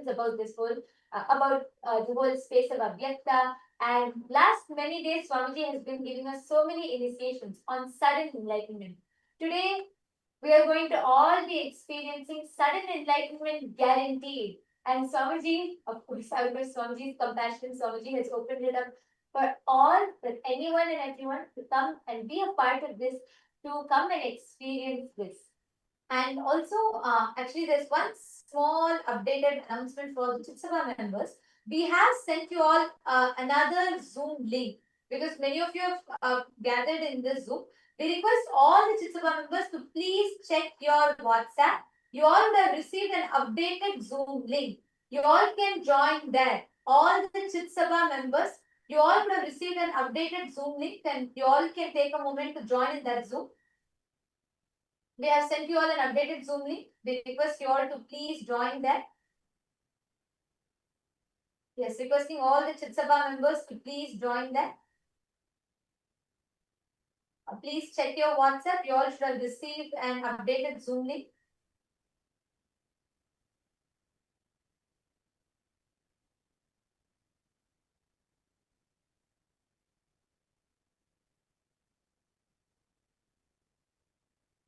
discussions about this whole, the whole space of Avyakta. And last many days, Swamiji has been giving us so many initiations on sudden enlightenment. Today, we are going to all be experiencing sudden enlightenment guaranteed. And Swamiji, of course, I know Swamiji's compassion, Swamiji has opened it up for all, that anyone and everyone to come and be a part of this, to come and experience this. And also, actually, there's one small updated announcement for the Chitsava members. We have sent you all another Zoom link, because many of you have gathered in this Zoom. We request all the Chitsava members to please check your WhatsApp. You all would have received an updated Zoom link. You all can join there. All the Chitsava members, you all would have received an updated Zoom link, and you all can take a moment to join in that Zoom. We have sent you all an updated Zoom link. We request you all to please join that. Yes, requesting all the Chitsava members to please join that. Please check your WhatsApp. You all should have received an updated Zoom link.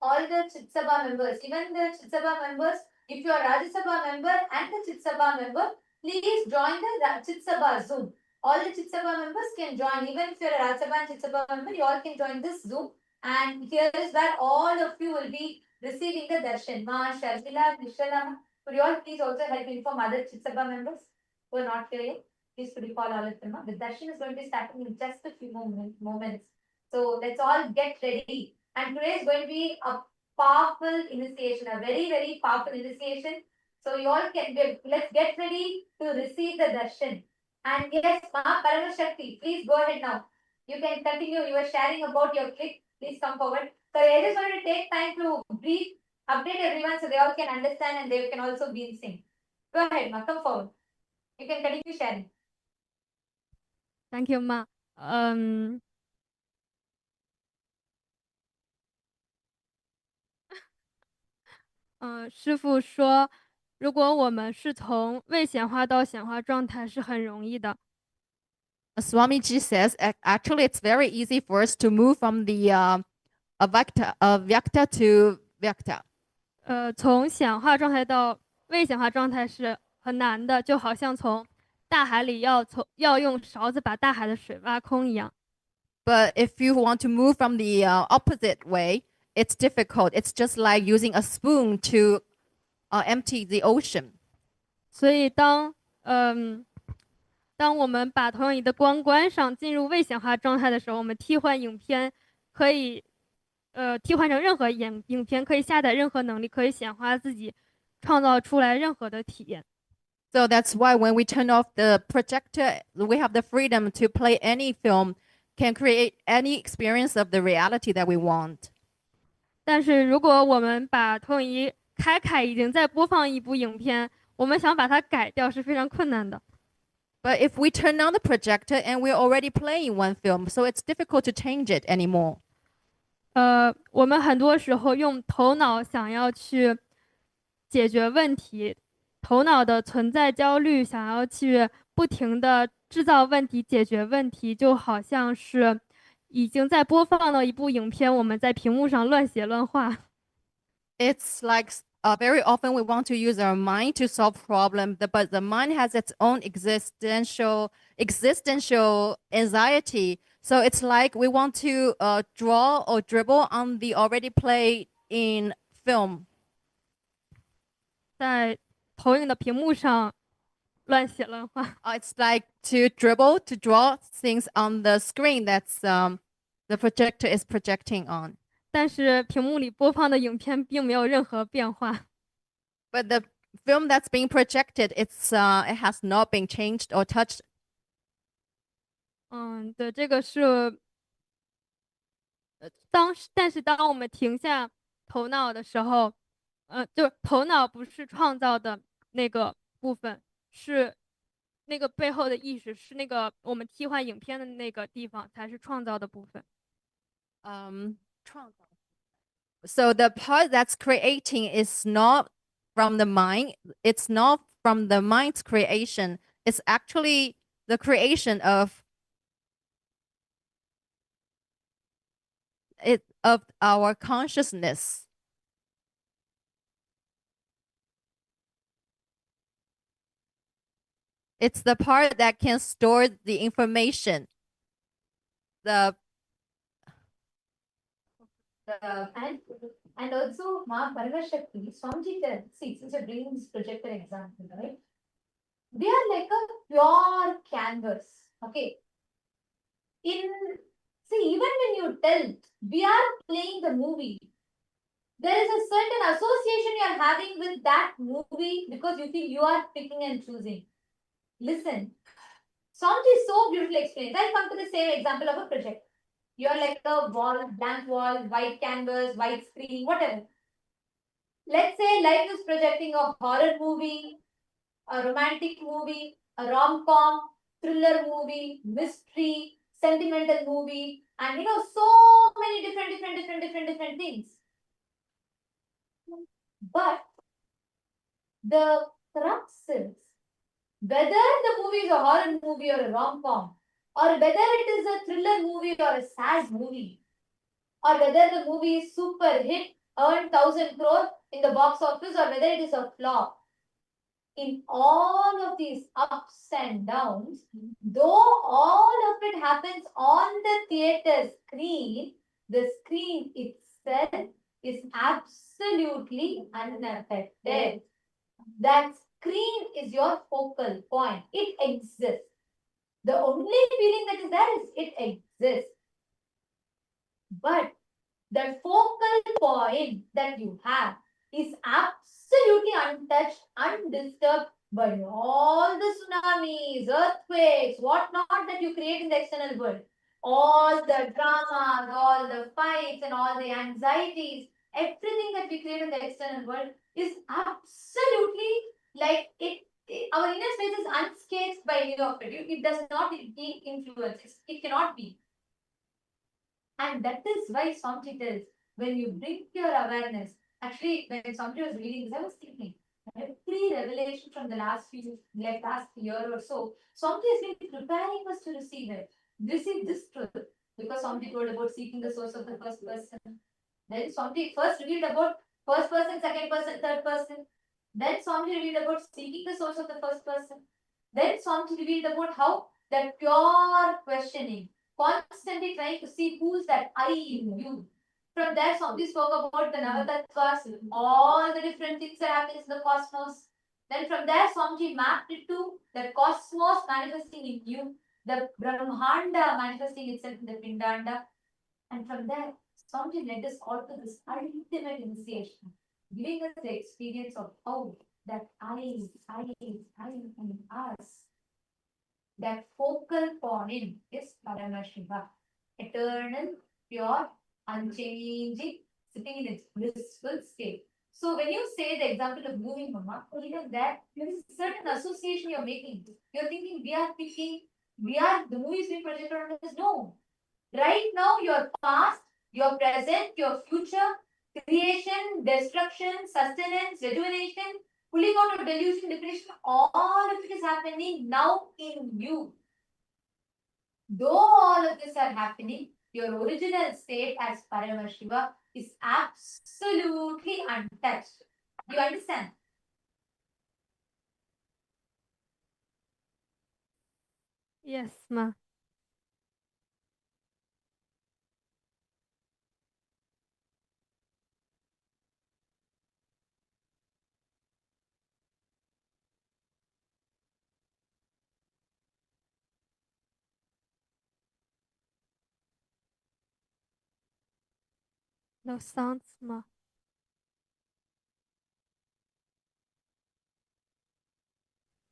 All the Chitsava members, even the Chitsava members, if you are Rajya Sabha member and the Chitsava member, please join the Chitsava Zoom. All the Chitsava members can join. Even if you are a Rajya Sabha and Chitsava member, you all can join this Zoom. And here is where all of you will be receiving the Darshan. Ma, Sharmila, Nishala, could you all please also help inform other Chitsava members who are not here yet? Please could you call all of them? The Darshan is going to be starting in just a few moments. So let's all get ready. And today is going to be a powerful initiation, a very, very powerful initiation. So you all can, let's get ready to receive the darshan. And yes, Ma Paramashakti, please go ahead now. You can continue. You are sharing about your clip. Please come forward. So I just want to take time to brief, update everyone so they all can understand and they can also be in sync. Go ahead, Ma, come forward. You can continue sharing. Thank you, Ma. 师父说，如果我们是从未显化到显化状态，是很容易的。Swamiji says, actually, it's very easy for us to move from the Avyakta to Vyakta. 从显化状态到未显化状态是很难的，就好像从大海里要用勺子把大海的水挖空一样。But if you want to move from the opposite way, it's difficult. It's just like using a spoon to empty the ocean. 所以当我们把投影仪的光关上，进入未显化状态的时候，我们替换影片可以替换成任何影片，可以下载任何能力，可以显化自己，创造出来任何的体验。So that's why when we turn off the projector, we have the freedom to play any film, can create any experience of the reality that we want. 但是如果我们把投影仪开，已经在播放一部影片，我们想把它改掉是非常困难的。But if we turn on the projector and we're already playing one film, so it's difficult to change it anymore. 我们很多时候用头脑想要去解决问题，头脑的存在焦虑，想要去不停的制造问题、解决问题，就好像是已经在播放了一部影片，我们在屏幕上乱写乱画。It's like very often we want to use our mind to solve problems, but the mind has its own existential anxiety. So it's like we want to draw or dribble on the already played in film. 在投影的屏幕上乱写乱画。It's like to dribble, to draw things on the screen that's the projector is projecting on. 但是屏幕里播放的影片并没有任何变化。But the film that's being projected, it has not been changed or touched. 对，这个是但是当我们停下头脑的时候，就头脑不是创造的那个部分，是那个背后的意识，是那个我们替换影片的那个地方才是创造的部分。So the part that's creating is not from the mind, it's not from the mind's creation. It's actually the creation of our consciousness. It's the part that can store the information. And also, Ma Paramashakti, Swamiji said, see, since you're bringing this projector example, right? They are like a pure canvas. Okay. See, even when you tell, we are playing the movie, there is a certain association you are having with that movie because you feel you are picking and choosing. Listen, Swamiji so beautifully explains. I'll come to the same example of a project. You're like a wall, blank wall, white canvas, white screen, whatever. Let's say life is projecting a horror movie, a romantic movie, a rom-com, thriller movie, mystery, sentimental movie, and so many different things. But the crux is whether the movie is a horror movie or a rom-com, or whether it is a thriller movie or a sad movie, or whether the movie is super hit, earned 1,000 crore in the box office, or whether it is a flop. In all of these ups and downs, though all of it happens on the theater screen, the screen itself is absolutely unaffected. That screen is your focal point. It exists. The only feeling that is there is it exists. But the focal point that you have is absolutely untouched, undisturbed by all the tsunamis, earthquakes, whatnot that you create in the external world. All the dramas, all the fights, and all the anxieties, everything that we create in the external world is absolutely like it. Our inner space is unscathed by any of it. It does not be influenced. It cannot be. And that is why Swamiji tells, when you bring your awareness, actually, when Swamiji was reading this, I was thinking, every revelation from the last year or so, Swamiji has been preparing us to receive this truth. Because Swamiji told about seeking the source of the first person. Then Swamiji first revealed about first person, second person, third person. Then Swamiji revealed about seeking the source of the first person. Then Swamiji revealed about how that pure questioning, constantly trying to see who's that I in you. From there, Swamiji spoke about the Navatattvas, all the different things that happen in the cosmos. Then from there, Swamiji mapped it to the cosmos manifesting in you, the Brahmanda manifesting itself in the Pindanda. And from there, Swamiji led us all to this ultimate initiation, giving us the experience of how that I and us. That focal point is Paramashiva, eternal, pure, unchanging, sitting in its blissful state. So when you say the example of moving, Mama, even that, there is a certain association you're making. You're thinking the movie is being projected on us. No. Right now, your past, your present, your future, creation, destruction, sustenance, rejuvenation, pulling out of delusion, depression, all of it is happening now in you. Though all of this are happening, your original state as Paramashiva is absolutely untouched. Do you understand? Yes, ma. No sounds, ma.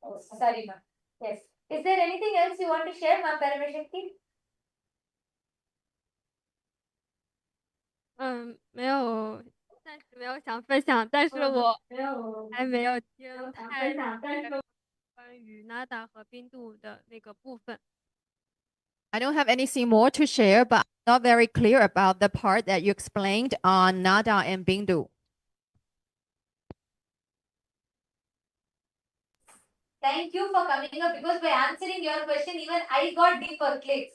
Oh, sorry, ma'am. Yes. Is there anything else you want to share, ma'am, Paramashakti? 没有，暂时没有想分享，但是我还没有听太关于 Nada 和冰度的那个部分。I don't have anything more to share, but I'm not very clear about the part that you explained on Nada and Bindu. Thank you for coming up, because by answering your question, even I got deeper clicks.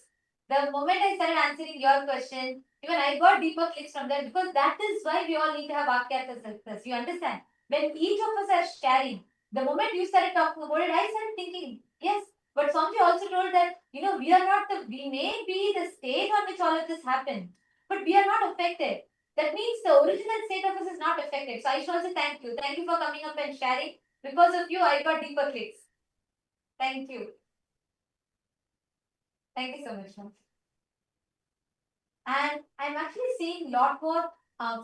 The moment I started answering your question, even I got deeper clicks from that, because that is why we all need to have Akyata success. You understand? When each of us are sharing, the moment you started talking about it, I started thinking, yes, but Swamiji also told that, we are not we may be the state on which all of this happened, but we are not affected. That means the original state of us is not affected. So I should also thank you. Thank you for coming up and sharing. Because of you, I got deeper clicks. Thank you. Thank you so much, ma'am. And I'm actually seeing a lot more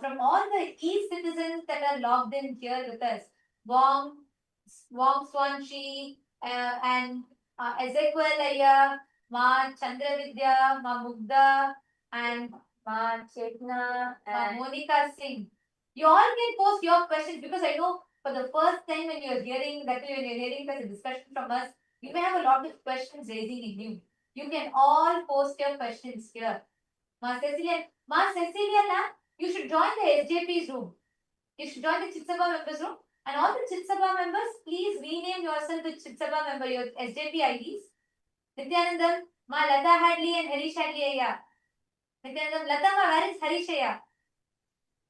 from all the e-citizens that are logged in here with us. Wong Swanchi, and Ezekiel Ayya, Ma Chandravidya, Ma Mugda, and Ma Chetna, and Ma Monica Singh. You all can post your questions, because I know for the first time when you're hearing this discussion from us, you may have a lot of questions raising in you. You can all post your questions here. Ma Cecilia, you should join the SJP's room. You should join the Chitsabha members room. And all the Chitsabha members, please rename yourself to Chitsabha member, your SJP IDs. Nityanandam, Ma Lata Hadley and Harish Hadley Ayya. Nityanandam, Lata Ma, where is Harish Ayya?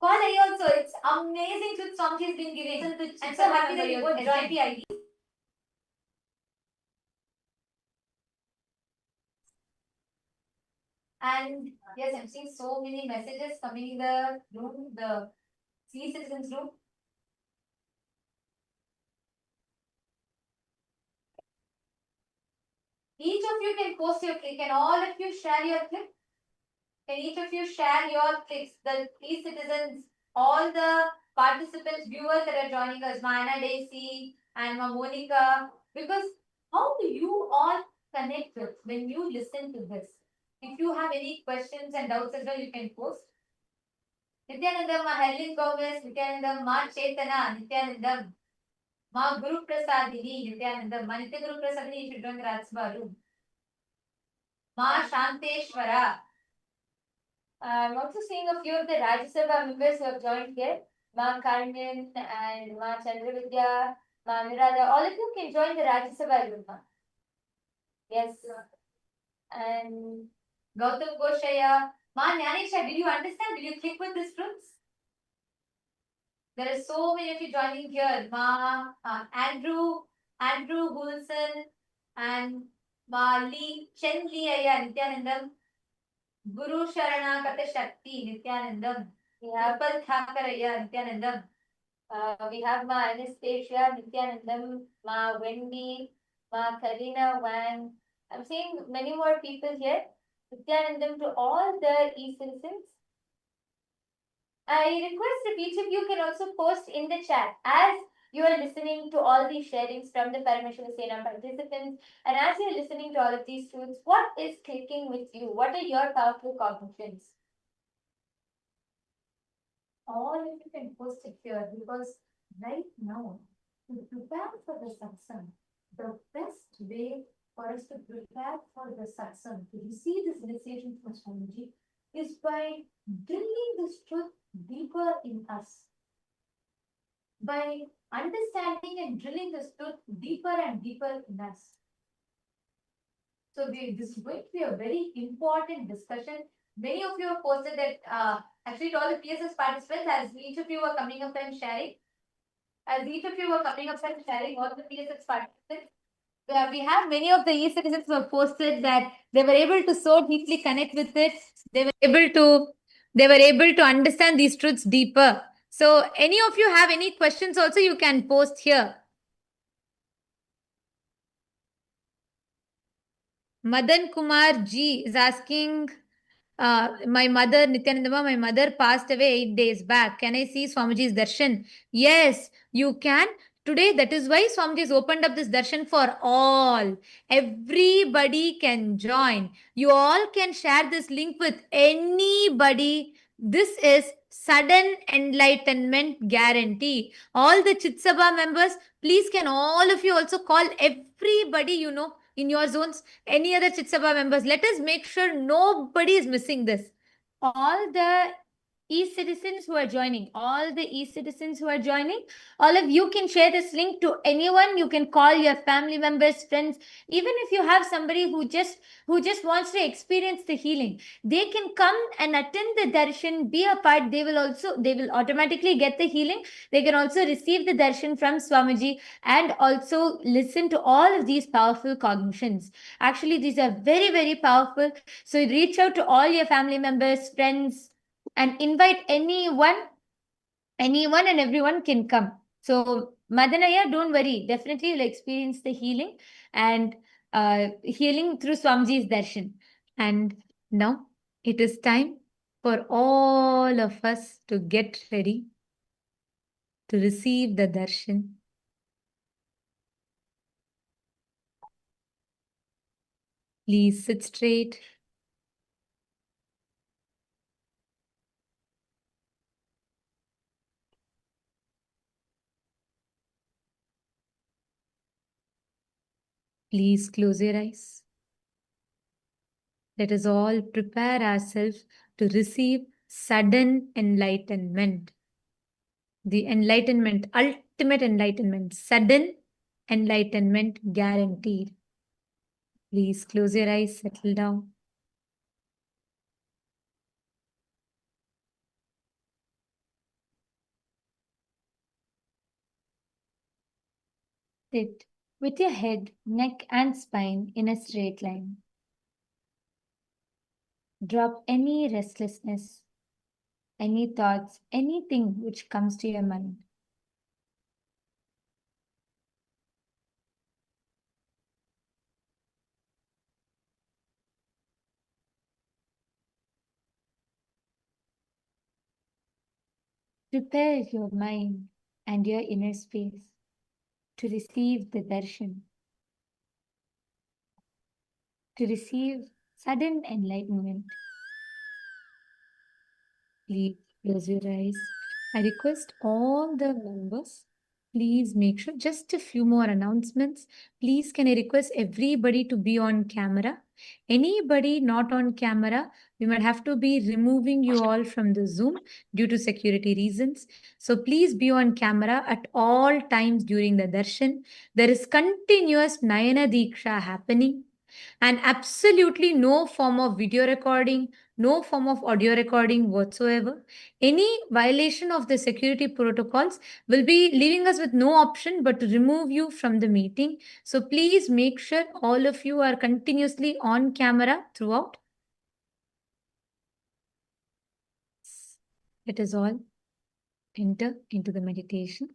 Call Ayya also. It's amazing to Swamiji has been giving. I'm so happy that you both joined the IDs. And yes, I'm seeing so many messages coming in the room, the C citizens room. Each of you can post your click. Can all of you share your click? Can each of you share your clicks? The e-citizens, all the participants, viewers that are joining us, Mana Daisy and Monica, because how do you all connect with when you listen to this? If you have any questions and doubts as well, you can post. Nityanandam, Ma Helen Gomez, Nityanandam, Ma Chetana, Nityanandam, Ma Guru Prasadini, Nityanandam, Ma Nitya Guru Prasadini, you should join the Ratsba room. Ma Shanteshwara. I'm also seeing a few of the Rajya Sabha members who have joined here. Ma Karnan and Ma Chandravidya, Ma Mirada. All of you can join the Rajya Sabha room. Yes. And Gautam Goshaya. Ma Nyanesha, did you understand? Did you click with these truths? There are so many of you joining here. Ma Andrew Gulson, and Ma Lee Chen Lee Ayya Nityanandam. Guru Sharana Kata Shakti Nityanandam. We have Pal Thakaraya Nityanandam. We have Ma Anastasia Nityanandam, Ma Wendy, Ma Karina Wang. I'm seeing many more people here. Nityanandam to all the e-citizens. I request if each of you can also post in the chat as you are listening to all these sharings from the Paramashivam Sena participants, and as you're listening to all of these truths, what is clicking with you? What are your powerful cognitions? All of you can post it here, because right now, to prepare for the satsang, the best way for us to prepare for the satsang, to receive this initiation from Swamiji, is by drilling this truth deeper in us. By understanding and drilling this truth deeper and deeper in us. So this is going to be a very important discussion. Many of you have posted that actually to all the PSS participants, as each of you were coming up and sharing, all the PSS participants, we have many of the e-citizens who have posted that they were able to so deeply connect with it. They were able to understand these truths deeper. So any of you have any questions also, you can post here. Madan Kumar G is asking, my mother, Nityanandama, my mother passed away 8 days back. Can I see Swamiji's darshan? Yes, you can. Today, that is why Swamiji has opened up this darshan for all. Everybody can join. You all can share this link with anybody. This is sudden enlightenment guarantee. All the Chitsabha members, please can all of you also call everybody you know in your zones, any other Chitsabha members. Let us make sure nobody is missing this. All the e-citizens who are joining, all the e-citizens who are joining, all of you can share this link to anyone. You can call your family members, friends, even if you have somebody who just wants to experience the healing, they can come and attend the darshan, be a part. They will automatically get the healing. They can also receive the darshan from Swamiji and also listen to all of these powerful cognitions. Actually, these are very, very powerful. So reach out to all your family members, friends, and invite anyone and everyone can come. So Madanaya, don't worry, definitely you'll experience the healing and healing through Swamiji's darshan. And now it is time for all of us to get ready to receive the darshan. Please sit straight. Please close your eyes. Let us all prepare ourselves to receive sudden enlightenment. The enlightenment, ultimate enlightenment, sudden enlightenment guaranteed. Please close your eyes, settle down. Sit with your head, neck, and spine in a straight line. Drop any restlessness, any thoughts, anything which comes to your mind. Prepare your mind and your inner space to receive the darshan, to receive sudden enlightenment. Please close your eyes. I request all the members, please make sure, just a few more announcements. Please, can I request everybody to be on camera? Anybody not on camera, we might have to be removing you all from the Zoom due to security reasons. So please be on camera at all times during the darshan. There is continuous Nayana Diksha happening and absolutely no form of video recording, no form of audio recording whatsoever. Any violation of the security protocols will be leaving us with no option but to remove you from the meeting. So please make sure all of you are continuously on camera throughout. Let us all enter into the meditation.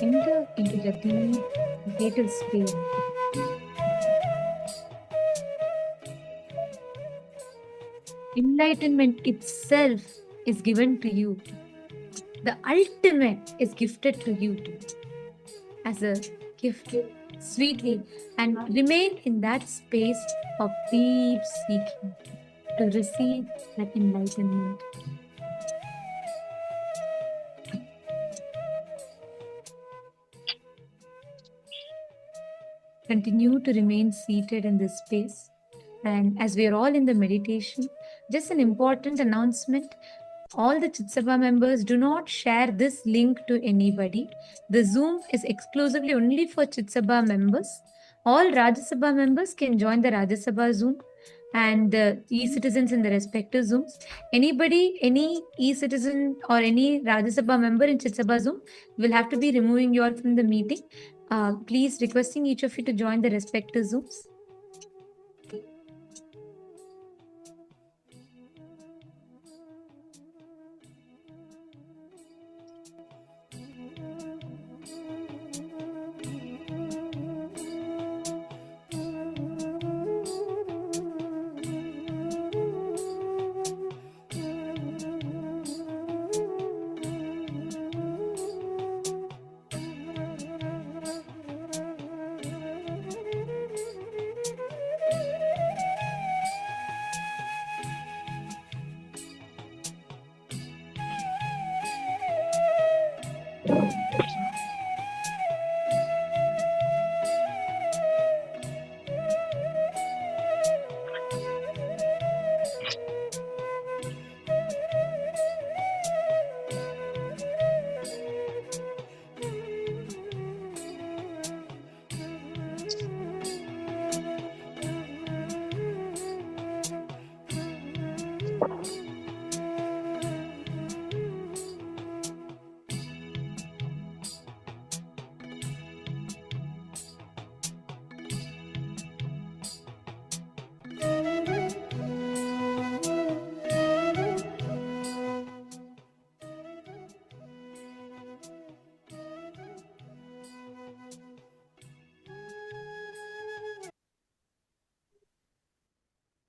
Enter into the deep, creative space. Enlightenment itself is given to you. The ultimate is gifted to you as a gift sweetly, and remain in that space of deep seeking to receive that enlightenment. Continue to remain seated in this space. And as we are all in the meditation, just an important announcement. All the Chitsabha members, do not share this link to anybody. The Zoom is exclusively only for Chitsabha members. All Rajya Sabha members can join the Rajya Sabha Zoom, and e-citizens in the respective Zooms. Anybody, any e-citizen or any Rajya Sabha member in Chitsabha Zoom will have to be removing you all from the meeting. Please requesting each of you to join the respective Zooms.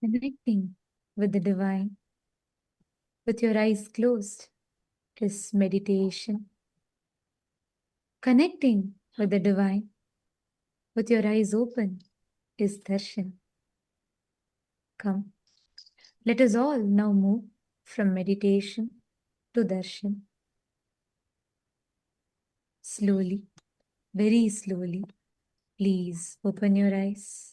Connecting with the divine with your eyes closed is meditation. Connecting with the divine with your eyes open is darshan. Come, let us all now move from meditation to darshan. Slowly, very slowly, please open your eyes.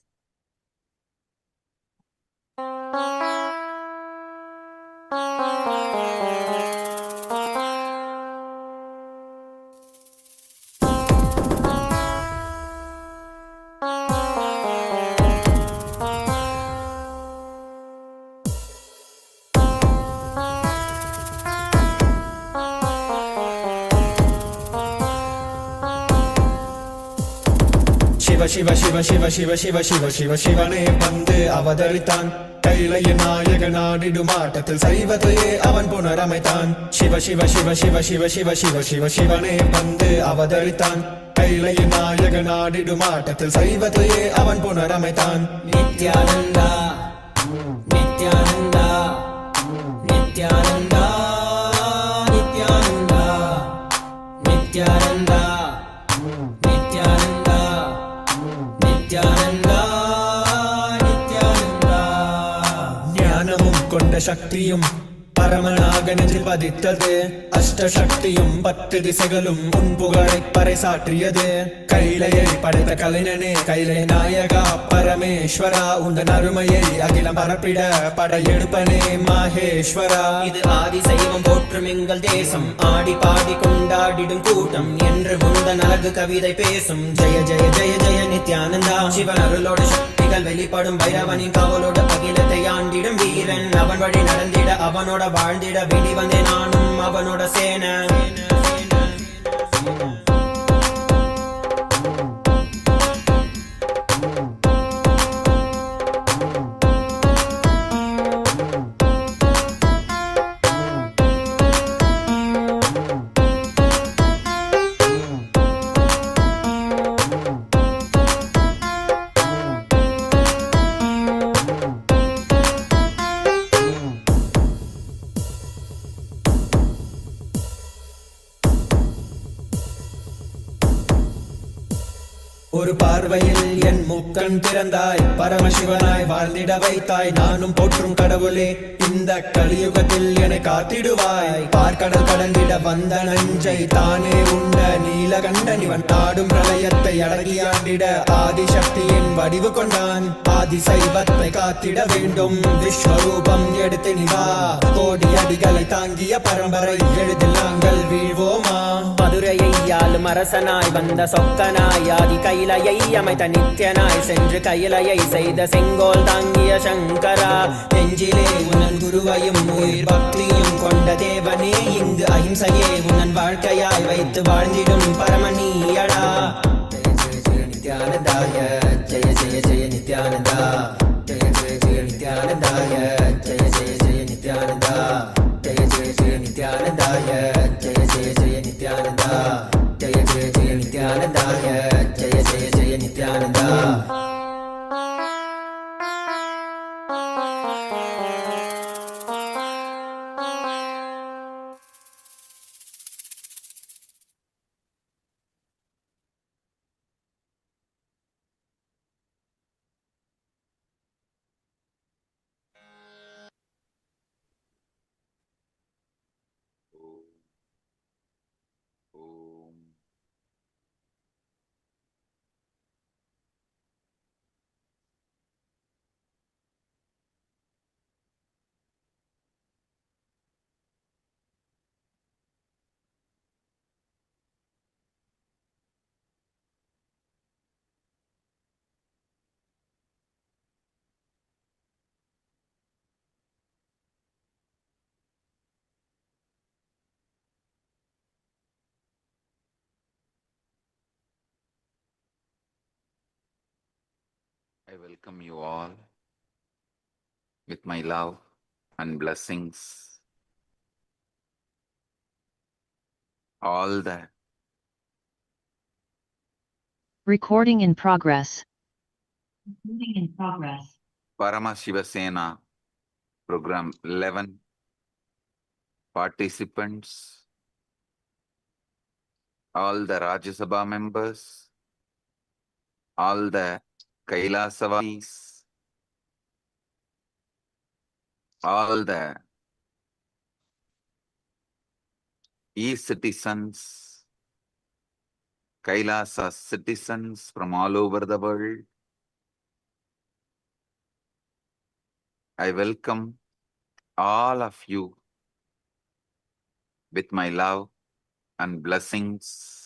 Shiva Shiva Shiva Shiva Shiva Shiva Shiva Shivane Pande Avadaritan Kailaya Nayaga Nadidu Matatil Saivataye Avan Punaramaitan Shiva Shiva Shiva Shiva Shiva Shiva Shiva Shiva Shivane Pande Avadaritan Kailaya Nayaga Nadidu Matatil Saivataye Avan Punaramaitan Nityananda Nityananda Nityananda Nityananda Nityananda கொண்ட சக்தியும் பரமனாகனில் பதித்தது அஷ்டசக்தியும் 10 திசைகளும் உன் புகழை பறைசாற்றியது கைலையை படைத்த கலைஞனே கைலை நாயகா பரமேஸ்வரா உந்தன் அருமையை அகிலம் பரப்பிட படையெடுப்பனே மாஹேஸ்வரா இது ஆதி சைவம் போற்றும் எங்கள் தேசம் ஆடி பாடி கொண்டாடிடும் கூட்டம் என்று முந்தன் அழகு கவிதை பேசும் ஜெய ஜெய ஜெய ஜெய நித்யானந்தா சிவன் அருளோட சக்திகள் வெளிப்படும் பைரவனின் காவலோட அகிலத்தை ஆண்டிடும் வீரன் அவன் வழி நடந்திட அவனோட வாழ்ந்திட வேண்டி வந்தேன் நானும் அவனோட சேன ஒரு பார்வையில் என் முக்கண் திறந்தாய் பரமசிவனாய் வாழ்ந்திட வைத்தாய் நானும் போற்றும் கடவுளே இந்த கலியுகத்தில் என்னை காத்திடுவாய் பார்க்கடல் கடந்திட வந்த நஞ்சை தானே உண்ட நீலகண்டன் இவன் தாடும் பிரளயத்தை அடக்கியாண்டிட ஆதிசக்தியின் வடிவு கொண்டான் ஆதி சைவத்தை காத்திட வேண்டும் விஸ்வரூபம் எடுத்து நிவா கோடி அடிகளை தாங்கிய பரம்பரை எளிதில் நாங்கள் வீழ்வோமா மதுரையை ஆளும் அரசனாய் வந்த சொக்கனாய் ஆதி கைலையை அமைத்த நித்யனாய் சென்று கைலையை செய்த செங்கோல் தாங்கிய சங்கரா நெஞ்சிலே உனன் குருவையும் உயிர் பக்தியும் கொண்ட தேவனே இங்கு அஹிம்சையே உனன் வாழ்க்கையாய் வைத்து வாழ்ந்திடும் பரமணியடா Jaya Jaya Jaya நித்யானந்தாய Jaya Jaya Jaya நித்யானந்தாய Jaya Jaya Jaya Nithyananda Jaya Jaya Jaya நித்யானந்தாய Jaya Jaya Jaya Nithyananda Jaya Jaya Jaya நித்யானந்தாய Jaya Jaya Jaya Nithyananda I welcome you all with my love and blessings. All the Recording in progress. Paramashivam program 11 participants, all the Rajya Sabha members, all the Kailasavasis, all the e-citizens, Kailasa citizens from all over the world. I welcome all of you with my love and blessings.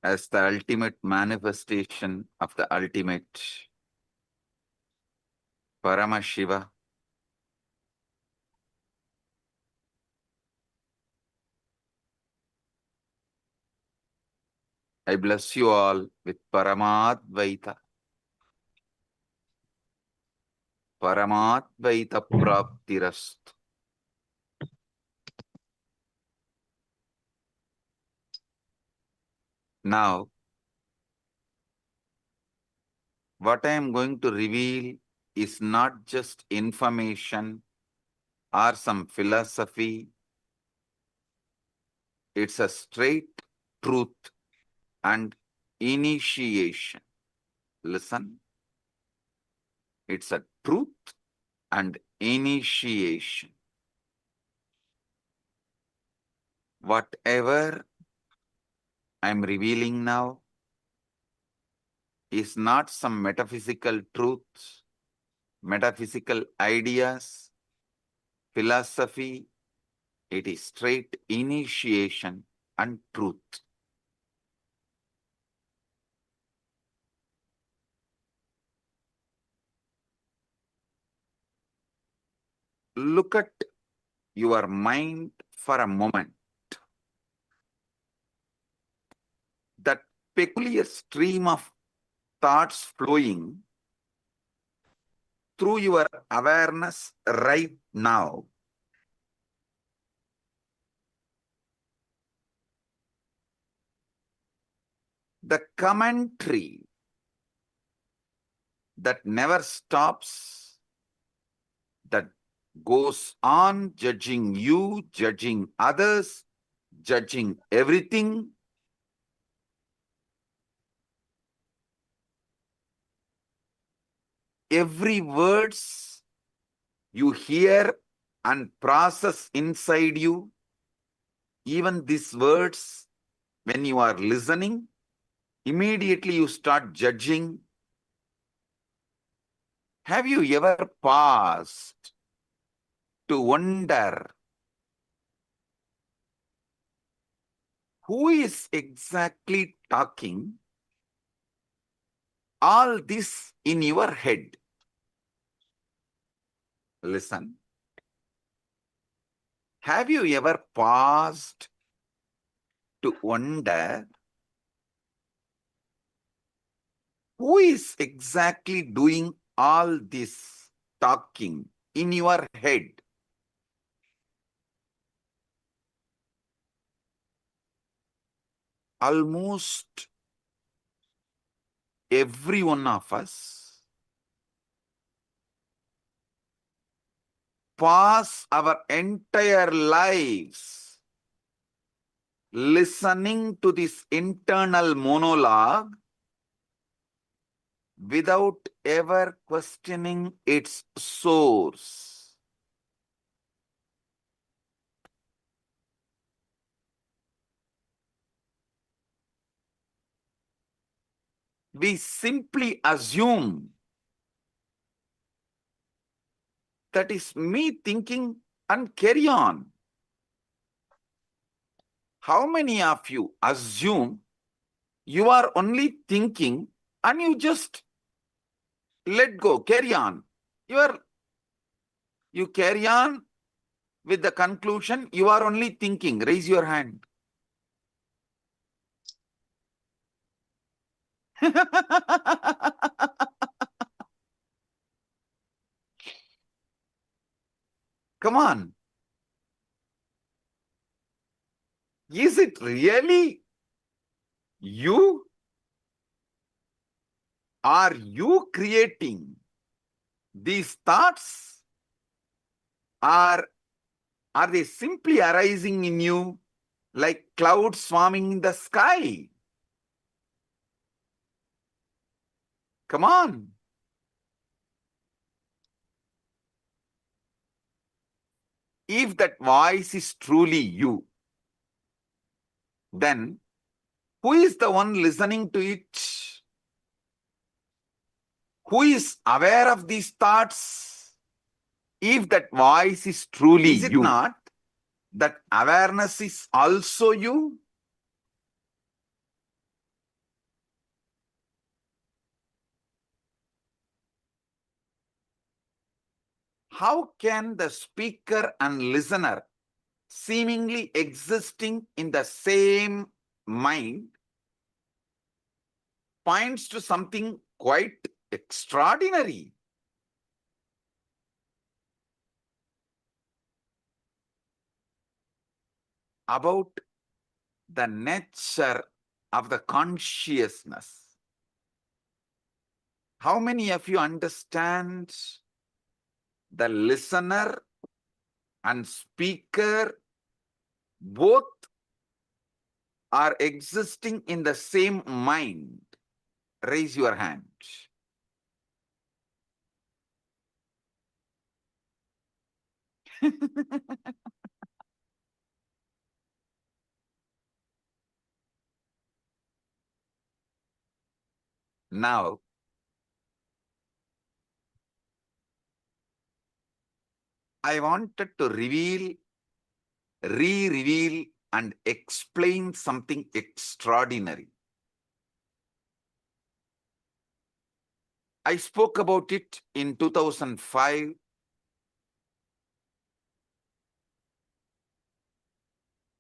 As the ultimate manifestation of the ultimate Paramashiva, I bless you all with Paramadvaita. Paramadvaita Praptirastu. Now, what I am going to reveal is not just information or some philosophy. It's a straight truth and initiation. Listen. It's a truth and initiation. Whatever I'm revealing now is not some metaphysical truths, metaphysical ideas, philosophy. It is straight initiation and truth. Look at your mind for a moment. That peculiar stream of thoughts flowing through your awareness right now. The commentary that never stops, that goes on judging you, judging others, judging everything. Every words you hear and process inside you, even these words, when you are listening, immediately you start judging. Have you ever paused to wonder who is exactly talking all this in your head? Listen. Have you ever paused to wonder who is exactly doing all this talking in your head? Almost every one of us pass our entire lives listening to this internal monologue without ever questioning its source. We simply assume that is me thinking and carry on. How many of you assume you are only thinking and you just let go, carry on? You carry on with the conclusion you are only thinking. Raise your hand. Come on. Is it really you? Are you creating these thoughts? Or are they simply arising in you like clouds swarming in the sky? Come on. If that voice is truly you, then who is the one listening to it? Who is aware of these thoughts? If that voice is truly you, is it not that awareness is also you? How can the speaker and listener seemingly existing in the same mind points to something quite extraordinary? About the nature of the consciousness. How many of you understand the listener and speaker both are existing in the same mind? Raise your hand. Now, I wanted to re-reveal and explain something extraordinary. I spoke about it in 2005.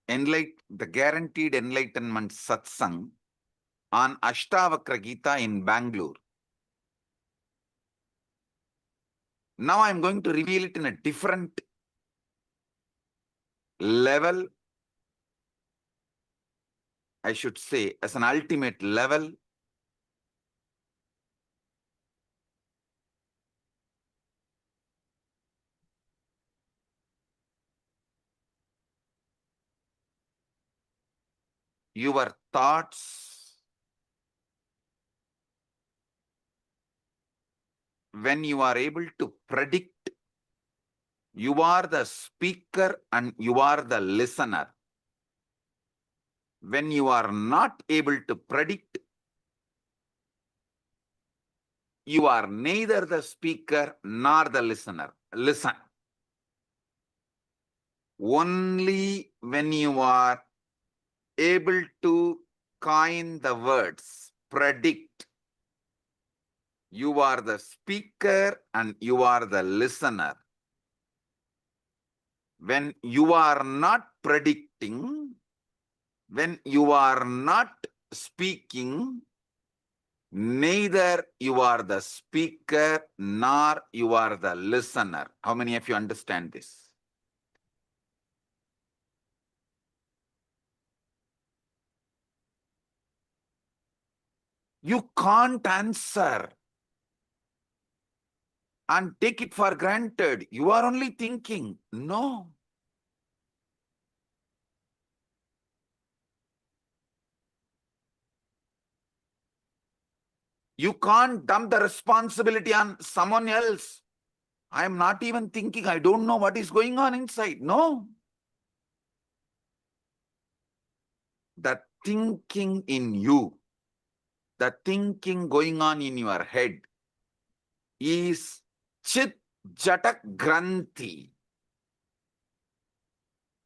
The Guaranteed Enlightenment Satsang on Ashtavakra Gita in Bangalore. Now I'm going to reveal it in a different level, I should say, as an ultimate level. your thoughts, when you are able to predict, you are the speaker and you are the listener. When you are not able to predict, you are neither the speaker nor the listener. Listen. Only when you are able to coin the words, predict, you are the speaker and you are the listener. When you are not predicting, when you are not speaking, neither you are the speaker nor you are the listener. How many of you understand this? You can't answer and take it for granted. You are only thinking. No. You can't dump the responsibility on someone else. I am not even thinking. I don't know what is going on inside. No. The thinking in you, the thinking going on in your head is Chit Jatak Granthi.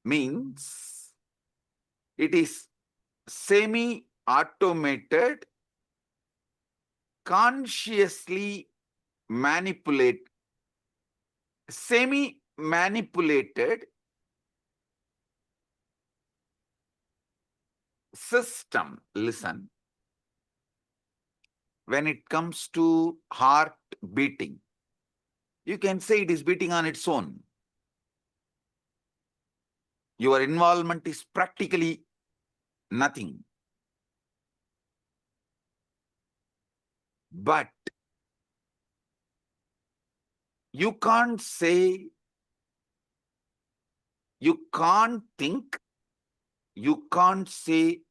Means it is semi-automated, consciously semi-manipulated system. Listen. When it comes to heart beating, you can say it is beating on its own. Your involvement is practically nothing. But you can't say, you can't think, you can't say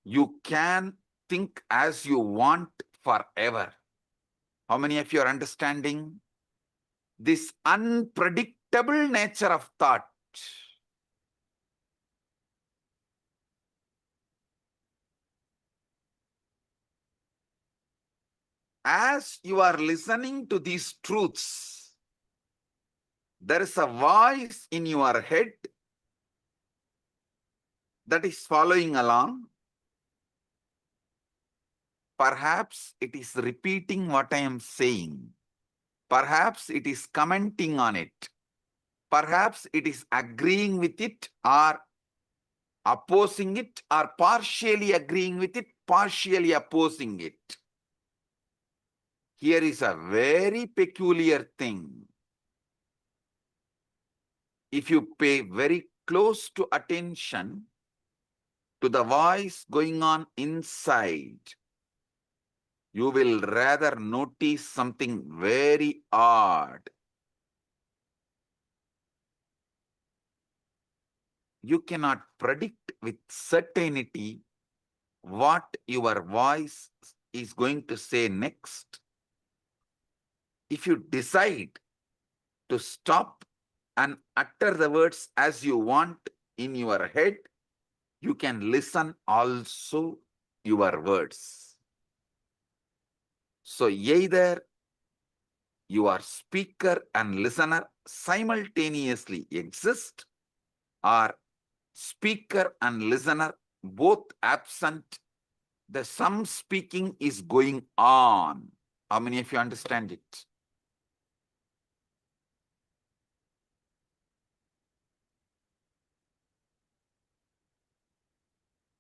you can think as you want forever. How many of you are understanding this unpredictable nature of thought? As you are listening to these truths, there is a voice in your head that is following along. Perhaps it is repeating what I am saying. Perhaps it is commenting on it. Perhaps it is agreeing with it or opposing it, or partially agreeing with it, partially opposing it. Here is a very peculiar thing. If you pay very close to attention to the voice going on inside, you will rather notice something very odd. You cannot predict with certainty what your voice is going to say next. If you decide to stop and utter the words as you want in your head, you can listen also your words. So either your speaker and listener simultaneously exist, or speaker and listener both absent, some speaking is going on. How many of you understand it?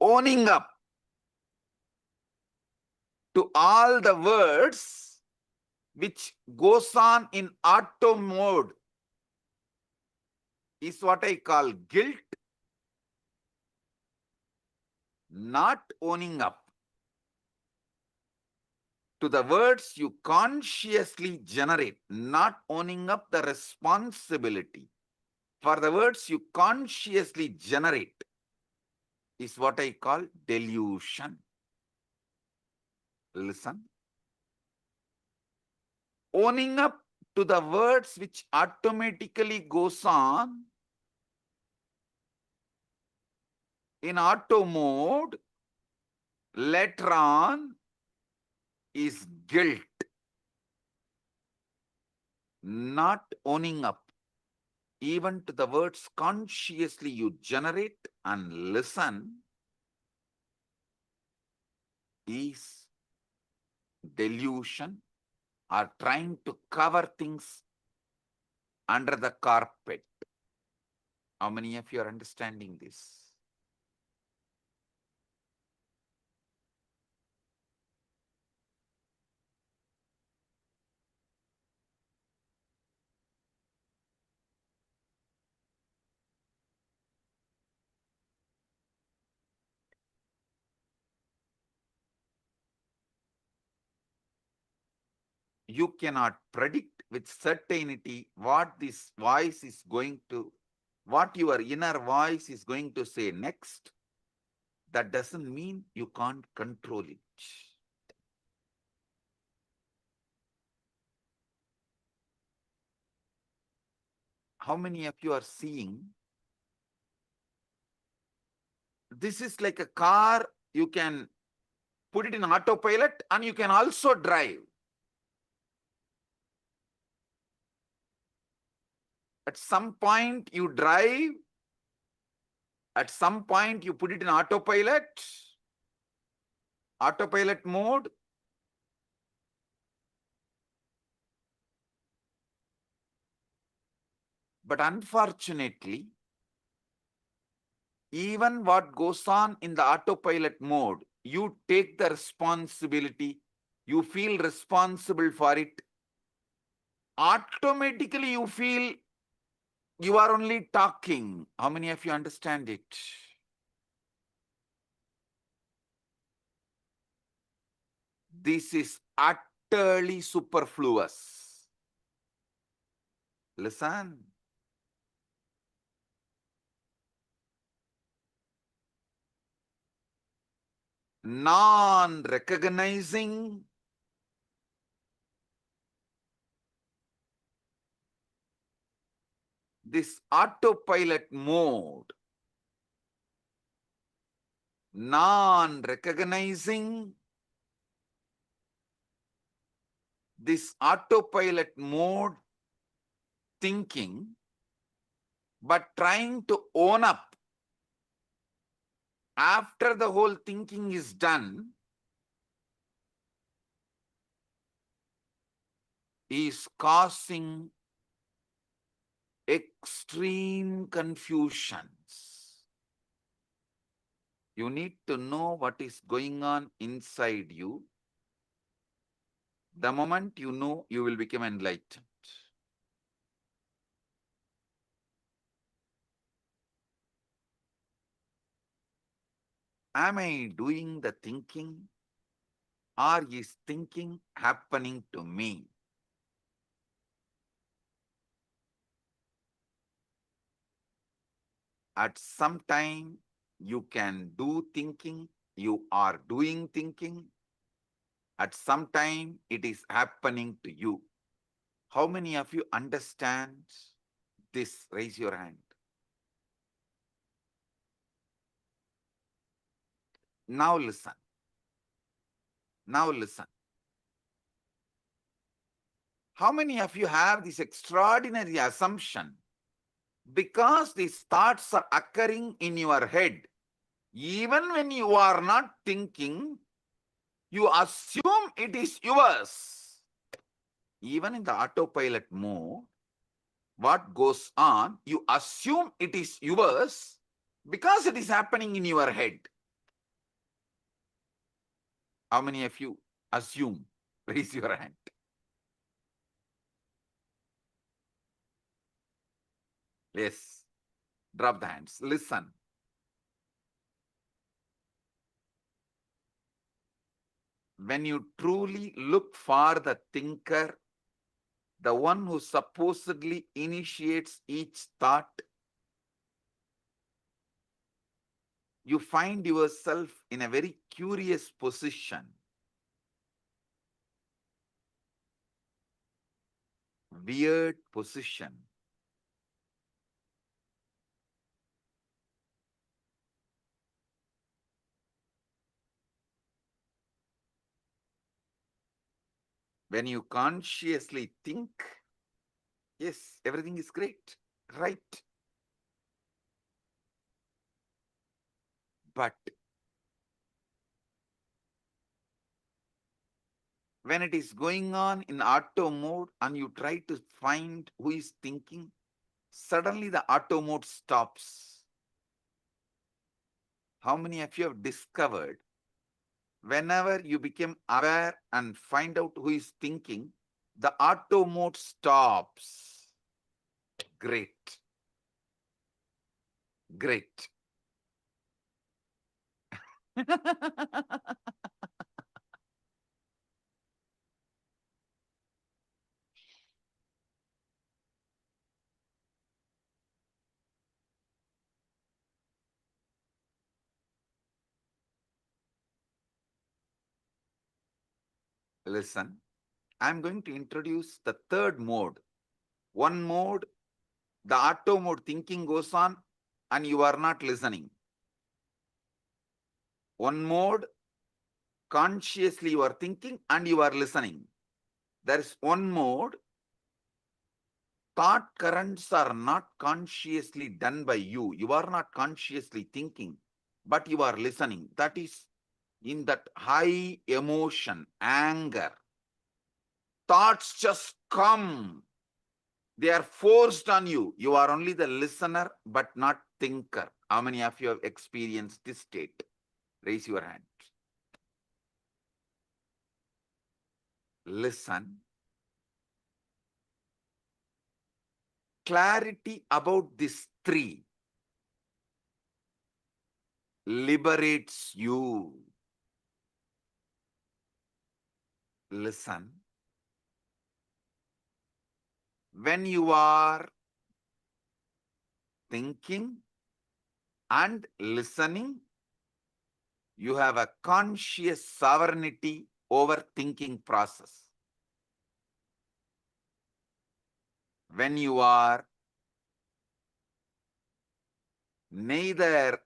Owning up to all the words which goes on in auto mode is what I call guilt. Not owning up to the words you consciously generate, not owning up the responsibility for the words you consciously generate, is what I call delusion. Listen. Owning up to the words which automatically goes on in auto mode later on is guilt. Not owning up even to the words consciously you generate and listen is delusion, or trying to cover things under the carpet. How many of you are understanding this? You cannot predict with certainty what this voice is going to, what your inner voice is going to say next. That doesn't mean you can't control it. How many of you are seeing? This is like a car, you can put it in autopilot and you can also drive. At some point you drive, at some point you put it in autopilot mode. But unfortunately, even what goes on in the autopilot mode, you take the responsibility, you feel responsible for it. Automatically you feel you are only talking. How many of you understand it? This is utterly superfluous. Listen. Non-recognizing this autopilot mode, non-recognizing this autopilot mode thinking, but trying to own up after the whole thinking is done, is causing extreme confusions. You need to know what is going on inside you. The moment you know, you will become enlightened. Am I doing the thinking, or is thinking happening to me? At some time, you can do thinking, you are doing thinking. At some time, it is happening to you. How many of you understand this? Raise your hand. Now listen. Now listen. How many of you have this extraordinary assumption? Because these thoughts are occurring in your head, even when you are not thinking, you assume it is yours. Even in the autopilot mode, what goes on, you assume it is yours because it is happening in your head. How many of you assume? Raise your hand. Yes. Drop the hands. Listen. When you truly look for the thinker, the one who supposedly initiates each thought, you find yourself in a very curious position. Weird position. When you consciously think, yes, everything is great, right? But when it is going on in auto mode and you try to find who is thinking, suddenly the auto mode stops. How many of you have discovered whenever you become aware and find out who is thinking, the auto mode stops? Great. Great. Listen, I'm going to introduce the third mode. One mode, the auto mode thinking goes on and you are not listening. One mode, consciously you are thinking and you are listening. There is one mode, thought currents are not consciously done by you. You are not consciously thinking, but you are listening. That is in that high emotion, anger. Thoughts just come. They are forced on you. You are only the listener, but not thinker. How many of you have experienced this state? Raise your hand. Listen. Clarity about these three liberates you. Listen. When you are thinking and listening, you have a conscious sovereignty over thinking process. When you are neither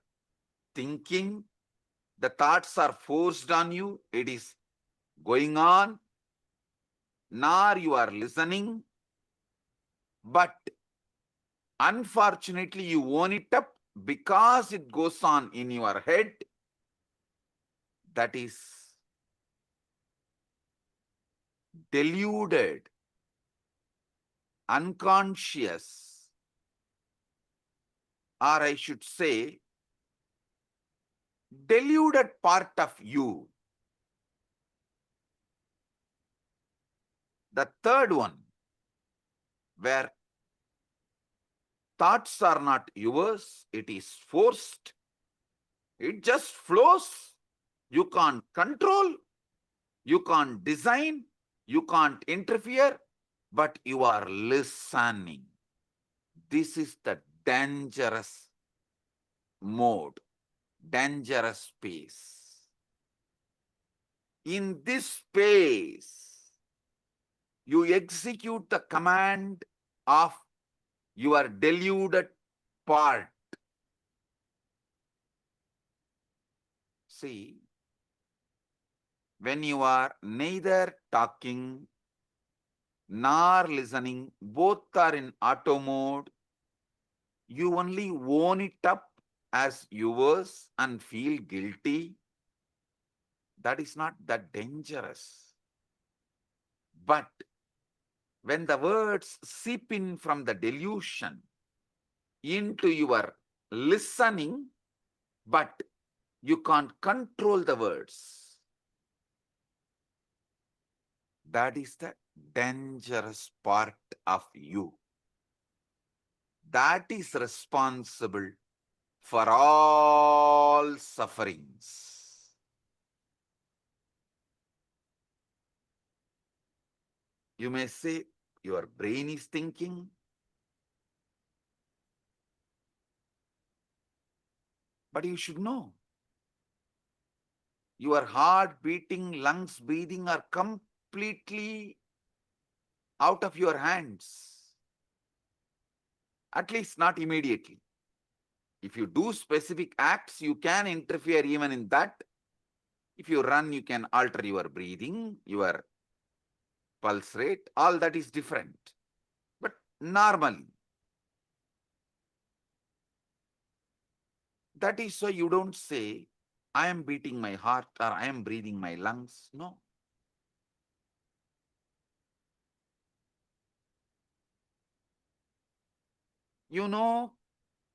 thinking, the thoughts are forced on you, it is going on, nor you are listening, but unfortunately you own it up because it goes on in your head. That is deluded, unconscious, or I should say, deluded part of you. The third one, where thoughts are not yours, it is forced. It just flows. You can't control, you can't design, you can't interfere, but you are listening. This is the dangerous mode, dangerous space. In this space, you execute the command of your deluded part. See, when you are neither talking nor listening, both are in auto mode, you only own it up as yours and feel guilty. That is not that dangerous. But when the words seep in from the delusion into your listening, but you can't control the words, that is the dangerous part of you. That is responsible for all sufferings. You may say, your brain is thinking. But you should know, your heart beating, lungs breathing are completely out of your hands. At least not immediately. If you do specific acts, you can interfere even in that. If you run, you can alter your breathing, your pulse rate, all that is different. But normally, that is why you don't say, I am beating my heart or I am breathing my lungs. No. You know,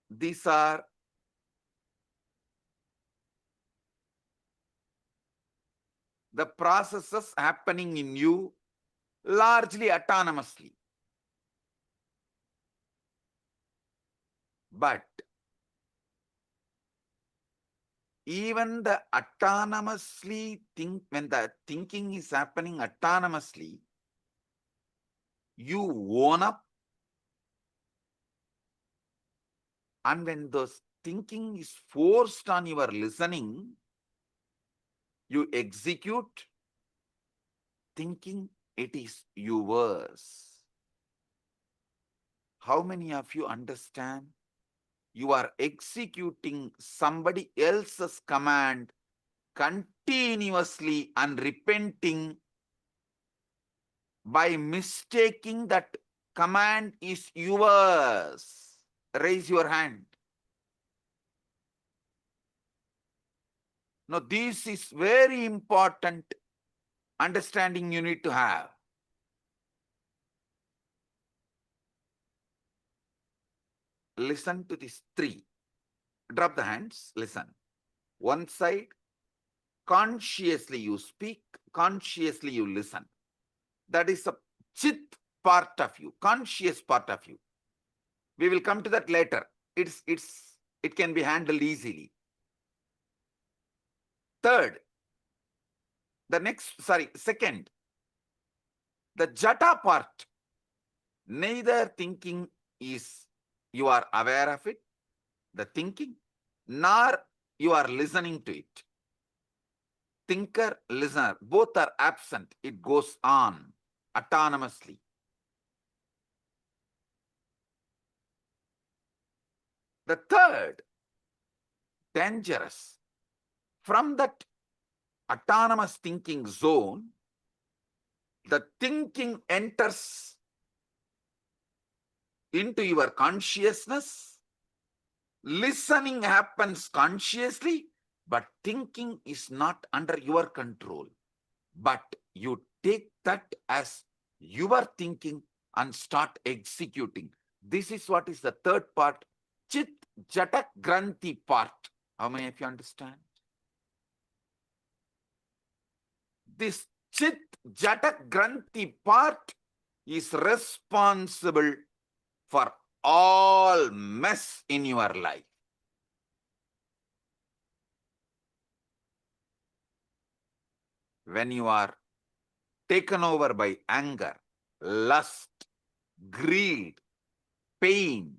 these are the processes happening in you largely autonomously. But even the autonomously when the thinking is happening autonomously, you own up, and when those thinking is forced on your listening, you execute thinking it is yours. How many of you understand? You are executing somebody else's command continuously and repenting by mistaking that command is yours. Raise your hand. Now, this is very important understanding you need to have. Listen to these three. Drop the hands, listen. One side, consciously you speak, consciously you listen. That is a chit part of you, conscious part of you. We will come to that later. It can be handled easily. Second, the jata part. Neither thinking is you are aware of it, the thinking, nor you are listening to it. Thinker, listener, both are absent. It goes on autonomously. The third, dangerous. From that autonomous thinking zone, the thinking enters into your consciousness. Listening happens consciously, but thinking is not under your control. But you take that as your thinking and start executing. This is what is the third part, Chit Jata Granthi part. How many of you understand? This Chit Jata Granthi part is responsible for all mess in your life. When you are taken over by anger, lust, greed, pain,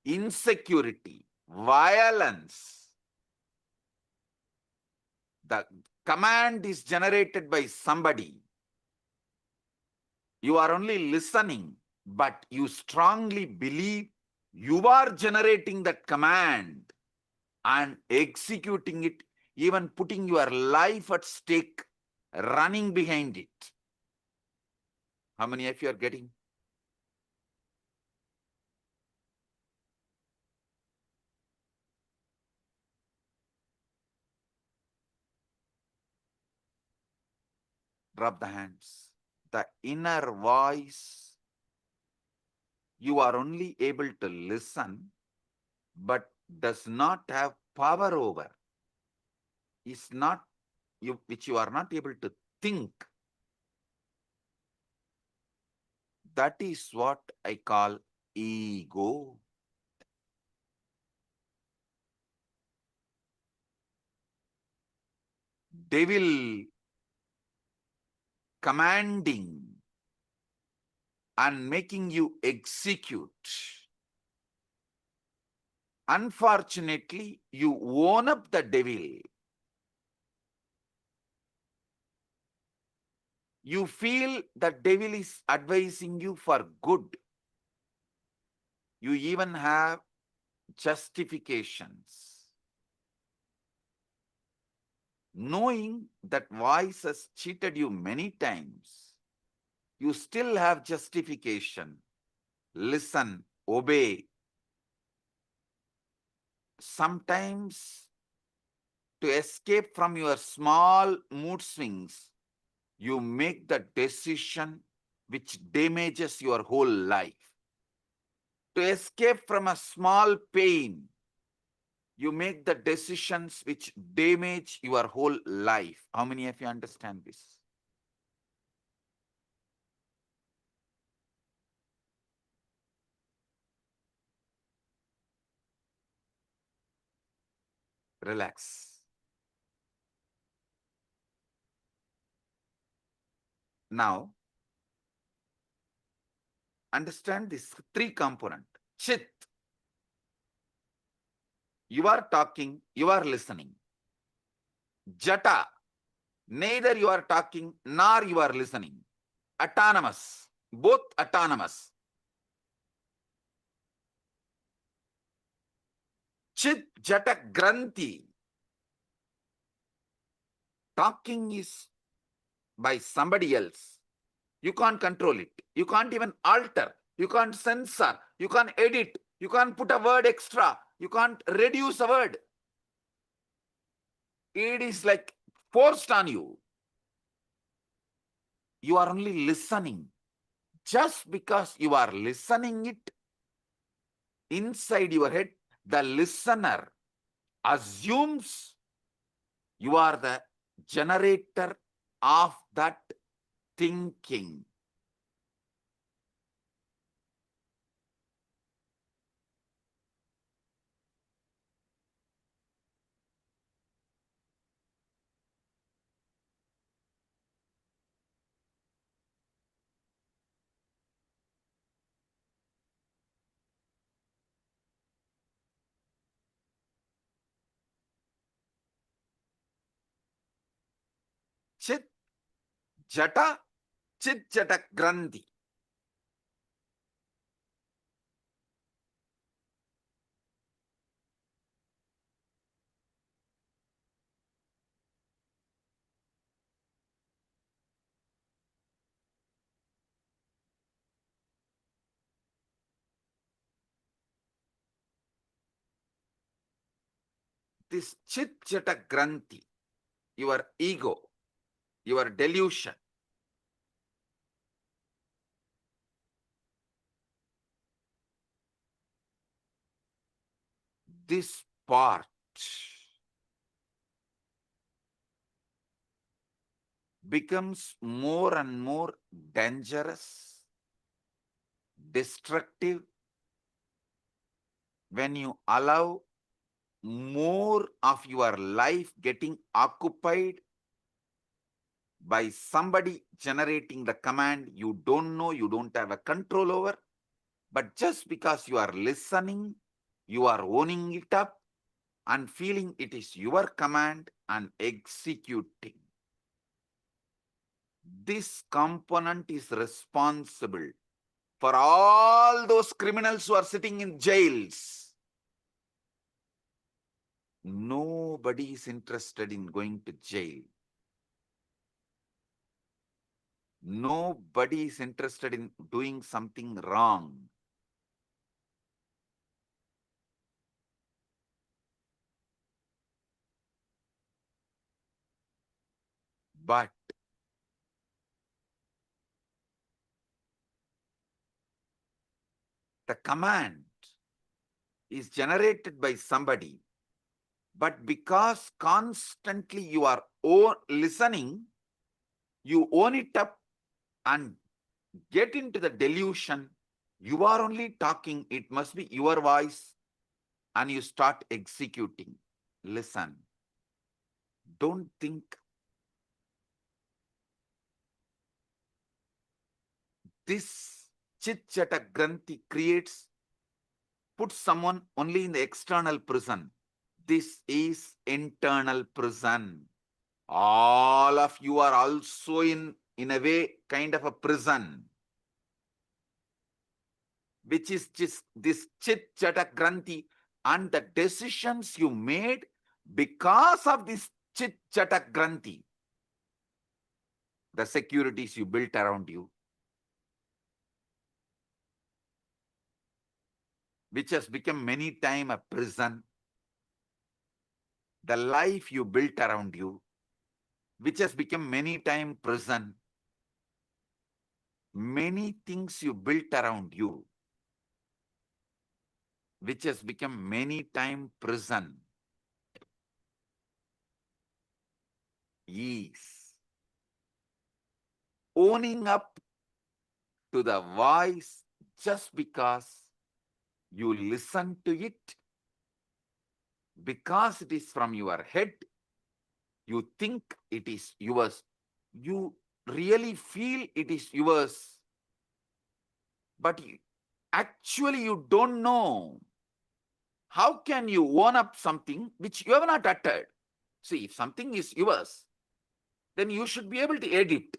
insecurity, violence, the command is generated by somebody. You are only listening, but you strongly believe you are generating that command and executing it, even putting your life at stake, running behind it. How many of you are getting? Drop the hands. The inner voice, you are only able to listen, but does not have power over. Is not you, which you are not able to think. That is what I call ego. Devil commanding and making you execute. Unfortunately, you own up the devil. You feel the devil is advising you for good. You even have justifications. Knowing that voice has cheated you many times, you still have justification. Listen, obey. Sometimes, to escape from your small mood swings, you make the decision which damages your whole life. To escape from a small pain, you make the decisions which damage your whole life. How many of you understand this? Relax. Now, understand this three component. Chit. You are talking, you are listening. Jata. Neither you are talking nor you are listening. Autonomous. Both autonomous. Chit Jata Granthi. Talking is by somebody else. You can't control it. You can't even alter. You can't censor. You can't edit. You can't put a word extra. You can't reduce a word. It is like forced on you. You are only listening. Just because you are listening it, inside your head, the listener assumes you are the generator of that thinking. Chit Jata, Chit Jata Granthi. This Chit Jata Granthi, your ego, your delusion, this part becomes more and more dangerous, destructive, when you allow more of your life getting occupied by somebody generating the command you don't know, you don't have a control over, but just because you are listening, you are owning it up and feeling it is your command and executing. This component is responsible for all those criminals who are sitting in jails. Nobody is interested in going to jail. Nobody is interested in doing something wrong. But the command is generated by somebody, but because constantly you are listening, you own it up and get into the delusion. You are only talking, it must be your voice, and you start executing. Listen, don't think. This Chit Jata Granthi creates put someone only in the external prison. This is internal prison. All of you are also in a way, kind of a prison, which is just this chit jata granthi, and the decisions you made because of this chit jata granthi, the securities you built around you, which has become many times a prison, the life you built around you, which has become many times prison, many things you built around you, which has become many times prison, is owning up to the voice just because you listen to it, because it is from your head, you think it is yours, you really feel it is yours, but actually you don't know. How can you own up something which you have not uttered? See, if something is yours, then you should be able to edit,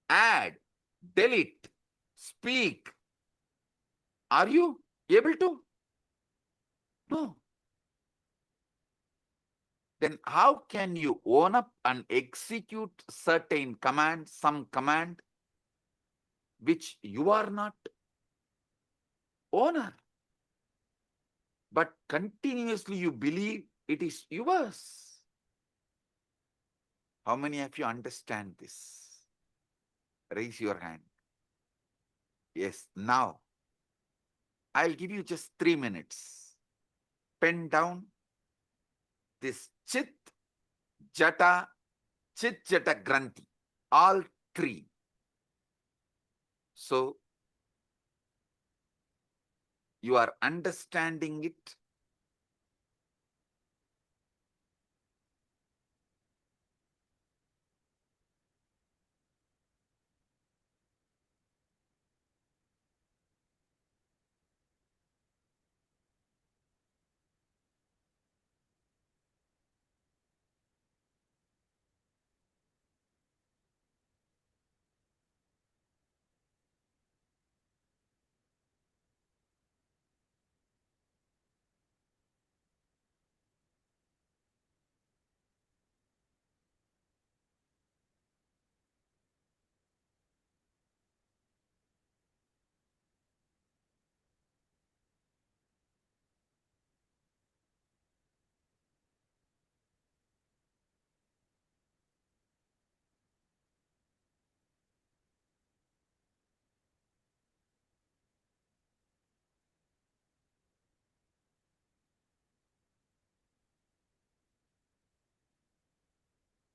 add, delete, speak. Are you able to? No. Then how can you own up and execute certain command, some command, which you are not owner, but continuously you believe it is yours? How many of you understand this? Raise your hand. Yes, now I'll give you just 3 minutes. Pen down this chit, jata, granthi, all three. So you are understanding it.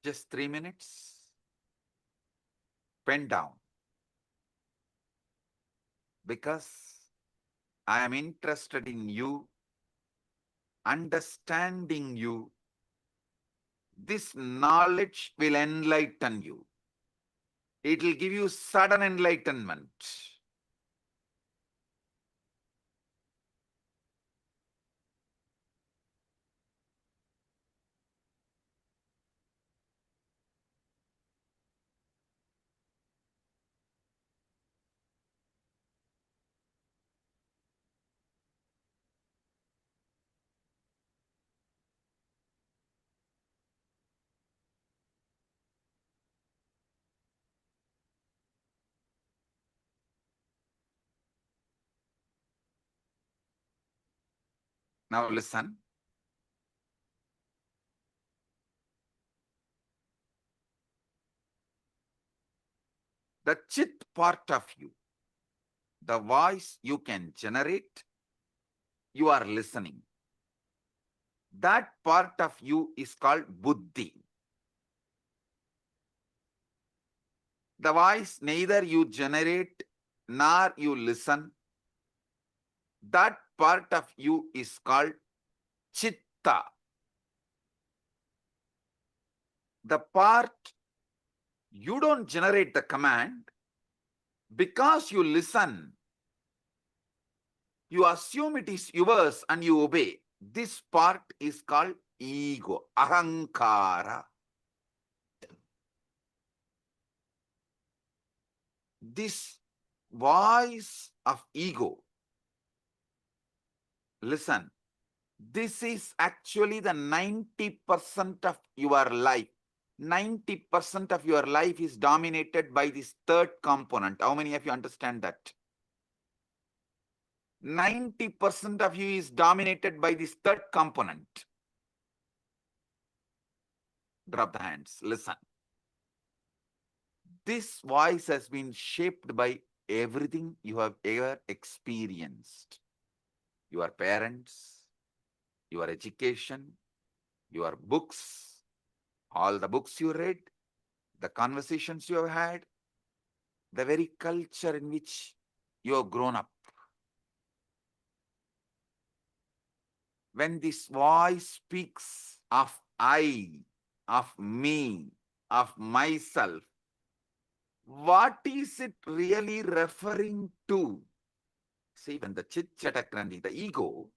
Just 3 minutes. Pen down. Because I am interested in you, understanding you. This knowledge will enlighten you. It will give you sudden enlightenment. Now listen. The chit part of you, the voice you can generate, you are listening. That part of you is called buddhi. The voice neither you generate nor you listen. That part of you is called chitta. The part you don't generate the command because you listen. You assume it is yours and you obey. This part is called ego, ahankara. This voice of ego, listen, this is actually the 90% of your life. 90% of your life is dominated by this third component. How many of you understand that? 90% of you is dominated by this third component. Drop the hands. Listen. This voice has been shaped by everything you have ever experienced. Your parents, your education, your books, all the books you read, the conversations you have had, the very culture in which you have grown up. When this voice speaks of I, of me, of myself, what is it really referring to? See, when the chit-chatakrandi, the ego,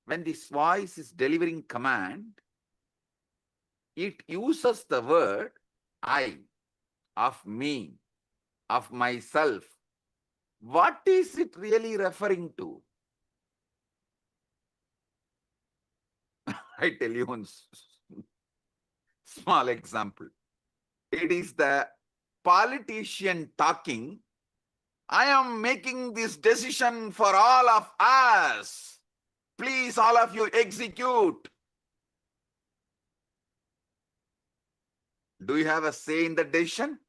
when this voice is delivering command, it uses the word I, of me, of myself. What is it really referring to? I tell you one small example. It is the politician talking, I am making this decision for all of us. Please, all of you, execute. Do you have a say in the decision?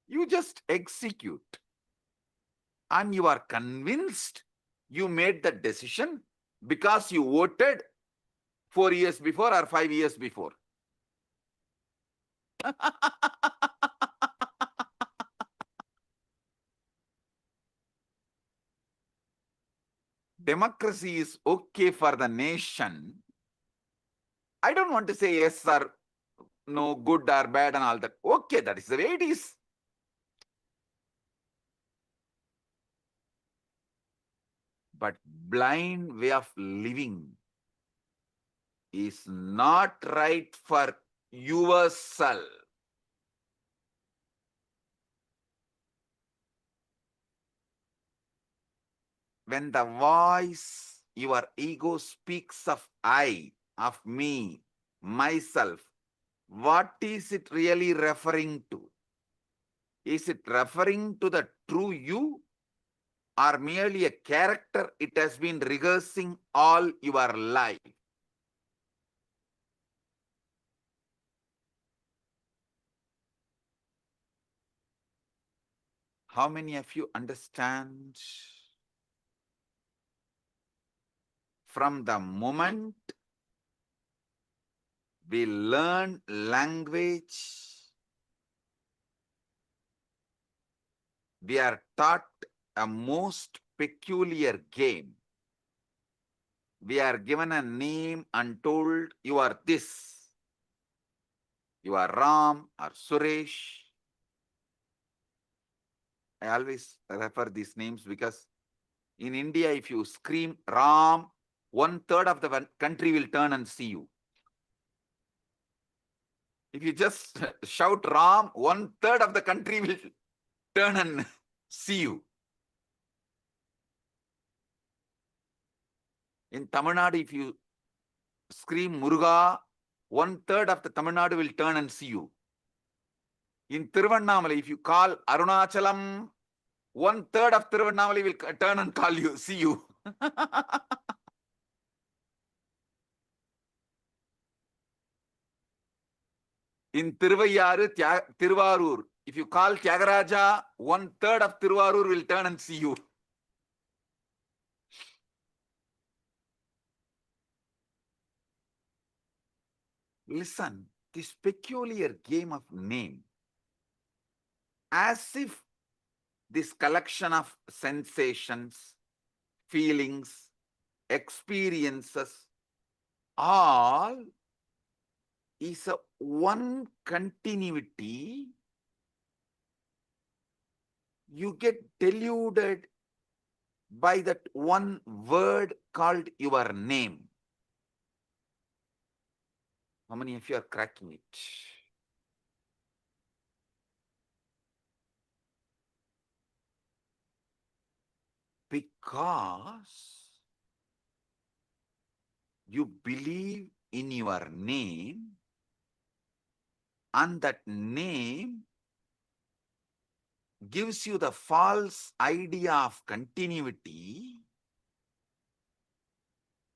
You just execute. And you are convinced you made the decision because you voted 4 years before or 5 years before. Democracy is okay for the nation. I don't want to say yes or no, good or bad and all that. Okay, that is the way it is. But blind way of living is not right for yourself. When the voice, your ego speaks of I, of me, myself, what is it really referring to? Is it referring to the true you or merely a character it has been rehearsing all your life? How many of you understand? From the moment we learn language, we are taught a most peculiar game. We are given a name and told, you are this. You are Ram or Suresh. I always refer these names because in India, if you scream Ram, 1/3 of the country will turn and see you. If you just shout Ram, 1/3 of the country will turn and see you. In Tamil Nadu, if you scream Muruga, 1/3 of the Tamil Nadu will turn and see you. In Tiruvannamalai, if you call Arunachalam, 1/3 of Tiruvannamalai will turn and call you, see you. In Tiruvarur, if you call Tyagaraja, 1/3 of Tiruvarur will turn and see you. Listen, this peculiar game of name, as if this collection of sensations, feelings, experiences, all is a one continuity you get deluded by that one word called your name. How many of you are cracking it? Because you believe in your name, and that name gives you the false idea of continuity,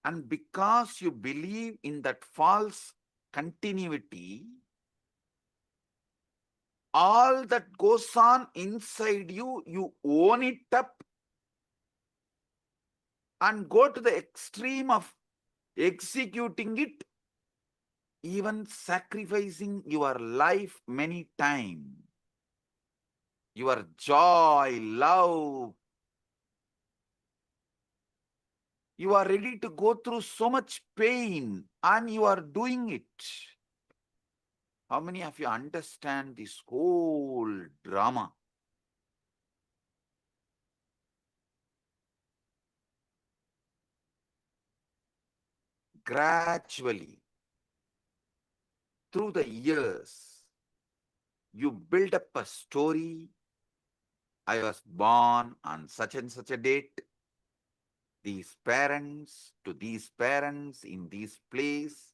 and because you believe in that false continuity, all that goes on inside you, you own it up and go to the extreme of executing it, even sacrificing your life many times. Your joy, love, you are ready to go through so much pain and you are doing it. How many of you understand this whole drama? Gradually, through the years, you build up a story. I was born on such and such a date. These parents to these parents in this place.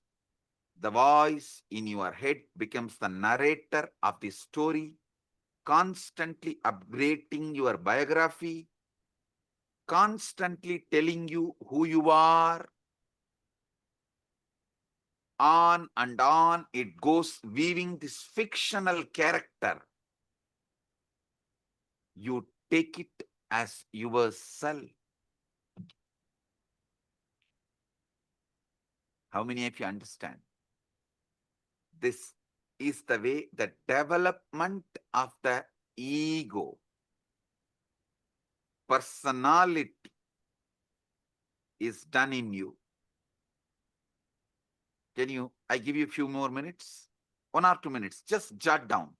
The voice in your head becomes the narrator of the story, constantly upgrading your biography, constantly telling you who you are. On and on it goes, weaving this fictional character. You take it as yourself. How many of you understand? This is the way the development of the ego, personality is done in you. I give you a few more minutes, 1 or 2 minutes, just jot down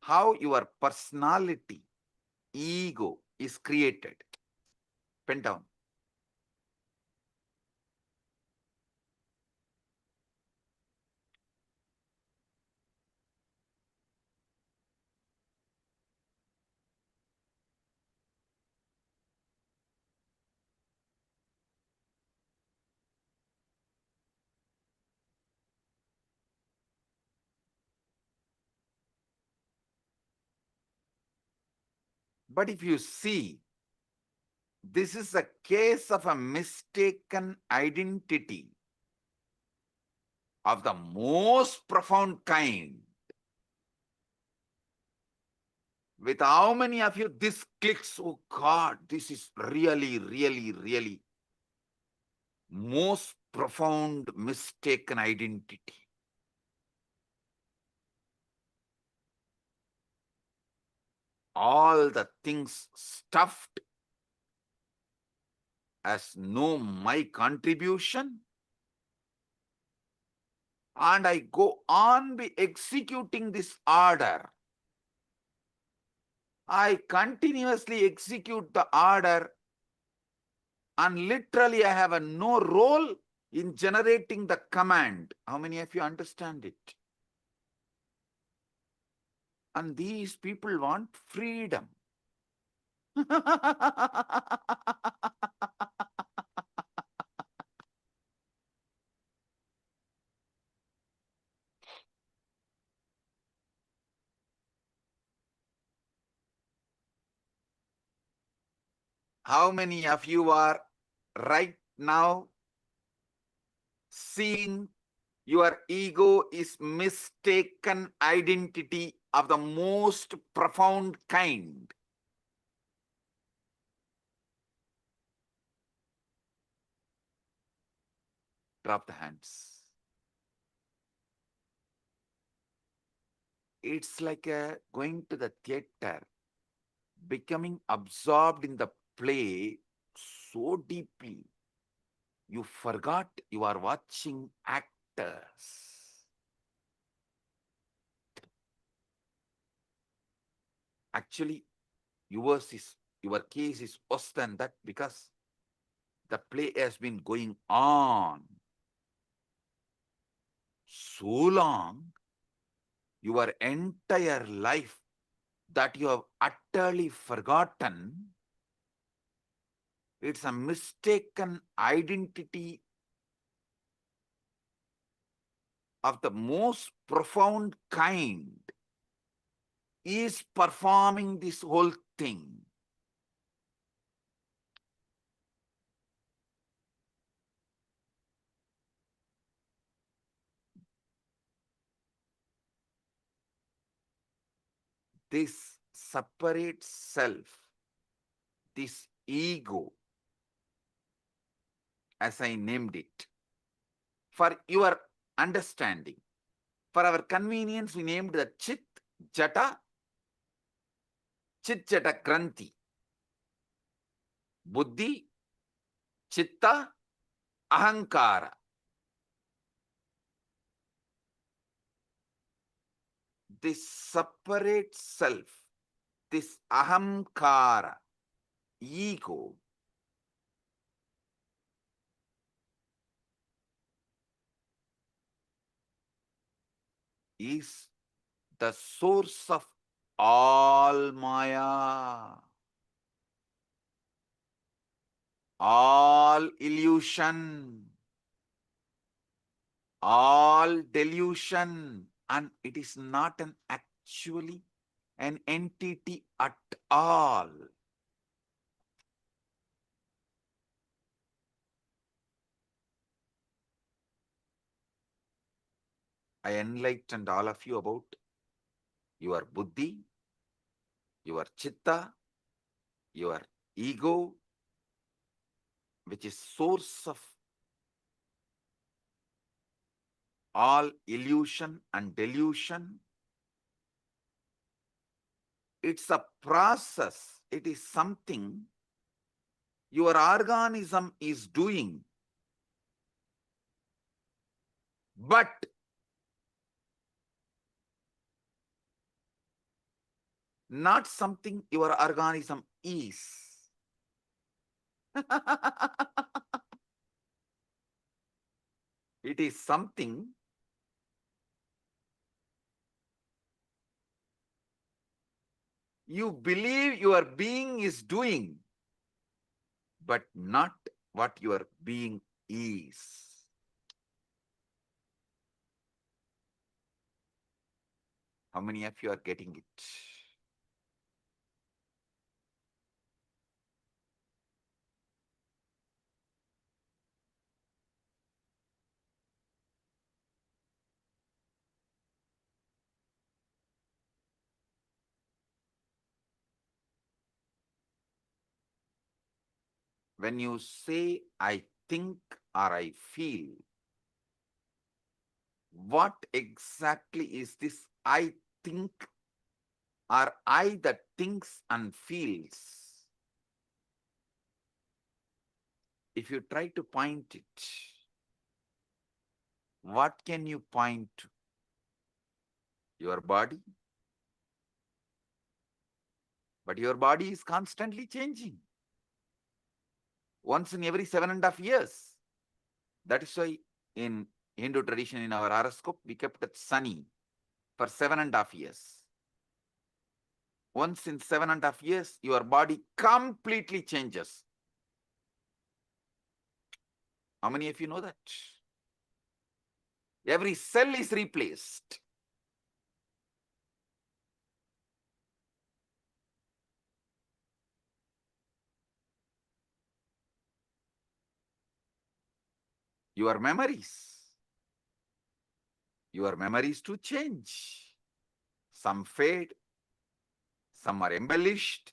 how your personality, ego is created. Pen down. But if you see, this is a case of a mistaken identity of the most profound kind. With how many of you this clicks? Oh God, this is really, really, really most profound mistaken identity. All the things stuffed as no my contribution, and I go on be executing this order. I continuously execute the order, and literally I have no role in generating the command. How many of you understand it? And these people want freedom. How many of you are right now seeing your ego is mistaken identity of the most profound kind? Drop the hands. It's like going to the theater, becoming absorbed in the play so deeply, you forgot you are watching actors. Actually, your case is worse than that because the play has been going on so long, your entire life, that you have utterly forgotten. It's a mistaken identity of the most profound kind is performing this whole thing. This separate self, this ego, as I named it, for your understanding, for our convenience, we named the Chit Jata Granthi. Buddhi, Chitta, Ahankara. This separate self, this Ahamkara, ego, is the source of all Maya, all illusion, all delusion, and it is not actually an entity at all. I enlightened all of you about your buddhi, your chitta, your ego, which is source of all illusion and delusion. It's a process. It is something your organism is doing. But not something your organism is. It is something you believe your being is doing, but not what your being is. How many of you are getting it? When you say, I think or I feel, what exactly is this I think or I that thinks and feels? If you try to point it, what can you point to? Your body? But your body is constantly changing. Once in every 7.5 years. That is why in Hindu tradition, in our horoscope, we kept it sunny for 7.5 years. Once in 7.5 years, your body completely changes. How many of you know that? Every cell is replaced. Your memories to change. Some fade, some are embellished,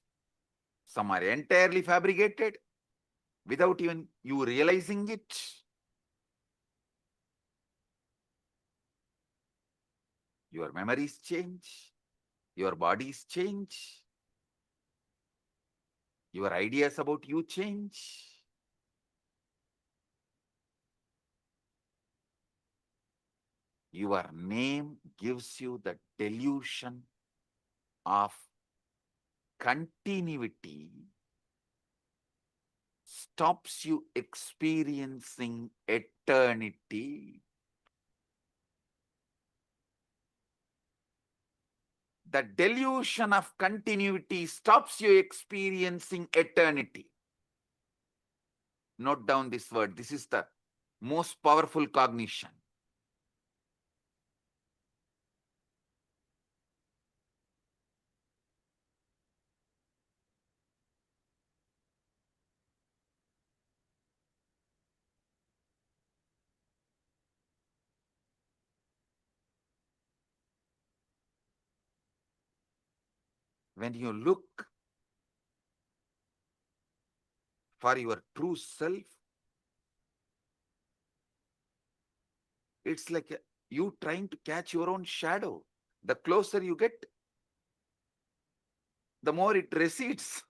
some are entirely fabricated without even you realizing it. Your memories change, your bodies change, your ideas about you change. Your name gives you the delusion of continuity stops you experiencing eternity. The delusion of continuity stops you experiencing eternity. Note down this word. This is the most powerful cognition. When you look for your true self, it's like you trying to catch your own shadow. The closer you get, the more it recedes.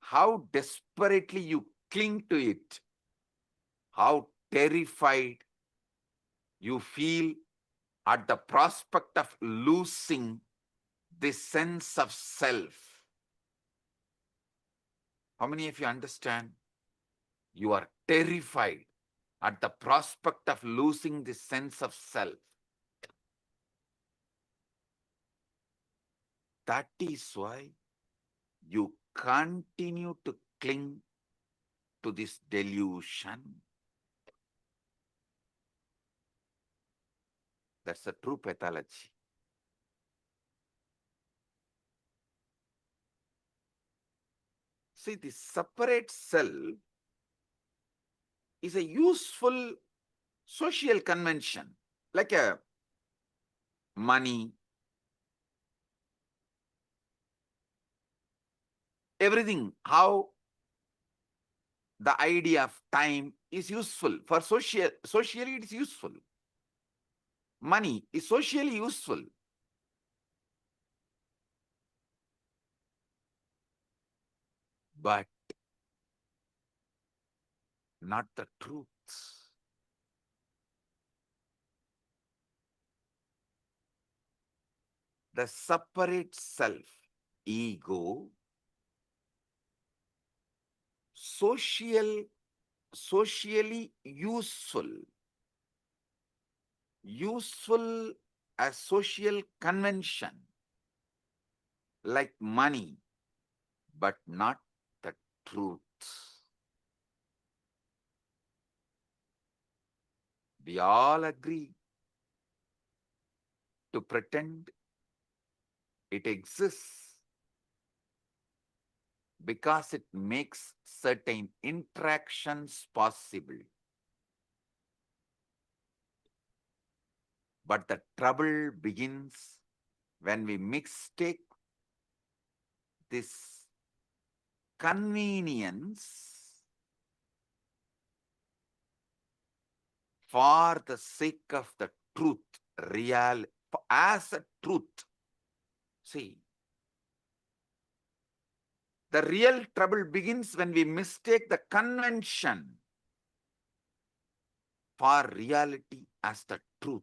How desperately you cling to it, how terrified you feel at the prospect of losing this sense of self. How many of you understand? You are terrified at the prospect of losing this sense of self. That is why you continue to cling to this delusion. That's the true pathology. See, the separate self is a useful social convention, like a money, everything, how the idea of time is useful. For socially it is useful. Money is socially useful. But not the truth. The separate self, ego, socially useful as social convention, like money, but not the truth. We all agree to pretend it exists because it makes certain interactions possible. But the trouble begins when we mistake this convenience for the sake of the truth, as a truth. See, the real trouble begins when we mistake the convention for reality as the truth.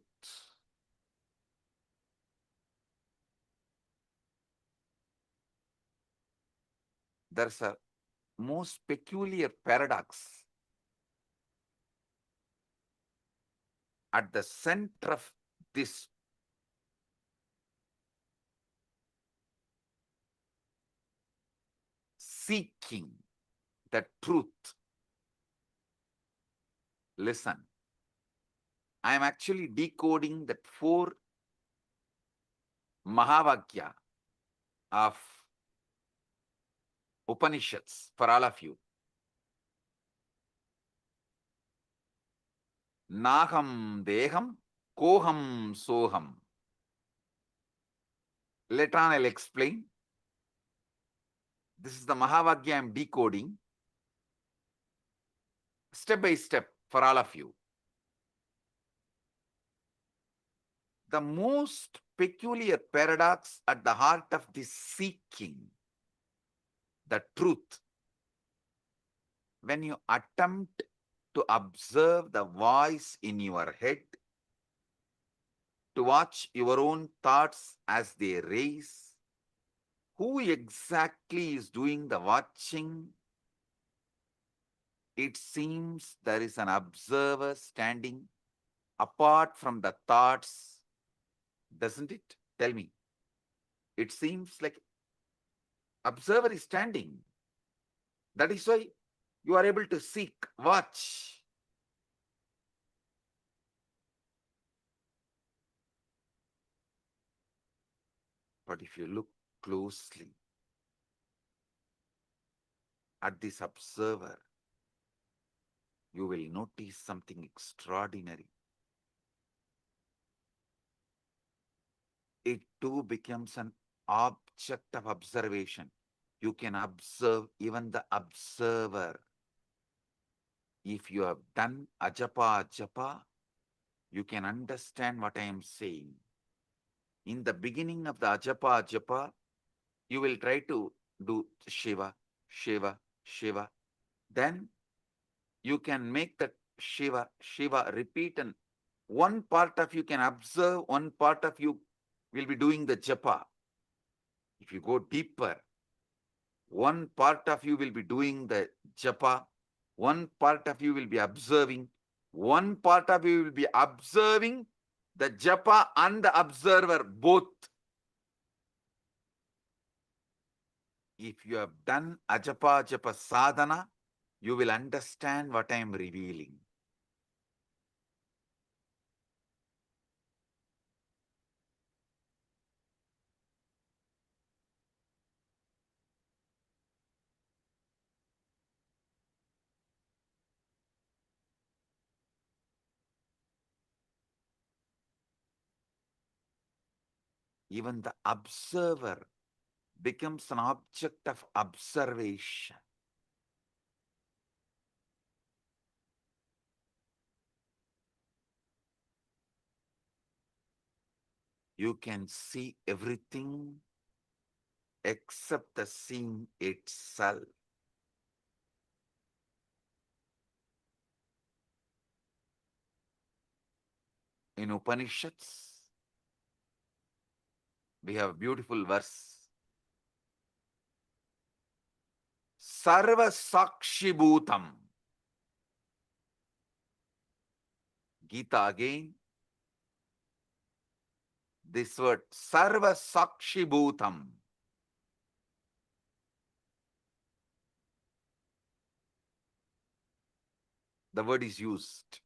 There's a most peculiar paradox at the center of this seeking the truth. Listen, I am actually decoding that 4 Mahavakya of Upanishads for all of you. Naham deham, koham soham. Later on I'll explain. This is the Mahavakya I am decoding step by step for all of you. The most peculiar paradox at the heart of this seeking the truth, when you attempt to observe the voice in your head, to watch your own thoughts as they raise. Who exactly is doing the watching? It seems there is an observer standing apart from the thoughts, doesn't it? Tell me. It seems like observer is standing. That is why you are able to seek, watch. But if you look closely at this observer, you will notice something extraordinary. It too becomes an object of observation. You can observe even the observer. If you have done ajapa, you can understand what I am saying. In the beginning of the ajapa, you will try to do Shiva, Shiva, Shiva. Then you can make that Shiva, Shiva repeat, and one part of you can observe, one part of you will be doing the japa. If you go deeper, one part of you will be doing the japa, one part of you will be observing, one part of you will be observing the japa and the observer both. If you have done ajapa sadhana, you will understand what I am revealing. Even the observer becomes an object of observation. You can see everything except the seeing itself. In Upanishads, we have a beautiful verse. Sarva Sakshi Bhutam. Gita again. This word, Sarva Sakshi Bhutam. The word is used.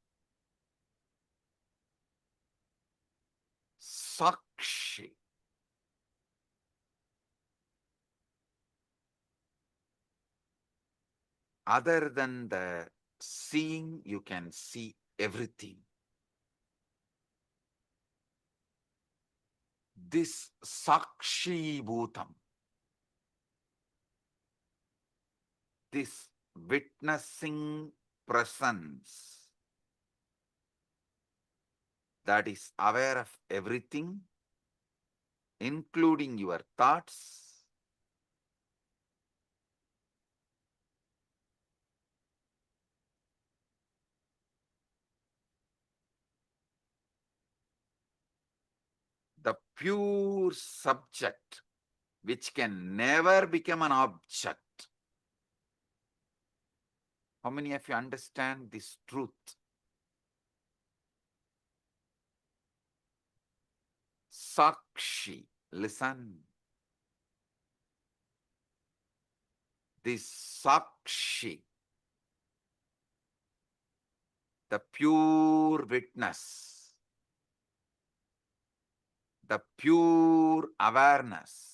Sakshi. Other than the seeing, you can see everything. This Sakshi Bhutam, this witnessing presence that is aware of everything, including your thoughts, the pure subject, which can never become an object. How many of you understand this truth? Sakshi, listen. This Sakshi, the pure witness, the pure awareness,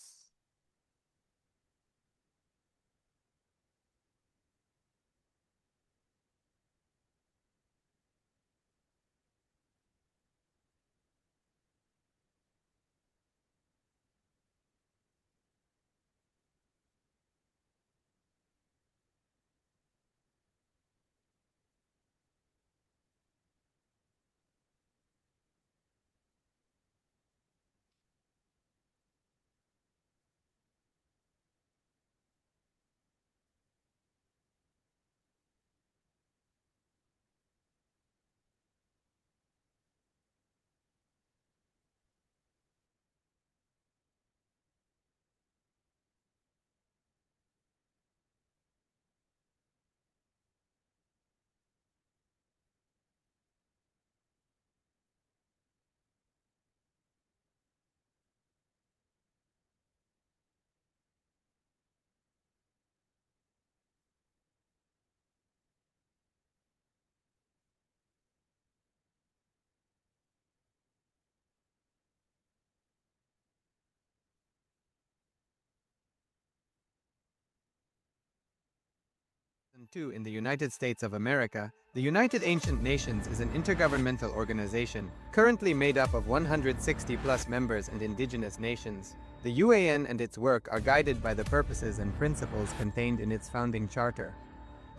2002 in the United States of America, the United Ancient Nations is an intergovernmental organization currently made up of 160 plus members and indigenous nations. The UAN and its work are guided by the purposes and principles contained in its founding charter.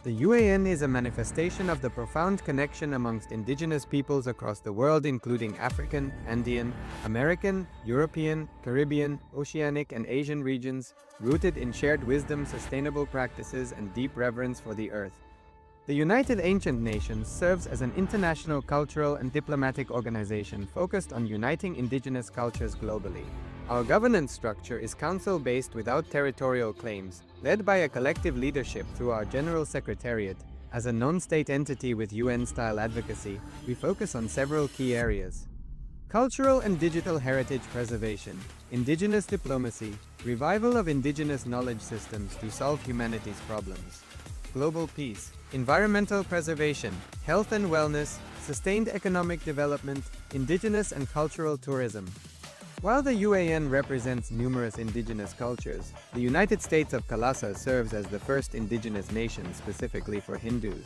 The UAN is a manifestation of the profound connection amongst indigenous peoples across the world, including African, Andean, American, European, Caribbean, Oceanic, and Asian regions, rooted in shared wisdom, sustainable practices, and deep reverence for the earth. The United Ancient Nations serves as an international cultural and diplomatic organization focused on uniting indigenous cultures globally. Our governance structure is council-based without territorial claims, led by a collective leadership through our General Secretariat. As a non-state entity with UN-style advocacy, we focus on several key areas: cultural and digital heritage preservation, indigenous diplomacy, revival of indigenous knowledge systems to solve humanity's problems, global peace, environmental preservation, health and wellness, sustained economic development, indigenous and cultural tourism. While the UAN represents numerous indigenous cultures, the United States of Kailasa serves as the first indigenous nation specifically for Hindus.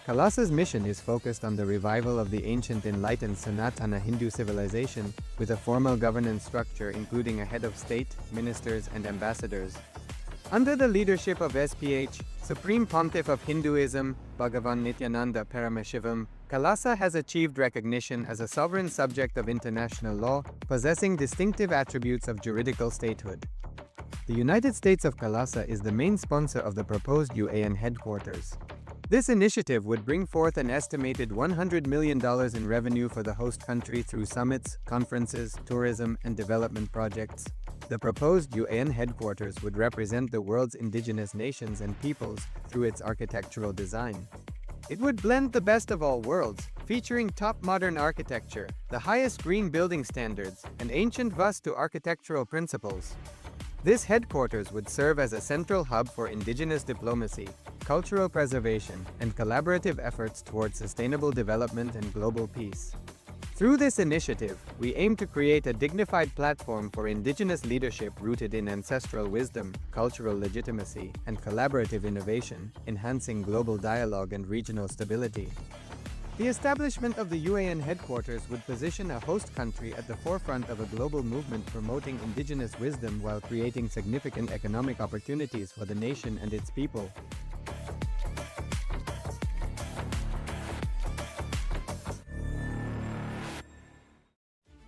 Kailasa's mission is focused on the revival of the ancient enlightened Sanatana Hindu civilization with a formal governance structure including a head of state, ministers, and ambassadors. Under the leadership of SPH, Supreme Pontiff of Hinduism, Bhagavan Paramashivam, Kailasa has achieved recognition as a sovereign subject of international law, possessing distinctive attributes of juridical statehood. The United States of Kailasa is the main sponsor of the proposed UAN headquarters. This initiative would bring forth an estimated $100 million in revenue for the host country through summits, conferences, tourism, and development projects. The proposed UAN headquarters would represent the world's indigenous nations and peoples through its architectural design. It would blend the best of all worlds, featuring top modern architecture, the highest green building standards, and ancient Vastu architectural principles. This headquarters would serve as a central hub for indigenous diplomacy, cultural preservation, and collaborative efforts towards sustainable development and global peace. Through this initiative, we aim to create a dignified platform for indigenous leadership rooted in ancestral wisdom, cultural legitimacy, and collaborative innovation, enhancing global dialogue and regional stability. The establishment of the UAN headquarters would position a host country at the forefront of a global movement promoting indigenous wisdom while creating significant economic opportunities for the nation and its people.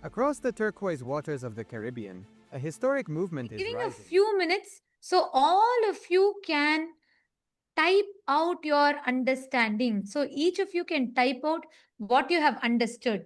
Across the turquoise waters of the Caribbean, a historic movement is Giving rising. a few minutes so all of you can type out your understanding. So each of you can type out what you have understood.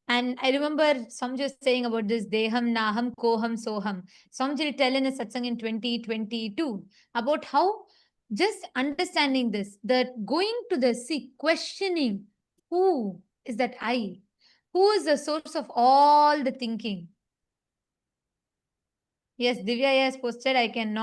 And I remember Samjay saying about this Deham, Naham, Koham, Soham. Samjay telling a satsang in 2022 about how just understanding this, that going to the sea, questioning who is that I? Who is the source of all the thinking? Yes, Divya has posted, I can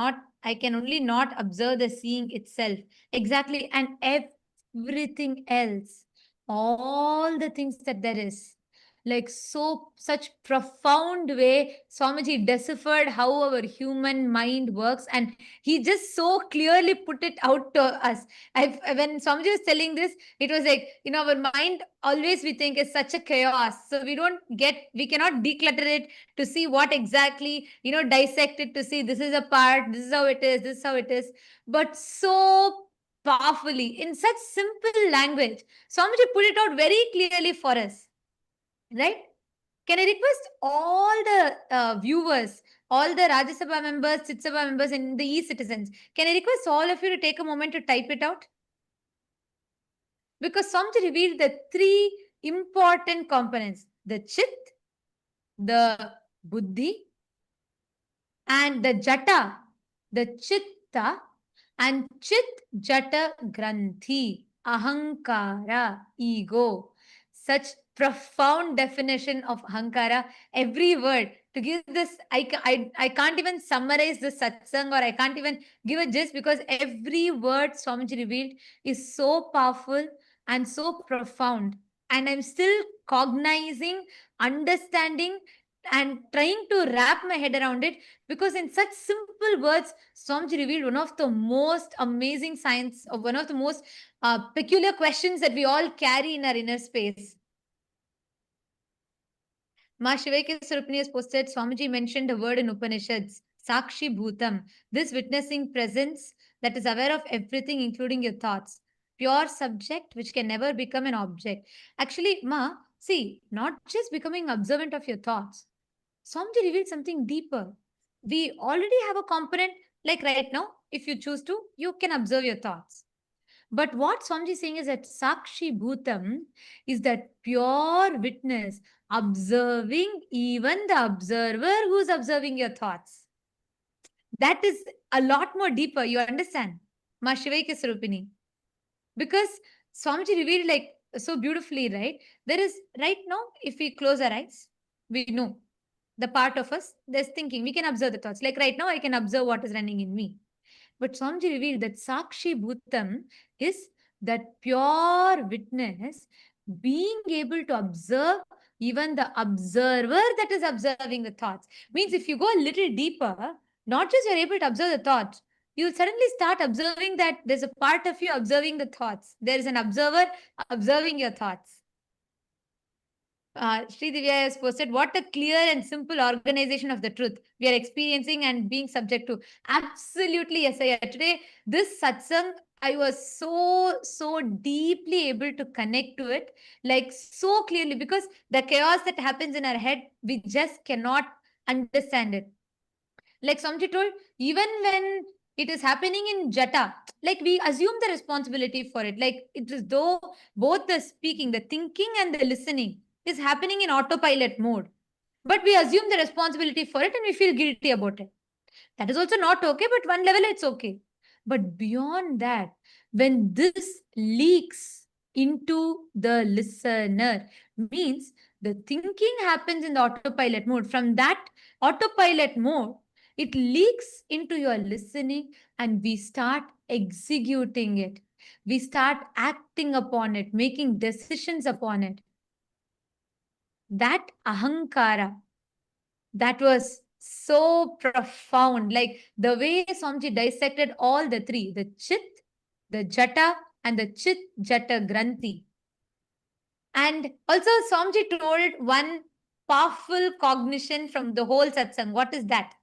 only not observe the seeing itself. Exactly. And everything else, all the things that there is. Like such profound way, Swamiji deciphered how our human mind works, and he just so clearly put it out to us. When Swamiji was telling this, it was like, our mind always we think is such a chaos. So we cannot declutter it to see what exactly, dissect it to see this is a part, this is how it is, this is how it is. But so powerfully, in such simple language, Swamiji put it out very clearly for us. Right? Can I request all the viewers, all the Rajya Sabha members, Chit Sabha members, and the e-citizens, can I request all of you to take a moment to type it out? Because Swamiji revealed the three important components: the Chit, the Buddhi, and the Jata, the Chitta, and Chit Jata Granthi, Ahankara, ego. Such profound definition of Ahankara, every word. To give this, I can't even summarize the satsang, or I can't even give a gist, because every word Swamiji revealed is so powerful and so profound. And I'm still cognizing, understanding, and trying to wrap my head around it, because in such simple words, Swamiji revealed one of the most amazing science, or one of the most peculiar questions that we all carry in our inner space. Ma Shivaike Surupani has posted, Swamiji mentioned a word in Upanishads, Sakshi Bhutam, this witnessing presence that is aware of everything, including your thoughts. Pure subject which can never become an object. Actually, Ma, see, not just becoming observant of your thoughts. Swamiji revealed something deeper. We already have a component, like right now, if you choose to, you can observe your thoughts. But what Swamiji is saying is that Sakshi Bhutam is that pure witness, observing even the observer who's observing your thoughts. That is a lot more deeper, you understand? Ma Shivaike Sarupini. Because Swamiji revealed like so beautifully, right? There is, right now, if we close our eyes, we know the part of us that's thinking. We can observe the thoughts. Like right now, I can observe what is running in me. But Swamiji revealed that Sakshi Bhutam is that pure witness being able to observe even the observer that is observing the thoughts. Means if you go a little deeper, not just you're able to observe the thoughts, you'll suddenly start observing that there's a part of you observing the thoughts. There is an observer observing your thoughts. Sri Divya has posted, what a clear and simple organization of the truth we are experiencing and being subject to. Absolutely, yes. Today, this satsang, I was so deeply able to connect to it, like so clearly, because the chaos that happens in our head, we just cannot understand it. Like Samji told, even when it is happening in Jata, like we assume the responsibility for it. Like it is though both the speaking, the thinking and the listening is happening in autopilot mode. But we assume the responsibility for it and we feel guilty about it. That is also not okay, but one level it's okay. But beyond that, when this leaks into the listener, means the thinking happens in the autopilot mode. From that autopilot mode, it leaks into your listening and we start executing it. We start acting upon it, making decisions upon it. That ahankara, that was so profound. Like the way Swamiji dissected all the three, the Chit, the Jata, and the Chit Jata Granthi. And also Swamiji told one powerful cognition from the whole satsang. What is that?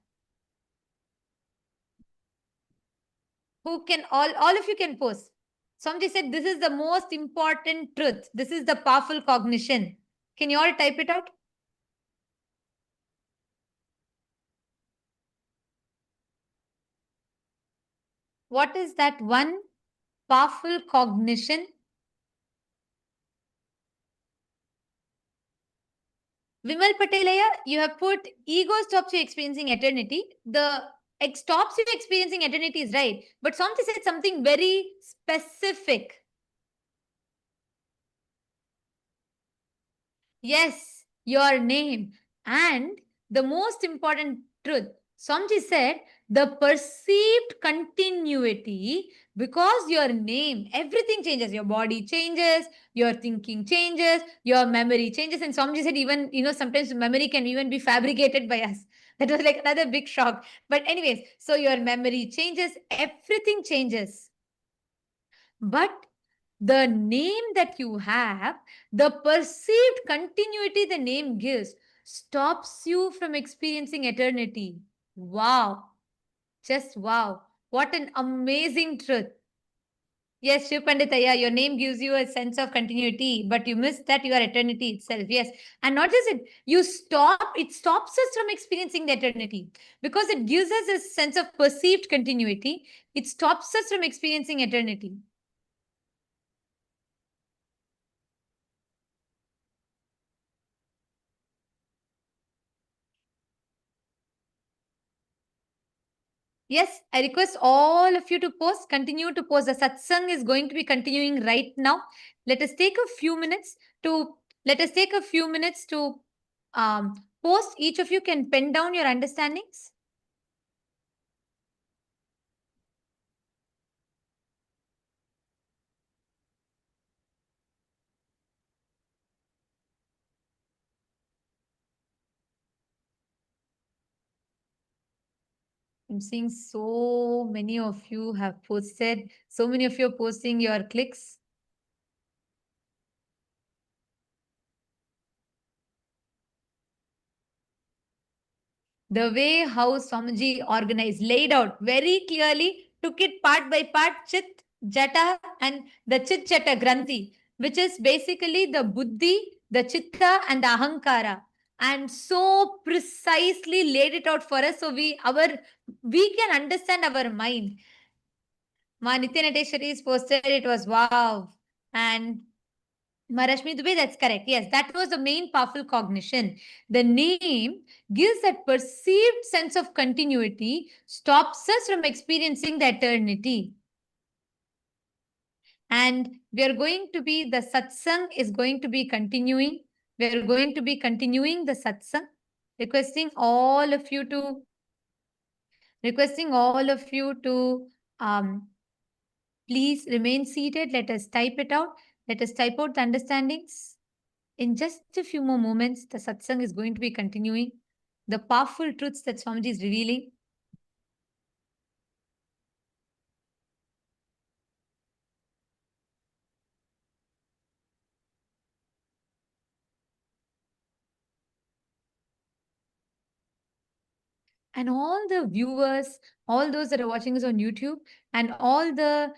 Who can, all of you can post. Swamiji said, this is the most important truth. This is the powerful cognition. Can you all type it out? What is that one powerful cognition? Vimal Patelaya, you have put ego stops you experiencing eternity. The stops you experiencing eternity is right. But Swamiji said something very specific. Yes, your name. And the most important truth, Swamiji said, the perceived continuity, because your name, everything changes. Your body changes, your thinking changes, your memory changes. And Swamiji said even, sometimes memory can even be fabricated by us. That was like another big shock. But anyways, so your memory changes, everything changes. But the name that you have, the perceived continuity the name gives, stops you from experiencing eternity. Wow. Just wow. What an amazing truth. Yes, Shiv Panditaya, your name gives you a sense of continuity, but you miss that you are eternity itself. Yes. And not just it, it stops us from experiencing the eternity because it gives us a sense of perceived continuity. It stops us from experiencing eternity. Yes, I request all of you to post, continue to post. The satsang is going to be continuing right now. Let us take a few minutes to post. Each of you can pen down your understandings. I'm seeing so many of you have posted, so many of you are posting your clicks. The way how Swamiji organized, laid out very clearly, took it part by part, Chit, Jata, and the Chit Jata Granthi, which is basically the Buddhi, the Chitta, and the Ahankara. And so precisely laid it out for us so we can understand our mind. Ma Nityanateshwari is posted, it was wow. And Marashmi Dubey, that's correct. Yes, that was the main powerful cognition. The name gives that perceived sense of continuity, stops us from experiencing the eternity. And we are going to be, the satsang is going to be continuing. We are going to be continuing the satsang, requesting all of you to, please remain seated. Let us type it out. Let us type out the understandings. In just a few more moments, the satsang is going to be continuing. The powerful truths that Swamiji is revealing. And all the viewers, all those that are watching us on YouTube, and all the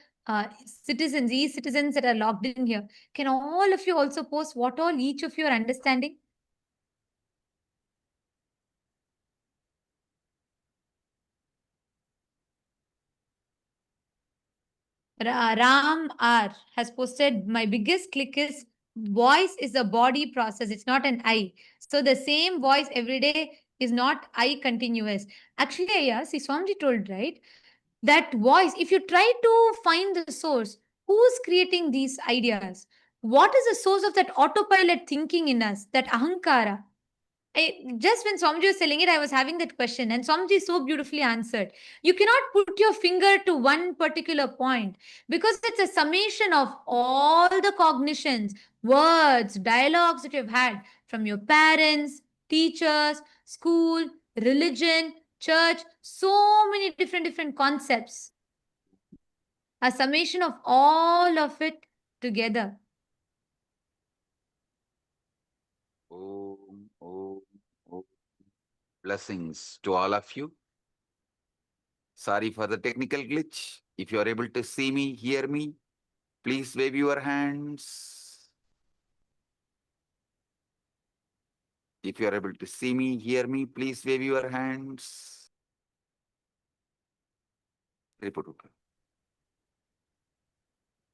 citizens, e-citizens that are logged in here, can all of you also post what all each of you are understanding? Ram R has posted, my biggest click is voice is a body process. It's not an I. So the same voice every day is not I continuous. Actually, yeah, see, Swamiji told, right? That voice, if you try to find the source, who's creating these ideas? What is the source of that autopilot thinking in us, that ahankara? Just when Swamiji was telling it, I was having that question, and Swamiji so beautifully answered. You cannot put your finger to one particular point because it's a summation of all the cognitions, words, dialogues that you've had from your parents, teachers, school, religion, church, so many different concepts. A summation of all of it together. Om, om, om. Blessings to all of you. Sorry for the technical glitch. If you are able to see me, hear me, please wave your hands. If you are able to see me, hear me, please wave your hands. Report.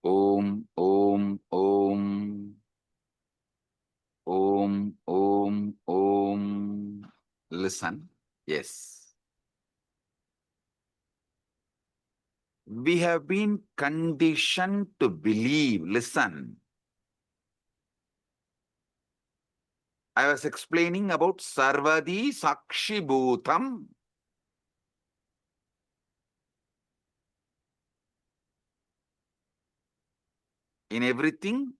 Om, om, om. Om, om, om. Listen. Yes. We have been conditioned to believe. Listen. I was explaining about Sarvadi Sakshi Bhutam. In everything,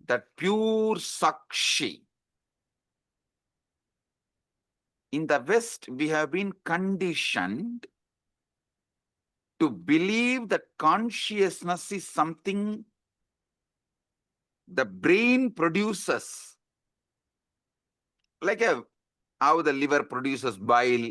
that pure Sakshi. In the West, we have been conditioned to believe that consciousness is something the brain produces. Like how the liver produces bile.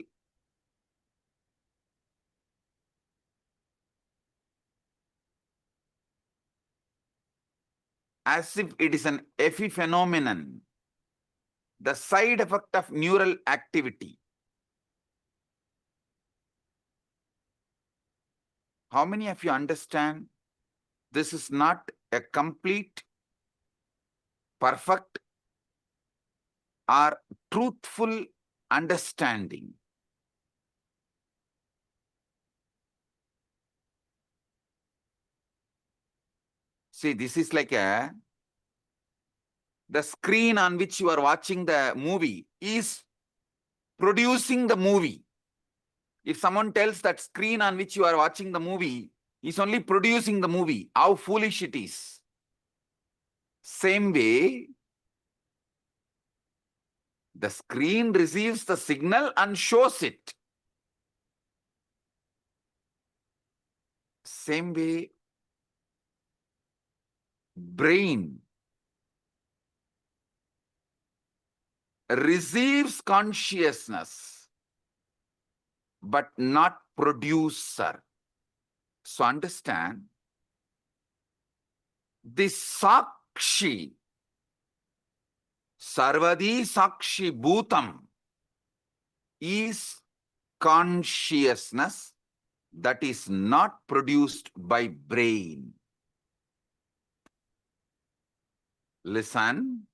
As if it is an epiphenomenon, the side effect of neural activity. How many of you understand this is not a complete, perfect, or truthful understanding? See, this is like the screen on which you are watching the movie is producing the movie. If someone tells that screen on which you are watching the movie is only producing the movie, how foolish it is. Same way, the screen receives the signal and shows it. same way, brain receives consciousness, but not producer. So understand, this Sakshi, Sarvadi Sakshi Bhutam, is consciousness that is not produced by brain. Listen.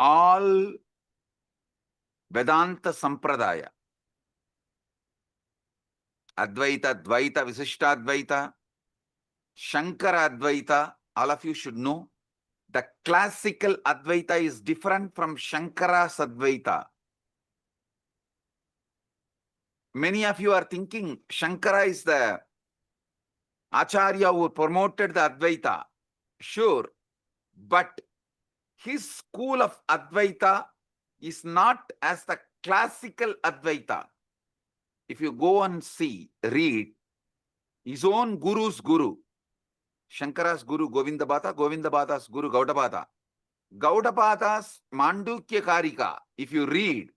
All Vedanta Sampradaya, Advaita, Dvaita, Visishtadvaita, Shankara Advaita, all of you should know, the classical Advaita is different from Shankara's Advaita. Many of you are thinking Shankara is the Acharya who promoted the Advaita. Sure, but his school of Advaita is not as the classical Advaita. If you go and see, read, his own guru's guru, Shankara's guru Govindabhata, Govindabhata's guru Gaudabhata. Gaudabhata's Mandukya Karika, if you read,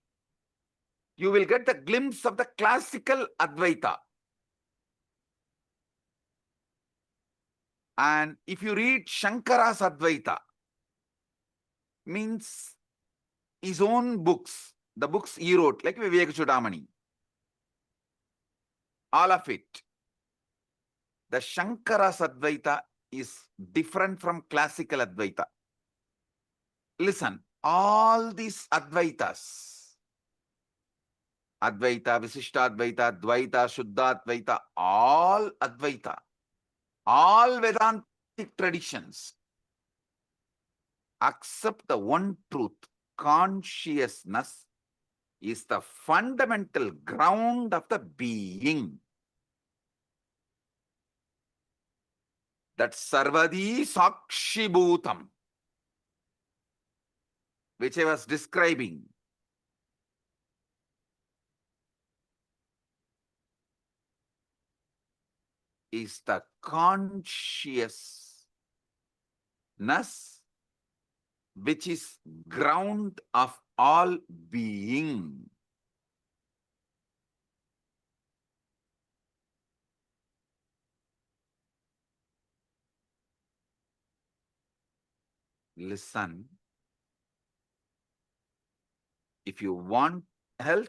you will get the glimpse of the classical Advaita. And if you read Shankara's Advaita, means his own books, the books he wrote, like Viveka Chudamani, all of it. The Shankara's Advaita is different from classical Advaita. Listen, all these Advaitas, Advaita, Visishtadvaita, Dvaita, Shuddhadvaita, all Advaita, all Vedantic traditions accept the one truth. Consciousness is the fundamental ground of the being. That Sarvadi Sakshi Bhutam, which I was describing, is the consciousness which is ground of all being. Listen, if you want health,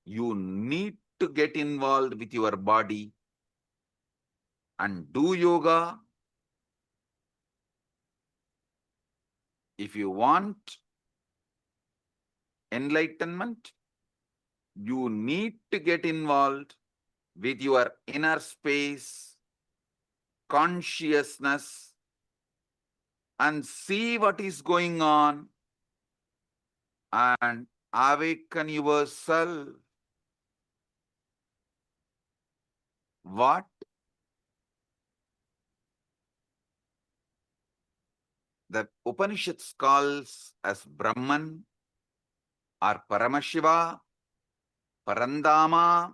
you need to get involved with your body and do yoga. If you want enlightenment, you need to get involved with your inner space, consciousness, and see what is going on and awaken yourself. What? The Upanishads calls as Brahman or Paramashiva, Parandama.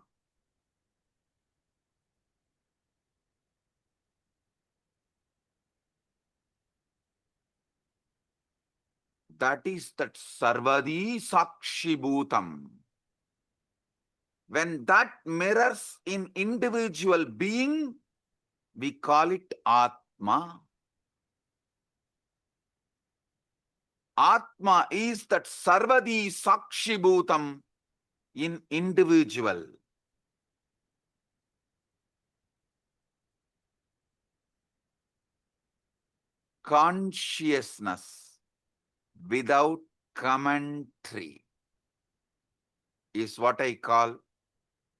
That is that Sarvadi Sakshi Bhutam. When that mirrors in individual being, we call it Atma. Atma is that Sarvadi Sakshi Bhutam in individual. Consciousness without commentary is what I call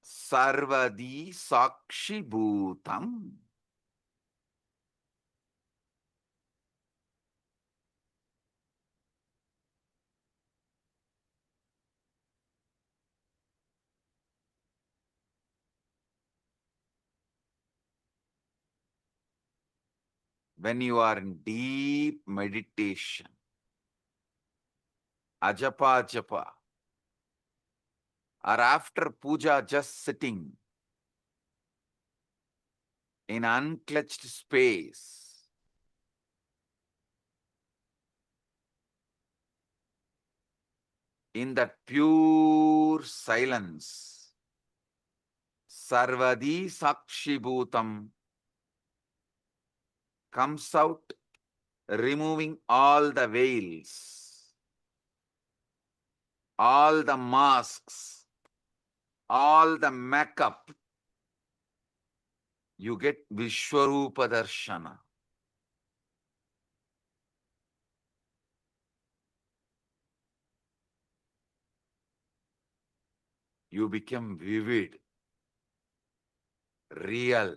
Sarvadi Sakshi Bhutam. when you are in deep meditation, ajapa japa, or after puja just sitting in unclutched space, in that pure silence, sarvadi sakshibhutam comes out, removing all the veils, all the masks, all the makeup. You get Vishwarupa Darshana. You become vivid, real.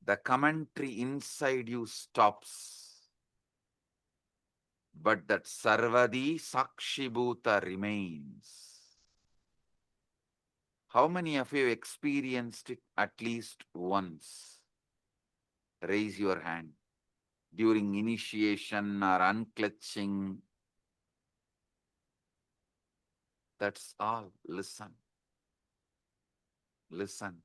The commentary inside you stops. But that Sarvadi Sakshibhuta remains. How many of you experienced it at least once? Raise your hand. During initiation or unclutching. That's all. Listen. Listen.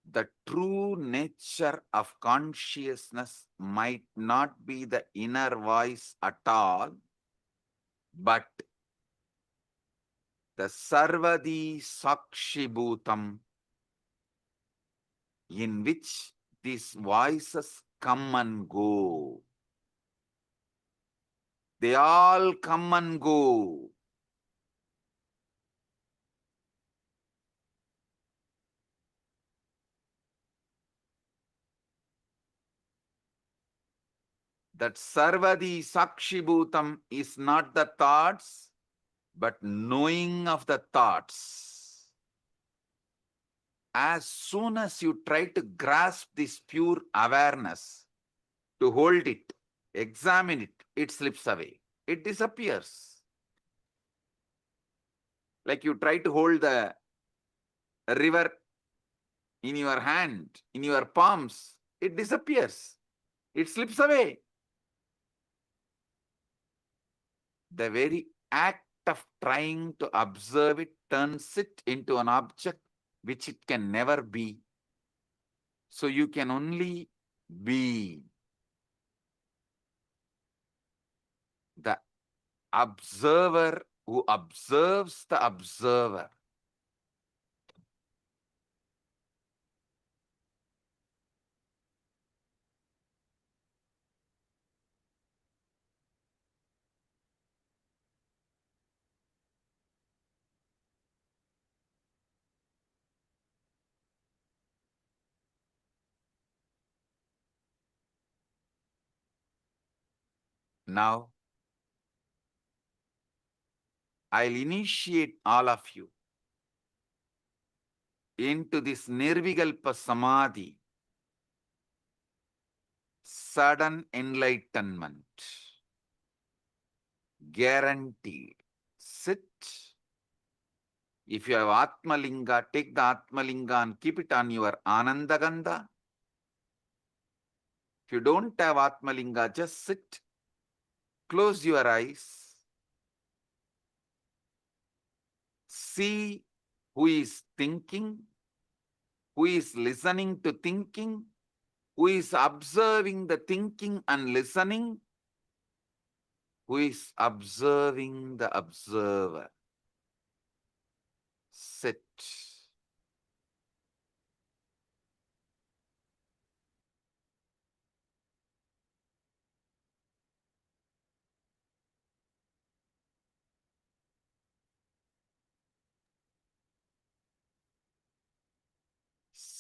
The true nature of consciousness might not be the inner voice at all, but the Sarvadi Sakshibhutam, in which these voices come and go. They all come and go. That Sarvadi Sakshibhutam is not the thoughts, but knowing of the thoughts. As soon as you try to grasp this pure awareness, to hold it, examine it, it slips away. It disappears. Like you try to hold the river in your hand, in your palms, it disappears. It slips away. The very act of trying to observe it turns it into an object which it can never be. So you can only be. The observer who observes the observer. Now, I'll initiate all of you into this Nirvikalpa Samadhi, sudden enlightenment, guaranteed. Sit. If you have Atmalinga, take the Atmalinga and keep it on your Anandagandha. If you don't have Atmalinga, just sit. Close your eyes. See who is thinking, who is listening to thinking, who is observing the thinking and listening, who is observing the observer. Sit.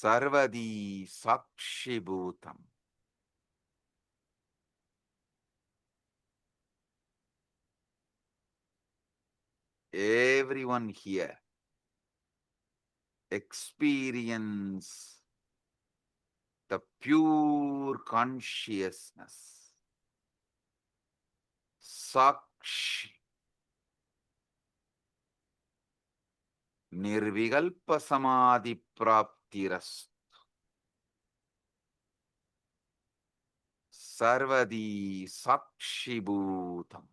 Sarvadi Sakshibhutam. Everyone here experience the pure consciousness. Sakshi. Nirvikalpa samadhi praptiras. Sarvadi sakshibhutam.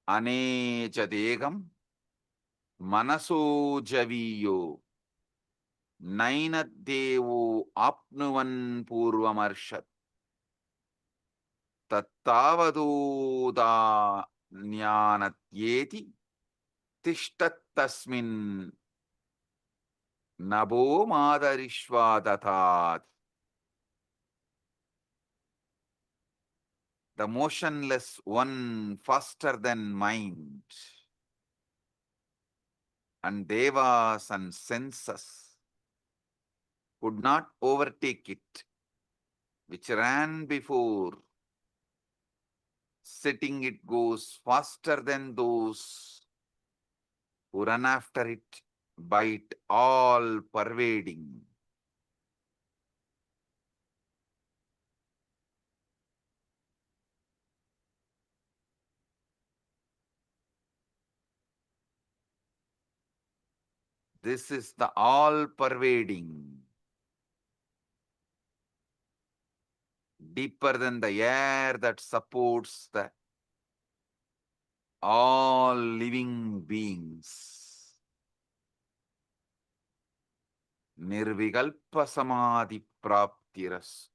Anecha degam manaso javiyo nainaddevo apnuvan purvamarshat tattavadoda jnanatyeti tishtattasmin nabo madarishvadatat. The motionless one faster than mind, and devas and senses could not overtake it, which ran before. Sitting it goes faster than those who run after it, by it all pervading. This is the all pervading, deeper than the air that supports the all living beings. Nirvikalpa samadhi praptiras.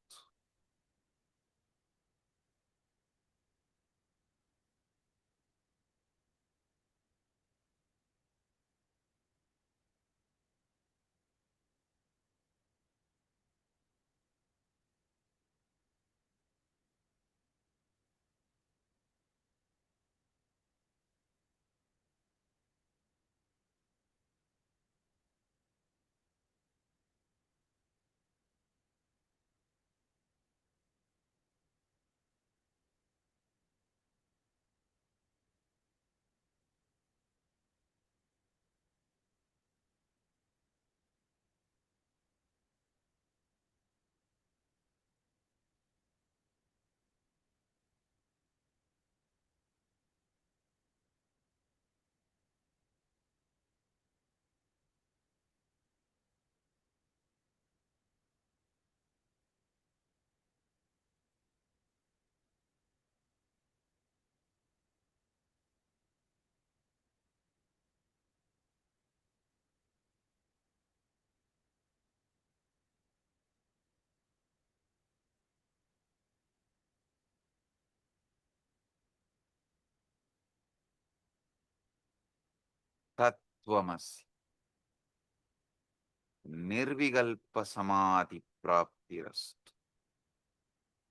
Tattvamasi. Nirvikalpa samadhi praptiras.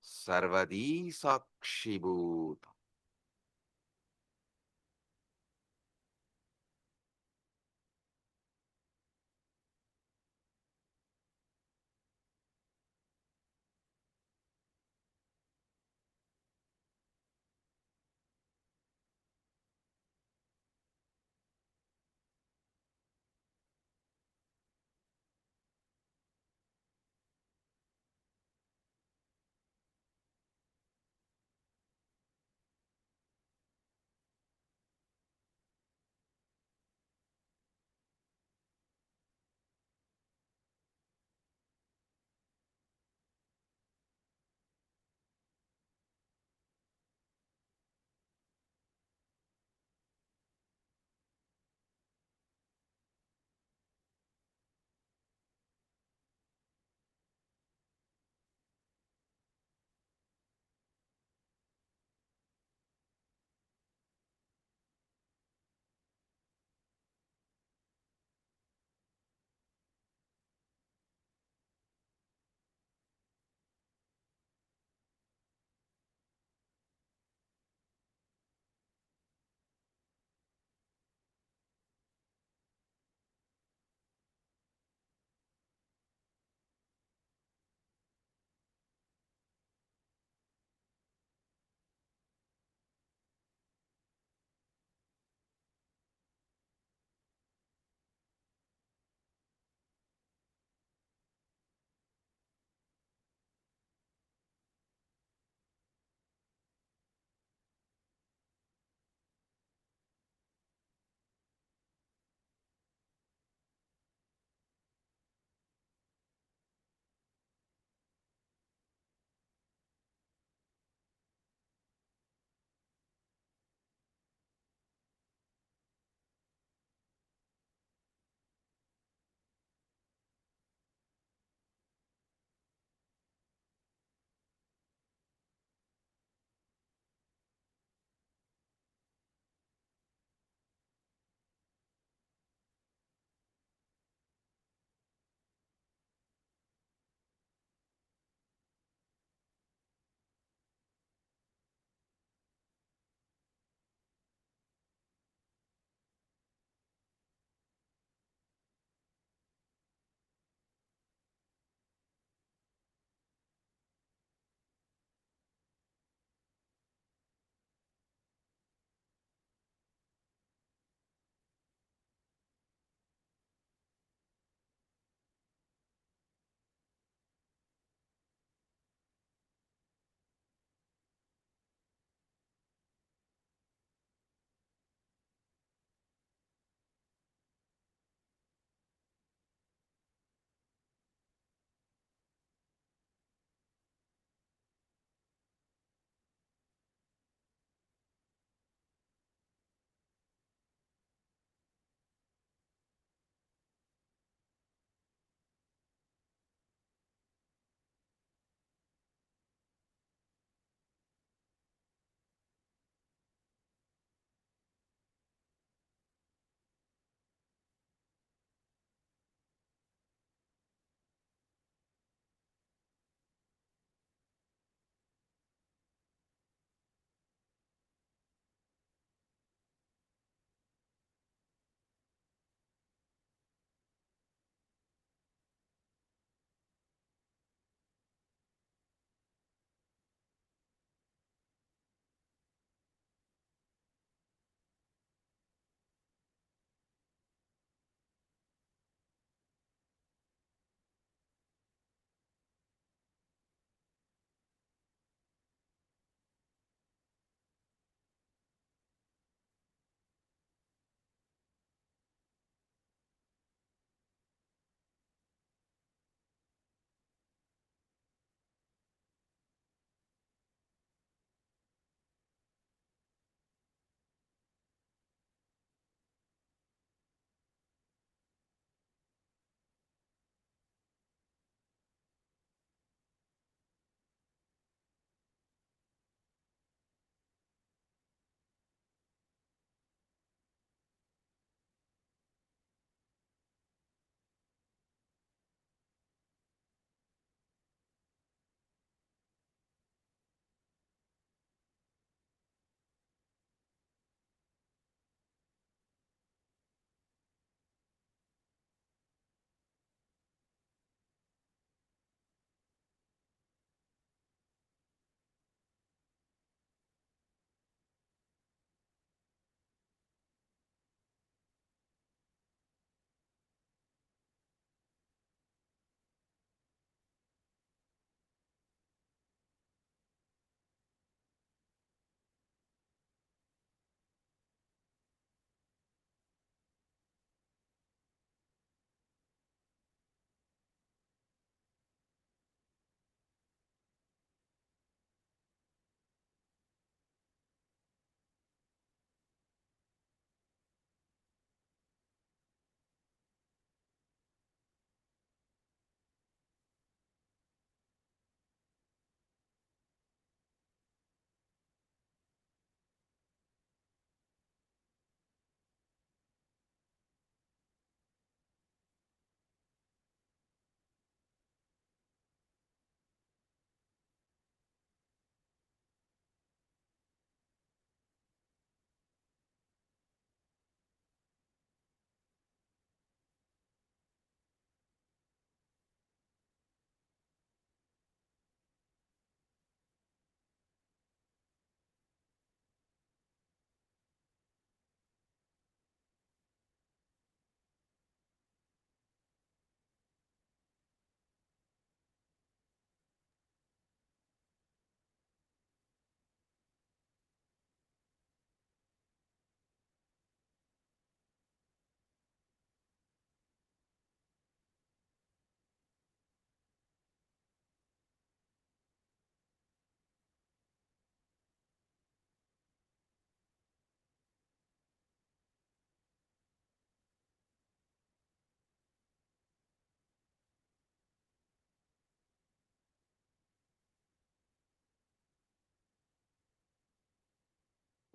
Sarvadi sakshibhuta.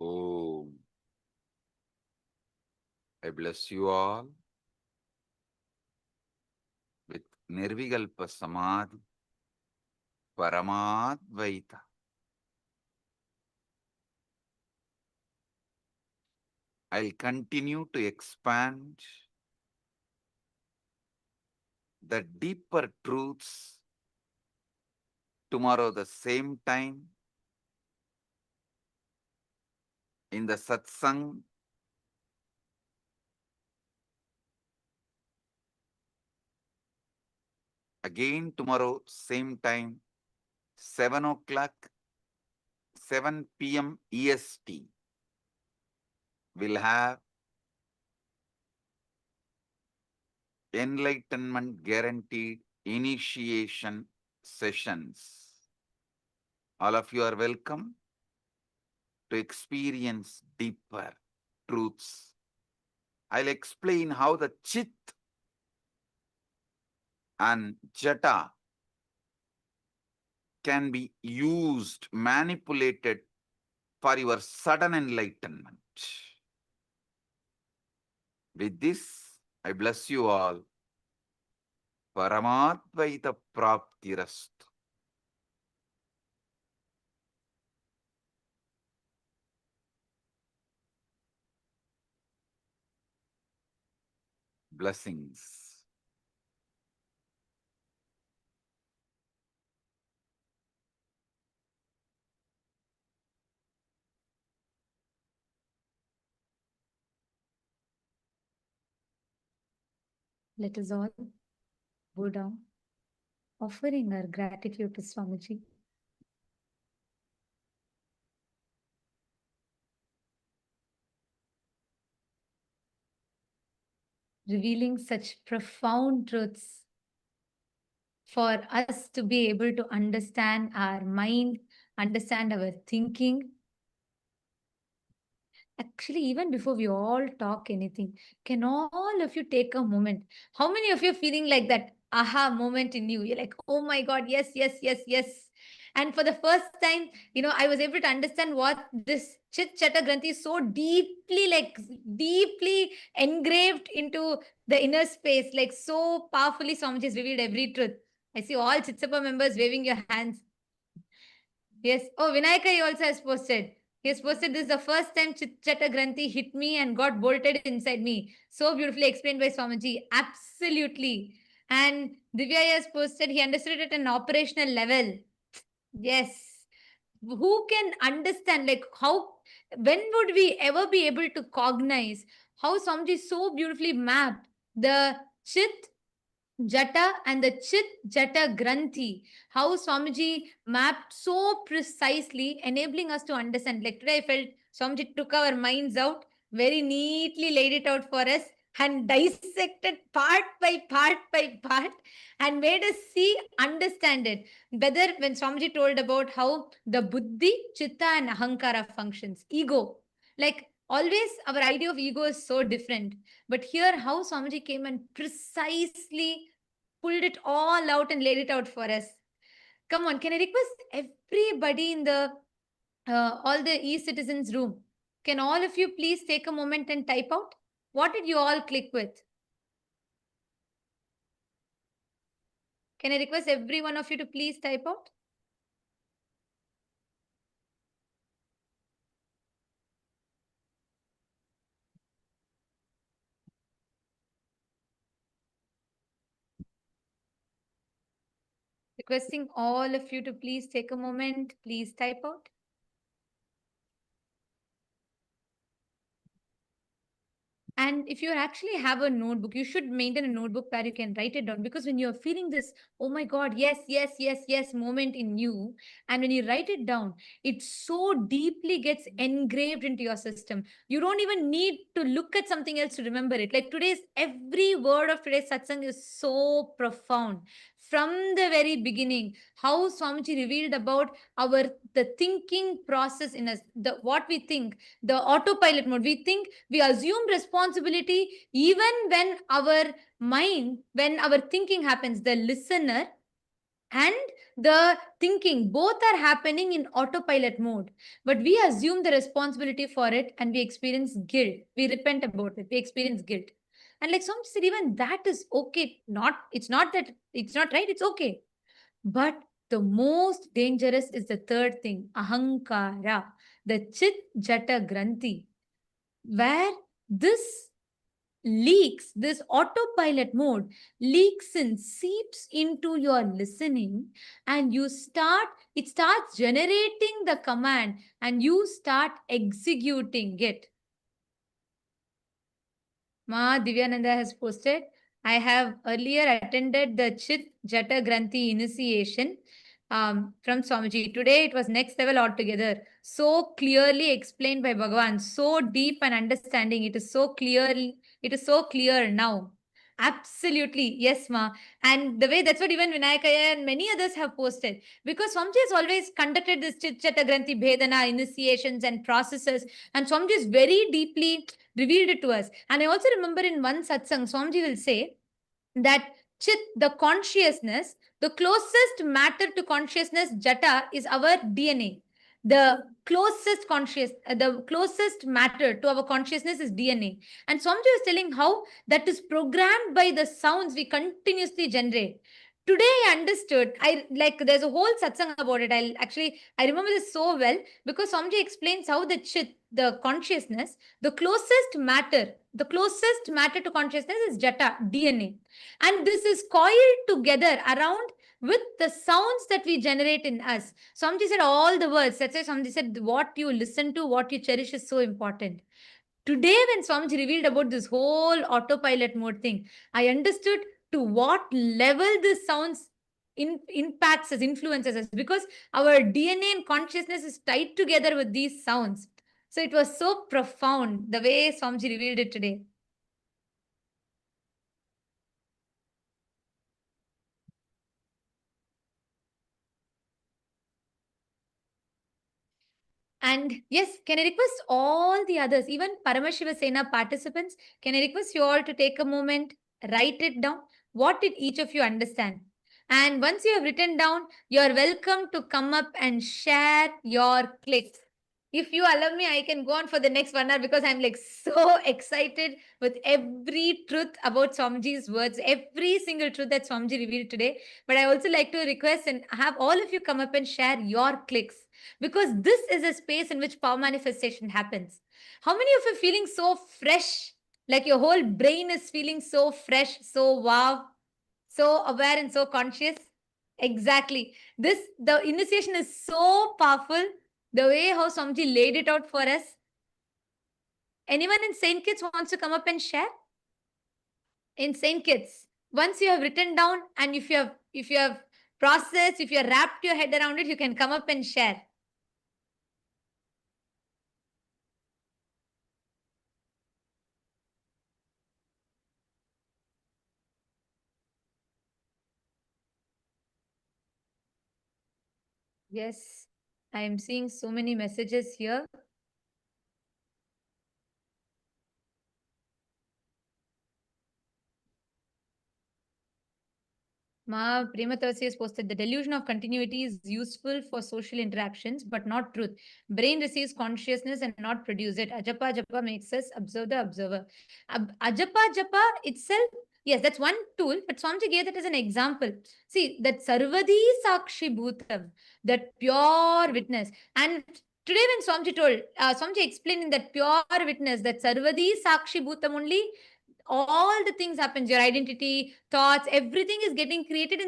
Om. I bless you all with Nirvikalpa Samadhi, Paramadvaita. I'll continue to expand the deeper truths tomorrow the same time in the satsang. Again tomorrow same time, 7 o'clock, 7 p.m. EST. We'll have enlightenment guaranteed initiation sessions. All of you are welcome to experience deeper truths. I'll explain how the Chit and Jata can be used, manipulated for your sudden enlightenment. With this, I bless you all. Paramadvaita Praptirastu. Blessings. Let us all bow down, offering our gratitude to Swamiji. Revealing such profound truths for us to be able to understand our mind, understand our thinking. Actually, even before we all talk anything, can all of you take a moment? How many of you are feeling like that aha moment in you? You're like, oh my God, yes, yes, yes, yes. And for the first time, I was able to understand what this Chit Chata Granthi is so deeply engraved into the inner space, like so powerfully Swamiji has revealed every truth. I see all Chitsapa members waving your hands. Yes. Oh, Vinayaka also has posted. He has posted this is the first time Chit-Chata Granthi hit me and got bolted inside me. So beautifully explained by Swamiji. Absolutely. And Divya has posted, he understood it at an operational level. Yes. Who can understand, like, when would we ever be able to cognize how Swamiji so beautifully mapped the Chit Jata and the Chit Jata Granthi, how Swamiji mapped so precisely, enabling us to understand. Like today, I felt Swamiji took our minds out, very neatly laid it out for us, and dissected part by part, and made us see, understand it. Whether when Swamiji told about how the Buddhi, Chitta, and Ahankara functions, ego, like always, our idea of ego is so different. But here, how Swamiji came and precisely pulled it all out and laid it out for us. Come on, can I request everybody in the all the e-citizens room? Can all of you please take a moment and type out? What did you all click with? Can I request every one of you to please type out? Requesting all of you to please take a moment, please type out. And if you actually have a notebook, you should maintain a notebook where you can write it down. Because when you're feeling this, oh my God, yes, yes, yes, yes moment in you, and when you write it down, it so deeply gets engraved into your system. You don't even need to look at something else to remember it. Like every word of today's satsang is so profound. From the very beginning, how Swamiji revealed about the thinking process in us, what we think, the autopilot mode. We think, we assume responsibility even when our mind, when our thinking happens. The listener and the thinking, both are happening in autopilot mode. But we assume the responsibility for it and we experience guilt. We repent about it. We experience guilt. And like Swami said, even that is okay. It's not that it's not right, it's okay. But the most dangerous is the third thing, ahankara, the chit jata granthi, where this leaks, this autopilot mode leaks and seeps into your listening, and it starts generating the command and you start executing it. Ma Divyananda has posted, I have earlier attended the Chit Jata Granthi initiation from Swamiji. Today it was next level altogether. So clearly explained by Bhagavan, so deep and understanding. It is so clear now. Absolutely. Yes, Ma. And the way that's what even Vinayakaya and many others have posted. Because Swamiji has always conducted this Chit Jata Granthi Bhedana initiations and processes. And Swamiji is very deeply revealed it to us. And I also remember in one satsang, Swamiji will say that Chit, the consciousness, the closest matter to consciousness, Jata, is our DNA. The closest matter to our consciousness is DNA. And Swamiji was telling how that is programmed by the sounds we continuously generate. Today I understood. There's a whole satsang about it. I remember this so well because Swamiji explains how the Chit, the consciousness, the closest matter to consciousness is Jata, DNA. And this is coiled together around with the sounds that we generate in us. Swamiji said all the words. That's why Swamiji said what you listen to, what you cherish is so important. Today, when Swamiji revealed about this whole autopilot mode thing, I understood to what level this sounds impacts us, influences us, because our DNA and consciousness is tied together with these sounds. So it was so profound the way Swamiji revealed it today. And yes, can I request all the others, even Paramashiva Sena participants, can I request you all to take a moment, write it down? What did each of you understand? And once you have written down, you are welcome to come up and share your clicks. If you allow me, I can go on for the next 1 hour because I'm like so excited with every truth about Swamiji's words, every single truth that Swamiji revealed today. But I also like to request and have all of you come up and share your clicks, because this is a space in which power manifestation happens. How many of you are feeling so fresh? Like your whole brain is feeling so fresh, so wow, so aware and so conscious? Exactly. The initiation is so powerful. The way how Swamiji laid it out for us. Anyone in Saint Kitts wants to come up and share? In Saint Kitts, once you have written down and if you have processed, if you have wrapped your head around it, you can come up and share. Yes, I am seeing so many messages here. Ma Prematasi has posted, the delusion of continuity is useful for social interactions, but not truth. Brain receives consciousness and not produce it. Ajapa Japa makes us observe the observer. Ajapa Japa itself, yes, that's one tool, but Swamiji gave that as an example. See, that Sarvadi Sakshi Bhutam, that pure witness. And today when Swamiji told, Swamiji explained in that pure witness, that Sarvadi Sakshi Bhutam only, all the things happens, your identity, thoughts, everything is getting created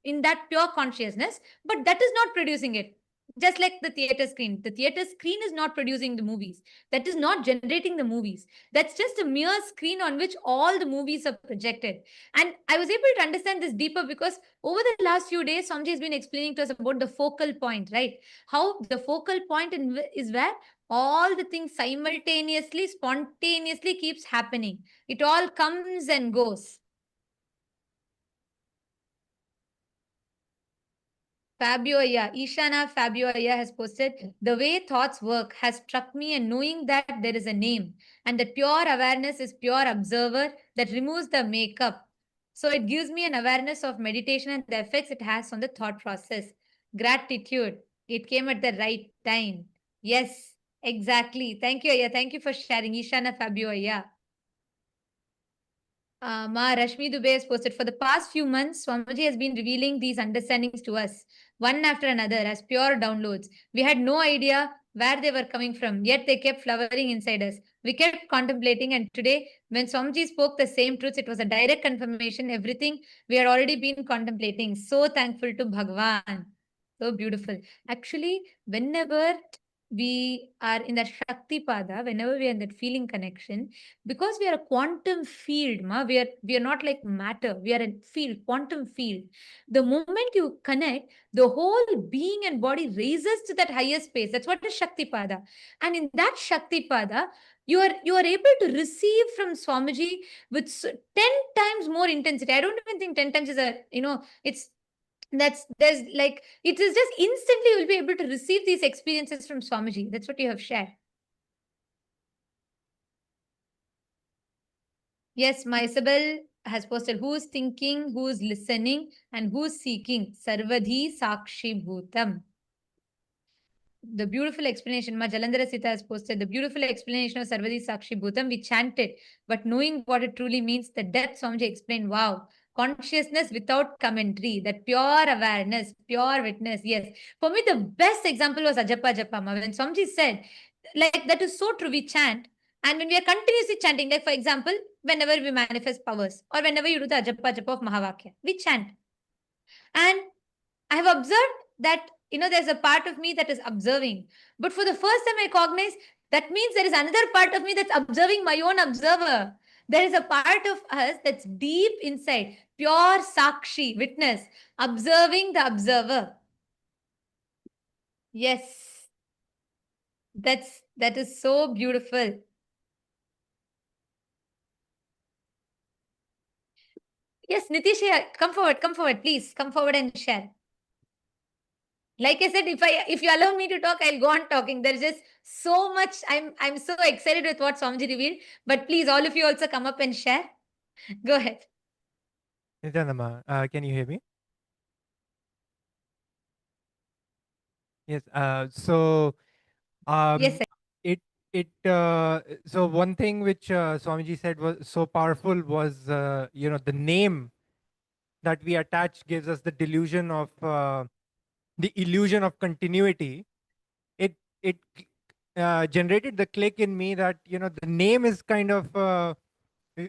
in that pure consciousness, but that is not producing it. Just like the theater screen is not producing the movies, that is not generating the movies, that's just a mere screen on which all the movies are projected. And I was able to understand this deeper because over the last few days Swamiji has been explaining to us about the focal point, right? How the focal point is where all the things simultaneously, spontaneously keeps happening. It all comes and goes. Fabio Aya, Ishana Fabio Aya has posted, the way thoughts work has struck me, and knowing that there is a name and that pure awareness is pure observer that removes the makeup. So it gives me an awareness of meditation and the effects it has on the thought process. Gratitude. It came at the right time. Yes, exactly. Thank you, Aya. Thank you for sharing. Ishana Fabio, Aya. Ma Rashmi Dubey has posted, for the past few months, Swamiji has been revealing these understandings to us, one after another, as pure downloads. We had no idea where they were coming from, yet they kept flowering inside us. We kept contemplating, and today, when Swamiji spoke the same truths, it was a direct confirmation, everything we had already been contemplating. So thankful to Bhagavan. So beautiful. Actually, whenever we are in that Shakti Pada, whenever we are in that feeling connection, because we are a quantum field, we are not like matter, we are a field, quantum field. The moment you connect, the whole being and body raises to that higher space. That's what is Shakti Pada. And in that Shakti Pada, you are able to receive from Swamiji with 10 times more intensity. I don't even think 10 times is it's there's like, it is just instantly you'll be able to receive these experiences from Swamiji. That's what you have shared. Yes, my Isabel has posted, who's thinking, who's listening, and who's seeking. Sarvadhi Sakshi Bhutam. The beautiful explanation, Ma Jalandhara Sita has posted, the beautiful explanation of Sarvadhi Sakshi Bhutam. We chanted, but knowing what it truly means, the depth Swamiji explained, wow. Consciousness without commentary, that pure awareness, pure witness. Yes. For me, the best example was Ajapa Japama. When Swamiji said, like, that is so true, we chant. And when we are continuously chanting, like for example, whenever we manifest powers, or whenever you do the Ajapa Japa of Mahavakya, we chant. And I have observed that, there's a part of me that is observing. But for the first time I recognize, that means there is another part of me that's observing my own observer. There is a part of us that's deep inside, pure Sakshi, witness, observing the observer. Yes. That is so beautiful. Yes, Nitish, come forward, please. Come forward and share. Like I said, if you allow me to talk, I'll go on talking. There's just so much. I'm so excited with what Swamiji revealed. But please, all of you also come up and share. Go ahead. Nityananda, can you hear me? Yes. Yes, sir. So one thing which Swamiji said was so powerful was the name that we attach gives us the delusion of the illusion of continuity. It generated the click in me that the name is kind of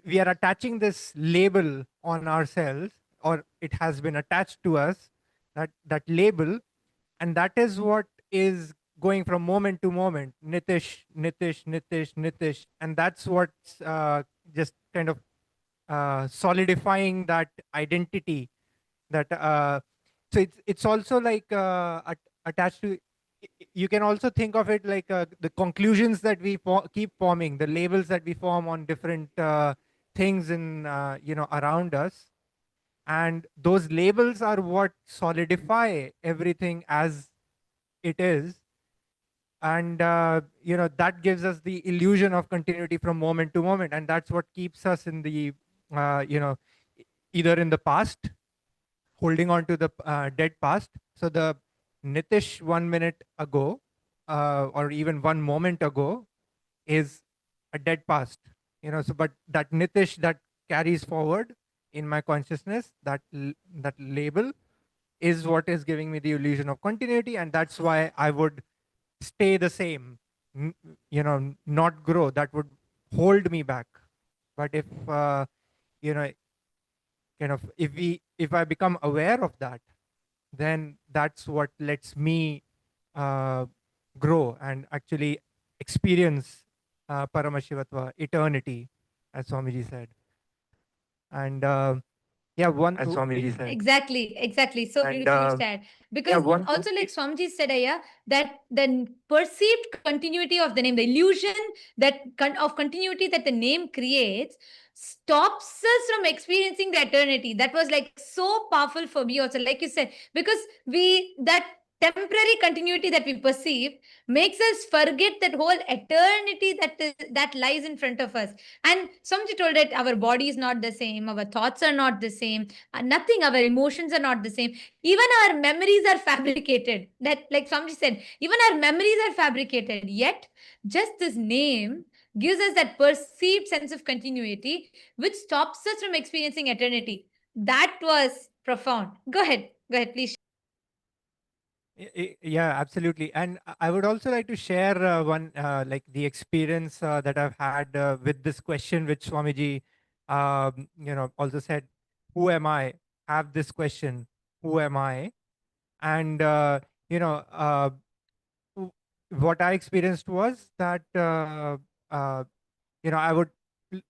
we are attaching this label on ourselves, or it has been attached to us, that label, and that is what is going from moment to moment, Nitish, Nitish, Nitish, Nitish, and that's what's just kind of solidifying that identity. That so it's also like attached to. You can also think of it like the conclusions that we keep forming, the labels that we form on different things in around us, and those labels are what solidify everything as it is. And that gives us the illusion of continuity from moment to moment, and that's what keeps us in the either in the past, holding on to the dead past. So the Nitish 1 minute ago, or even 1 moment ago, is a dead past. So but that Nitish that carries forward in my consciousness, that label is what is giving me the illusion of continuity, and that's why I would stay the same, not grow. That would hold me back. But if if I become aware of that, then that's what lets me grow and actually experience Paramashivatva, eternity, as Swamiji said. And as Swamiji said. Exactly. So beautifully said. Because also, like Swamiji said, that the perceived continuity of the name, the illusion of continuity that the name creates, stops us from experiencing the eternity. That was like so powerful for me also, like you said, because temporary continuity that we perceive makes us forget that whole eternity that lies in front of us. And Swamiji told that our body is not the same, our thoughts are not the same, nothing, our emotions are not the same. Even our memories are fabricated. That, like Swamiji said, even our memories are fabricated. Yet, just this name gives us that perceived sense of continuity, which stops us from experiencing eternity. That was profound. Go ahead, please. Yeah, absolutely. And I would also like to share one, like the experience that I've had with this question, which Swamiji, also said, who am I? Have this question, who am I? And, what I experienced was that, I would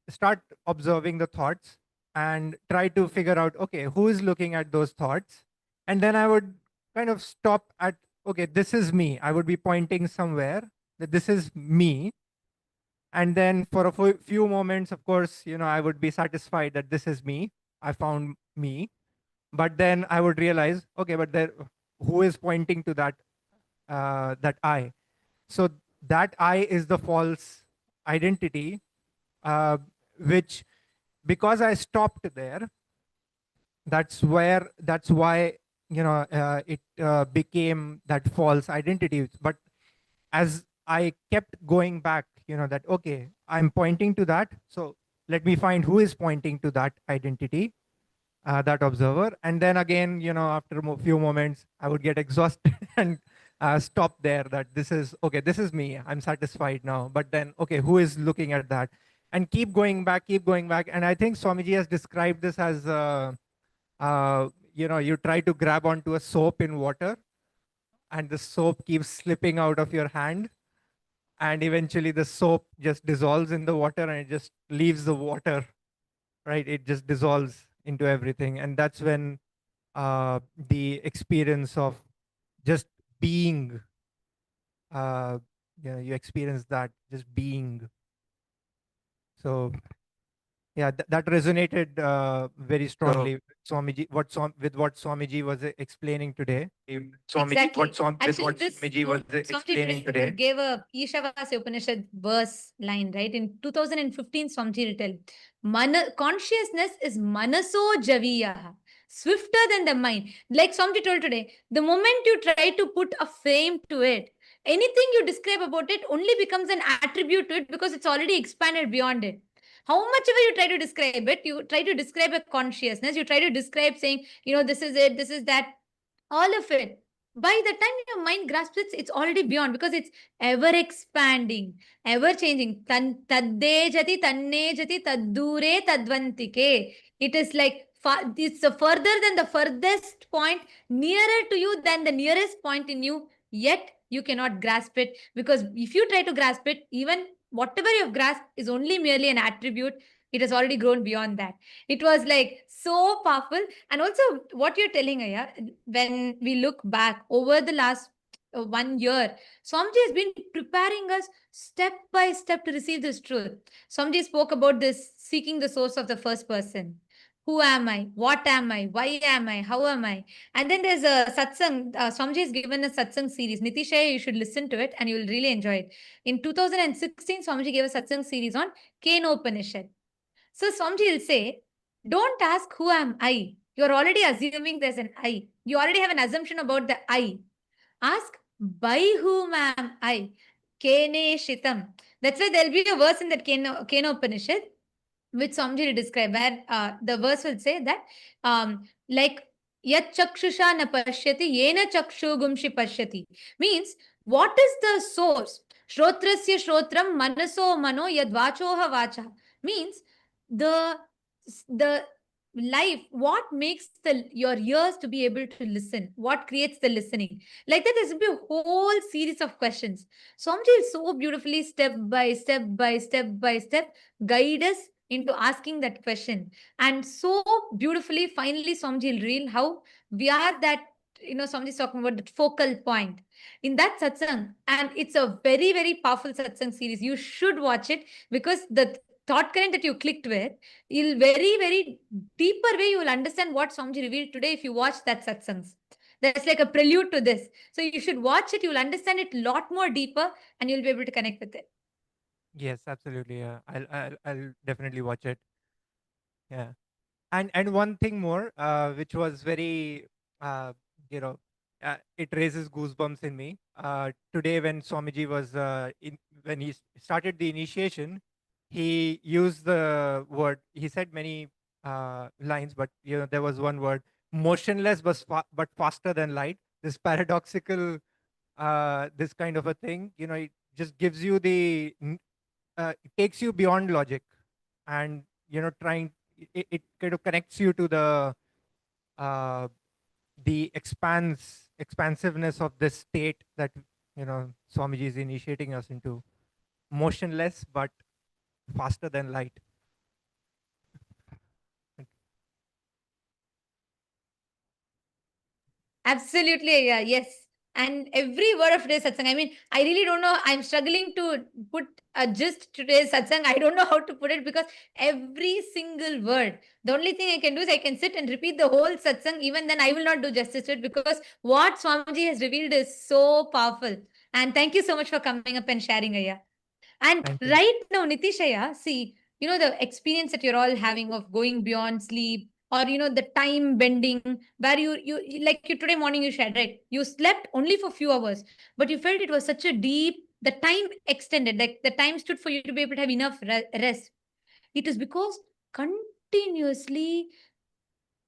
start observing the thoughts and try to figure out, okay, who is looking at those thoughts? And then I would kind of stop at, okay, this is me. I would be pointing somewhere that this is me. And then for a few moments, of course, I would be satisfied that this is me. I found me. But then I would realize, okay, but there, who is pointing to that, that I? So that I is the false identity, which, because I stopped there, that's why it became that false identity. But as I kept going back, that, okay, I'm pointing to that, so let me find who is pointing to that identity, that observer. And then again, after a few moments, I would get exhausted and stop there, that this is, okay, this is me, I'm satisfied now. But then, okay, who is looking at that? And keep going back. And I think Swamiji has described this as, you try to grab onto a soap in water, and the soap keeps slipping out of your hand. And eventually the soap just dissolves in the water and it just leaves the water, right? It just dissolves into everything. And that's when the experience of just being, you experience that, just being. So yeah, that resonated very strongly. Swamiji, what Swamiji was explaining today. Exactly. Actually, this Swamiji was explaining today. gave a Ishavasya Upanishad verse line, right? In 2015, Swamiji tell, consciousness is manaso javiya, swifter than the mind. Like Swamiji told today, the moment you try to put a frame to it, anything you describe about it only becomes an attribute to it because it's already expanded beyond it. How much ever you try to describe it, you try to describe a consciousness, you try to describe saying, this is it, this is that, all of it. By the time your mind grasps it, it's already beyond because it's ever expanding, ever changing. Tadde jati, tanne jati, taddure tadvantike. It is like it's further than the furthest point, nearer to you than the nearest point in you, yet you cannot grasp it, because if you try to grasp it, even whatever you have grasped is only merely an attribute. It has already grown beyond that. It was like so powerful. And also what you're telling, Aya, when we look back over the last 1 year, Swamiji has been preparing us step by step to receive this truth. Swamiji spoke about this seeking the source of the first person. Who am I? What am I? Why am I? How am I? And then there's a satsang. Swamiji has given a satsang series. Nitishaya, you should listen to it and you will really enjoy it. In 2016, Swamiji gave a satsang series on Kenopanishad. So Swamiji will say, don't ask who am I. You're already assuming there's an I. You already have an assumption about the I. Ask, by whom am I? Kene Shitam. That's why there'll be a verse in that Kenopanishad, which Swamiji will describe, where the verse will say that, like, Yat chakshusha na pashyati, yena chakshu gumshi pashyati. Means, what is the source? Shrotrasya shrotram manaso mano yadvachoha vacha. Means, the life, what makes your ears to be able to listen, what creates the listening. Like that, there's be a whole series of questions. Swamiji so beautifully, step by step guide us into asking that question. And so beautifully, finally, Swamiji will reveal how we are that, Swamiji is talking about that focal point in that satsang. And it's a very, very powerful satsang series. You should watch it, because the thought current that you clicked with, you'll very, very deeper way, you will understand what Swamiji revealed today if you watch that satsangs. That's like a prelude to this. So you should watch it. You'll understand it a lot more deeper and you'll be able to connect with it. Yes, absolutely. Yeah, I'll definitely watch it. Yeah, and one thing more, which was very, you know, it raises goosebumps in me. Today, when Swamiji was when he started the initiation, he used the word. He said many lines, but there was one word: motionless, but faster than light. This paradoxical, this kind of a thing. It just gives you it takes you beyond logic, and trying it kind of connects you to uh, the expansiveness of this state that Swamiji is initiating us into, motionless but faster than light. Absolutely, yeah, yes. And every word of today's satsang, I mean, I really don't know. I'm struggling to put a gist today's satsang. I don't know how to put it because every single word, the only thing I can do is I can sit and repeat the whole satsang. Even then, I will not do justice to it because what Swamiji has revealed is so powerful. And thank you so much for coming up and sharing, Aya. And Thank you. right now, Nitishaya, see, the experience that you're all having of going beyond sleep, or the time bending, where you like you today morning you shared, right? You slept only for few hours, but you felt it was such a deep, the time extended, like the time stood for you to be able to have enough rest. It is because continuously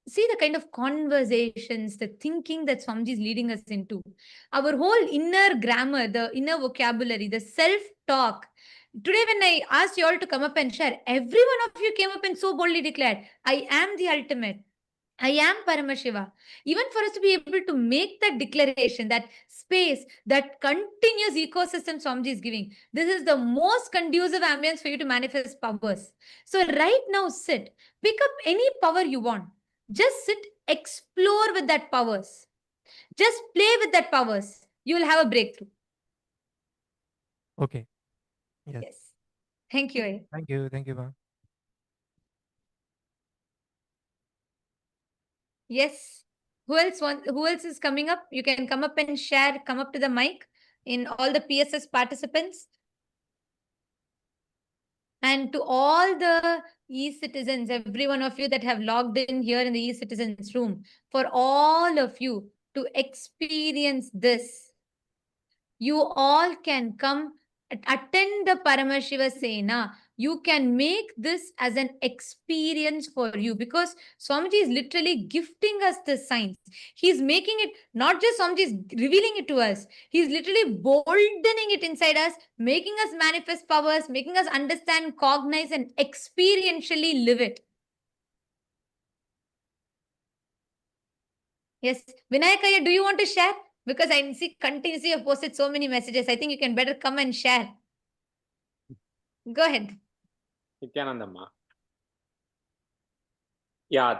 see the kind of conversations, the thinking that Swamiji is leading us into. Our whole inner grammar, the inner vocabulary, the self-talk. Today, when I asked you all to come up and share, every one of you came up and so boldly declared, I am the ultimate. I am Paramashiva. Even for us to be able to make that declaration, that space, that continuous ecosystem Swamiji is giving, this is the most conducive ambience for you to manifest powers. So right now, sit, pick up any power you want. Just sit, explore with that powers. Just play with that powers. You will have a breakthrough. Okay. Yes. Yes. Thank you. Thank you. Thank you, ma'am. Yes. Who else is coming up? You can come up and share, come up to the mic in all the PSS participants. And to all the e-citizens, every one of you that have logged in here in the e-citizens room, for all of you to experience this, you all can come attend the Paramashiva Sena. You can make this as an experience for you because Swamiji is literally gifting us the science. He's making it, not just Swamiji is revealing it to us. He's literally boldening it inside us, making us manifest powers, making us understand, cognize, and experientially live it. Yes. Vinayakaya, do you want to share? Because I see continuously you've posted so many messages. I think you can better come and share. Go ahead. Nithyanandamma. Yeah,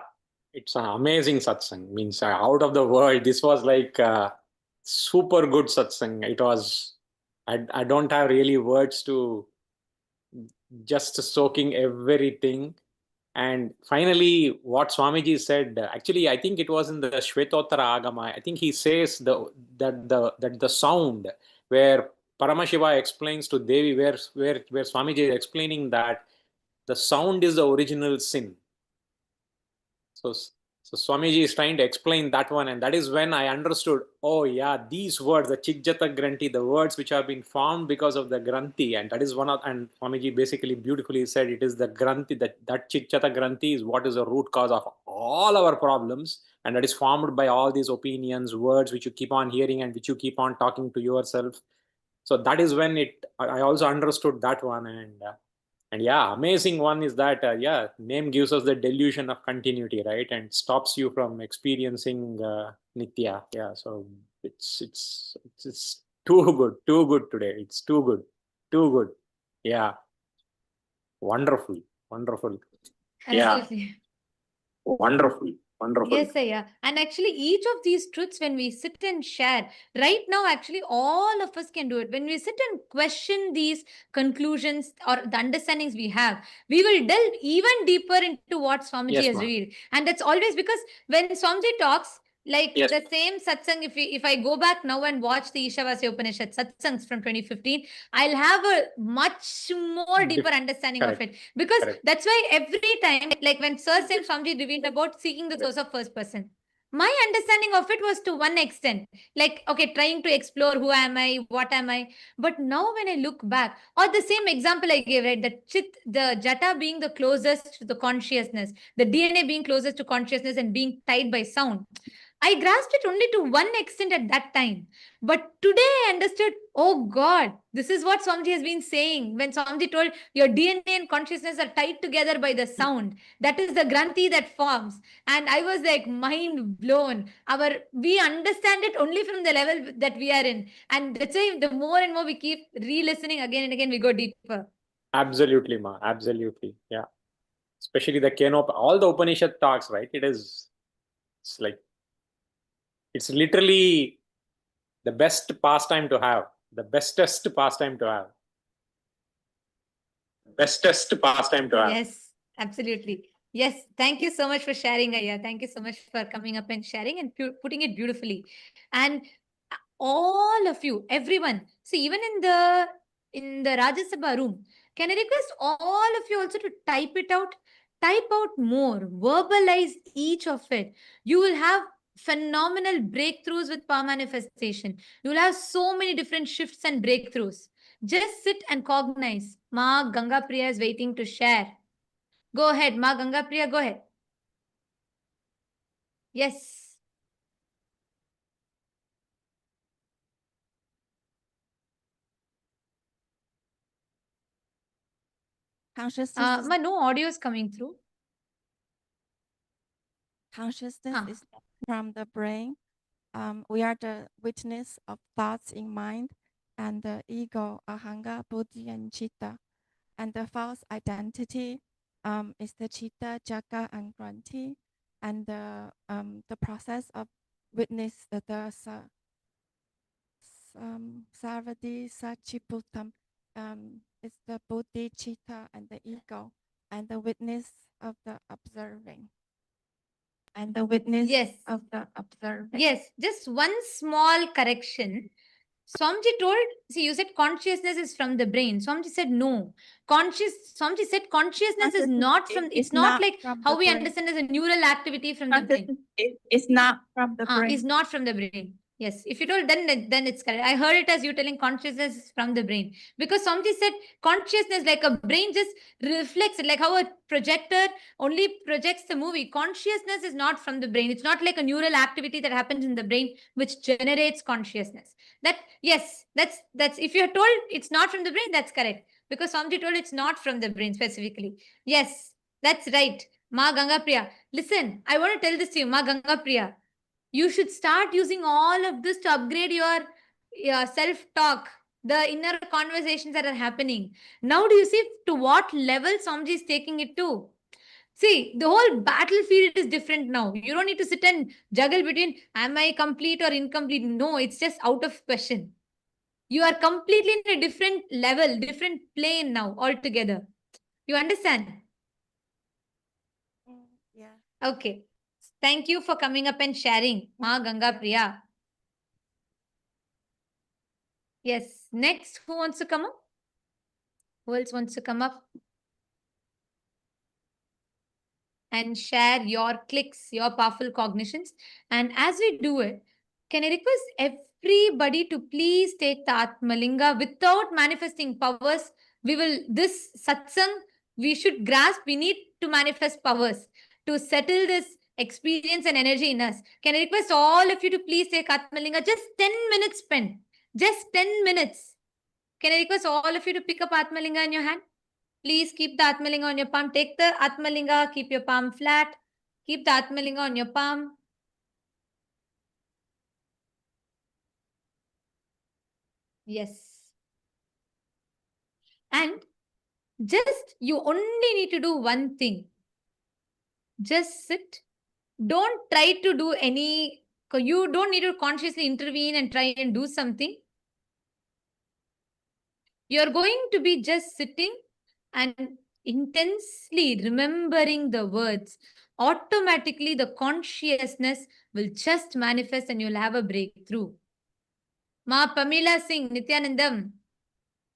it's an amazing satsang. Means out of the world. This was like super good satsang. It was. I don't have really words to just soaking everything. And finally, what Swamiji said, actually, I think it was in the Shvetottara Agama. I think he says that the sound where Paramashiva explains to Devi, where Swamiji is explaining that the sound is the original sin. So Swamiji is trying to explain that one, and that is when I understood, oh yeah, these words, the Chikjata Granthi, the words which have been formed because of the Granthi, and that is one of, and Swamiji basically beautifully said it is the Granthi, that Chikjata Granthi is what is the root cause of all our problems, and that is formed by all these opinions, words which you keep on hearing and which you keep on talking to yourself. So that is when I also understood that one, and yeah, amazing one is that, yeah, name gives us the delusion of continuity, right? And stops you from experiencing Nitya. Yeah, so it's too good today. It's too good. Yeah, wonderful. Absolutely. Yeah, wonderful. Yes, yeah. And actually, each of these truths, when we sit and share, right now, actually, all of us can do it. When we sit and question these conclusions or the understandings we have, we will delve even deeper into what Swamiji Yes, has ma'am. revealed. And that's always because when Swamiji talks, Like Yes. the same satsang, if I go back now and watch the Ishavasya Upanishad satsangs from 2015, I'll have a much more deeper understanding of it. Because that's why every time, like when Sir Saint Swamiji revealed about seeking the source of first person, my understanding of it was to one extent, like, okay, trying to explore who am I, what am I. But now when I look back, or the same example I gave, right, the jata being the closest to the consciousness, the DNA being closest to consciousness and being tied by sound, I grasped it only to one extent at that time. But today I understood, oh God, this is what Swamiji has been saying. When Swamiji told your DNA and consciousness are tied together by the sound, that is the granthi that forms. And I was like mind blown. We understand it only from the level that we are in. And that's why the more and more we keep re-listening again and again, we go deeper. Absolutely, Ma. Absolutely. Yeah. Especially the Kenop, all the Upanishad talks, right? It's like, it's literally the best pastime to have, the bestest pastime to have. Bestest pastime to have. Yes, absolutely. Yes, thank you so much for sharing, Aya. Thank you so much for coming up and sharing and putting it beautifully. And all of you, everyone, see, even in the Rajya Sabha room, can I request all of you also to type it out? Type out more, verbalize each of it. You will have phenomenal breakthroughs with power manifestation. You will have so many different shifts and breakthroughs. Just sit and cognize. Ma Ganga Priya is waiting to share. Go ahead, Ma Ganga Priya, go ahead. Yes. Consciousness Ma, no audio is coming through. Consciousness is from the brain. We are the witness of thoughts in mind and the ego, ahanga, buddhi, and chitta. And the false identity is the chitta, jaga, and granthi. And the process of witness the sarvadi, sachiputam, is the buddhi, chitta, and the ego, and the witness of the observing. And the witness of the observing. Yes, just one small correction. Swamiji told, see, you said consciousness is from the brain. Swamiji said no. Swamiji said consciousness is not from, it's not like how we understand as a neural activity from the brain. It's not from the brain. It's not from the brain. Yes, if you told, then it's correct. I heard it as you telling consciousness is from the brain. Because Swamiji said consciousness, like a brain just reflects it, like how a projector only projects the movie. Consciousness is not from the brain. It's not like a neural activity that happens in the brain which generates consciousness. That, yes, that's if you're told it's not from the brain, that's correct. Because Swamiji told it's not from the brain specifically. Yes, that's right. Ma Ganga Priya. Listen, I want to tell this to you, Ma Ganga Priya. You should start using all of this to upgrade your self-talk, the inner conversations that are happening. Now do you see to what level Swamiji is taking it to? See, the whole battlefield is different now. You don't need to sit and juggle between am I complete or incomplete? No, it's just out of question. You are completely in a different level, different plane now altogether. You understand? Yeah. Okay. Thank you for coming up and sharing, Ma Ganga Priya. Yes. Next, who wants to come up? Who else wants to come up? And share your clicks, your powerful cognitions. And as we do it, can I request everybody to please take the Atmalinga without manifesting powers? This satsang, we should grasp, we need to manifest powers to settle this experience and energy in us. Can I request all of you to please take Atmalinga? Just 10 minutes spent. Just 10 minutes. Can I request all of you to pick up Atmalinga in your hand? Please keep the Atmalinga on your palm. Take the Atmalinga, keep your palm flat. Keep the Atmalinga on your palm. Yes. And just, you only need to do one thing. Just sit. Don't try to do you don't need to consciously intervene and try and do something. You're going to be just sitting and intensely remembering the words. automatically the consciousness will just manifest and you'll have a breakthrough. Ma Pamela Singh, Nityanandam.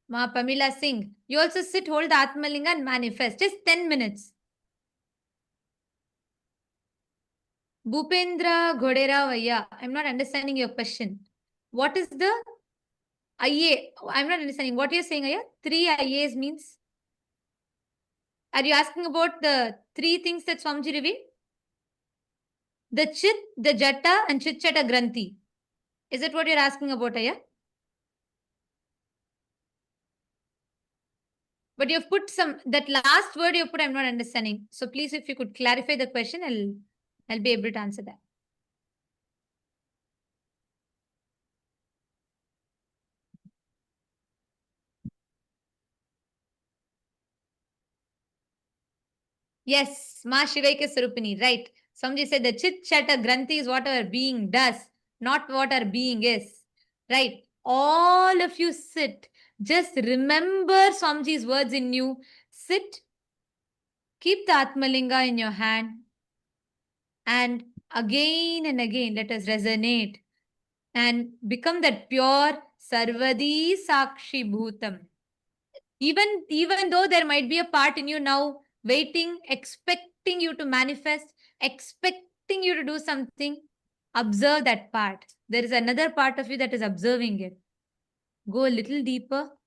Ma Pamela Singh. You also sit, hold the Atmalinga and manifest. Just 10 minutes. Bhupendra Ghodera Vaya. I'm not understanding your question. What is the IA? I'm not understanding. What you're saying, Aya? 3 IAs means? Are you asking about the 3 things that Swamiji revealed? The Chit, the Jata and Chit Chata Granthi. Is it what you're asking about, Aya? But you've put that last word you put, I'm not understanding. So please, if you could clarify the question, I'll be able to answer that. Yes, Ma Shivaika Sarupini, right. Somebody said the Chit Chata Granthi is what our being does, not what our being is. Right. All of you sit. Just remember Swamiji's words in you. Sit. Keep the Atmalinga in your hand. And again and again, let us resonate and become that pure Sarvadi Sakshi Bhutam. Even though there might be a part in you now waiting, expecting you to manifest, expecting you to do something, observe that part. There is another part of you that is observing it. Go a little deeper.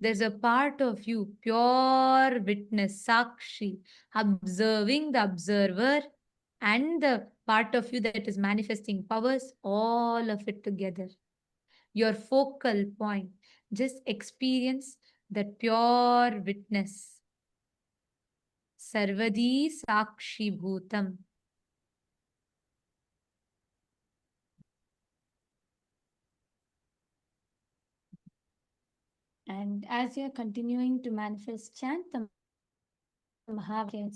There's a part of you, pure witness, Sakshi, observing the observer and the part of you that is manifesting powers, all of it together. Your focal point. Just experience that pure witness. Sarvadi Sakshi Bhutam. And as you're continuing to manifest, chant the Mahavakya.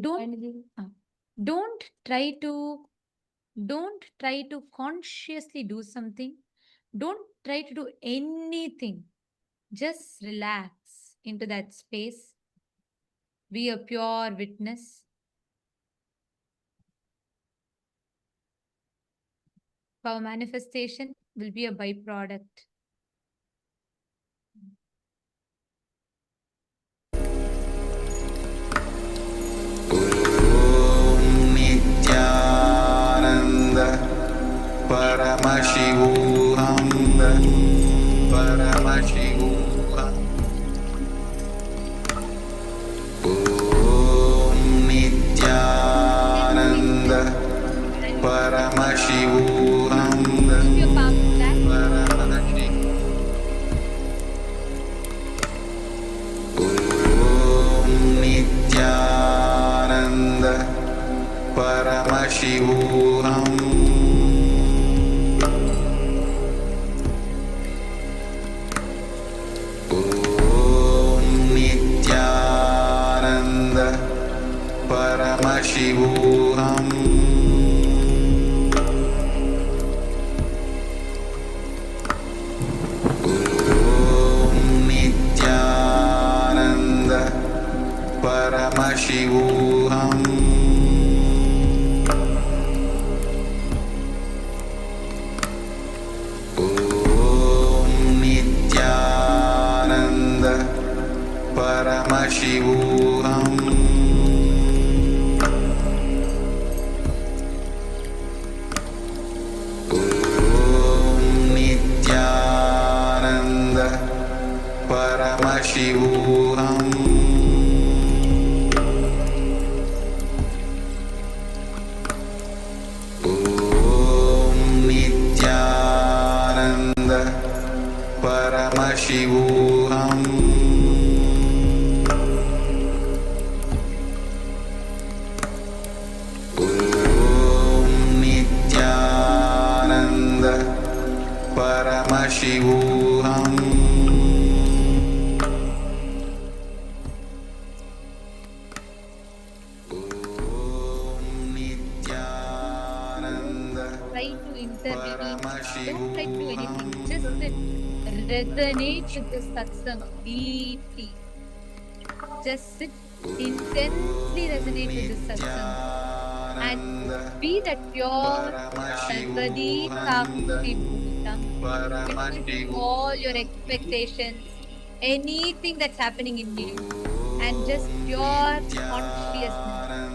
Don't try to consciously do something. Don't try to do anything. Just relax into that space. Be a pure witness. Our manifestation will be a byproduct. Paramashivam, Paramashivam. Om Nityananda, Paramashivam, Paramashivam. Om Nityananda, Paramashivam. Paramashivam. Om Nityananda, Paramashivam. Om Nityananda, Paramashivam. Paramashivam. Om Nityananda, Paramashivam. Om Nityananda, Paramashivam. Don't try to do anything. Just resonate with the satsang deeply. Just sit intensely resonate with this satsang and be that pure Sarvadi Sakshi Bhutam, witnessing all your expectations, anything that's happening in you, and just pure consciousness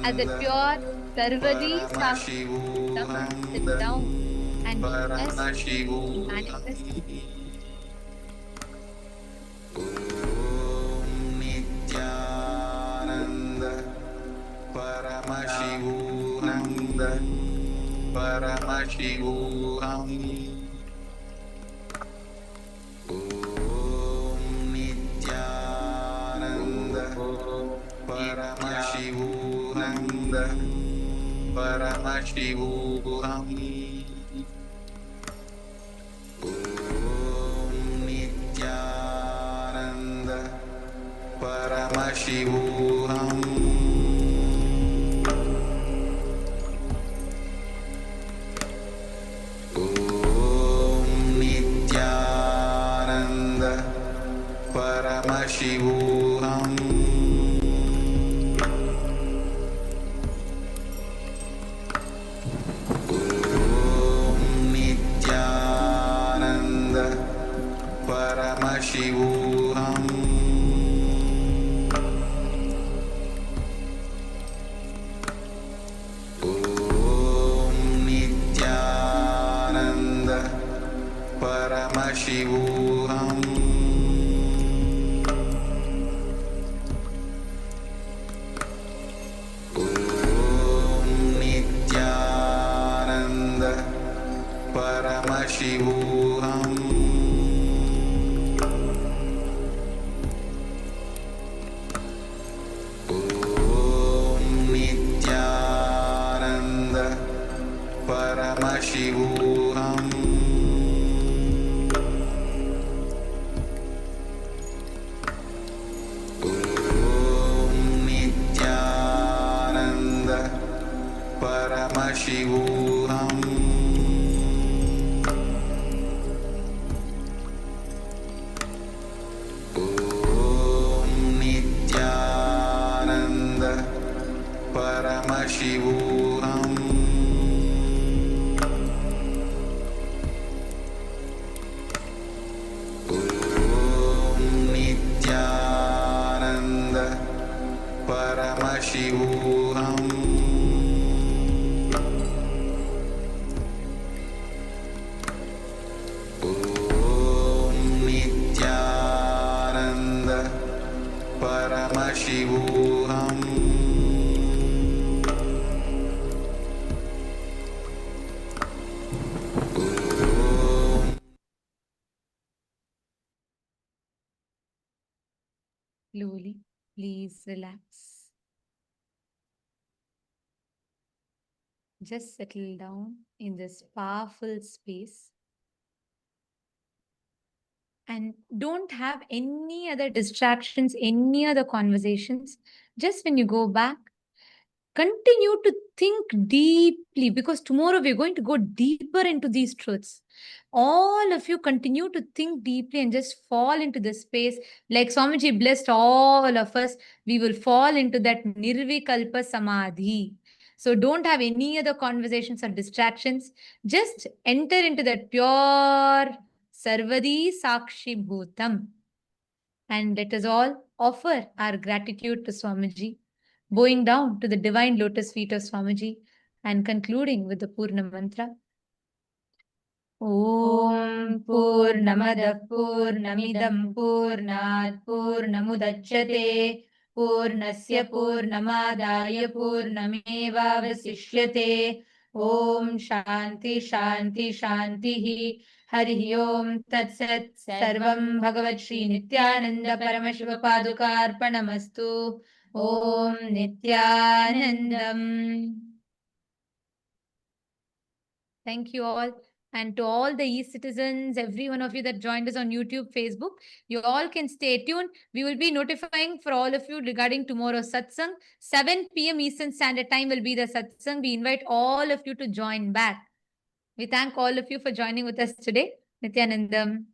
as a pure Sarvadi Sakshi Bhutam, sit down and witness the manifest. Paramashivananda Paramashivam Om Nityananda Paramashivananda Paramashivam Om Nityananda Paramashivam Paramashivam Om Nityananda Paramashivam Om Nityananda Paramashivam Paramashivam Om Nityananda Paramashivam Om Nityananda Paramashivam Paramashivam Om Nityananda Paramashivam Om Nityananda Paramashivam Slowly, please relax. Just settle down in this powerful space and don't have any other distractions, any other conversations. Just when you go back, continue to think deeply because tomorrow we're going to go deeper into these truths. All of you continue to think deeply and just fall into this space. Like Swamiji blessed all of us, we will fall into that Nirvikalpa Samadhi. So don't have any other conversations or distractions. Just enter into that pure Sarvadi Sakshi Bhutam. And let us all offer our gratitude to Swamiji, bowing down to the divine lotus feet of Swamiji and concluding with the Purna Mantra. Om Purnamada Purnamidam Purnat Purnamudachyate Purnasya Purnamadaya Purnameva Vasishyate Om Shanti Shanti Shanti Hari Om Tat Sat Sarvam Bhagavat Shri Nityananda Paramashiva Padukarpanamastu Om Nityanandam. Thank you all. And to all the e-citizens, every one of you that joined us on YouTube, Facebook, you all can stay tuned. We will be notifying for all of you regarding tomorrow's satsang. 7 p.m. Eastern Standard Time will be the satsang. We invite all of you to join back. We thank all of you for joining with us today. Nityanandam.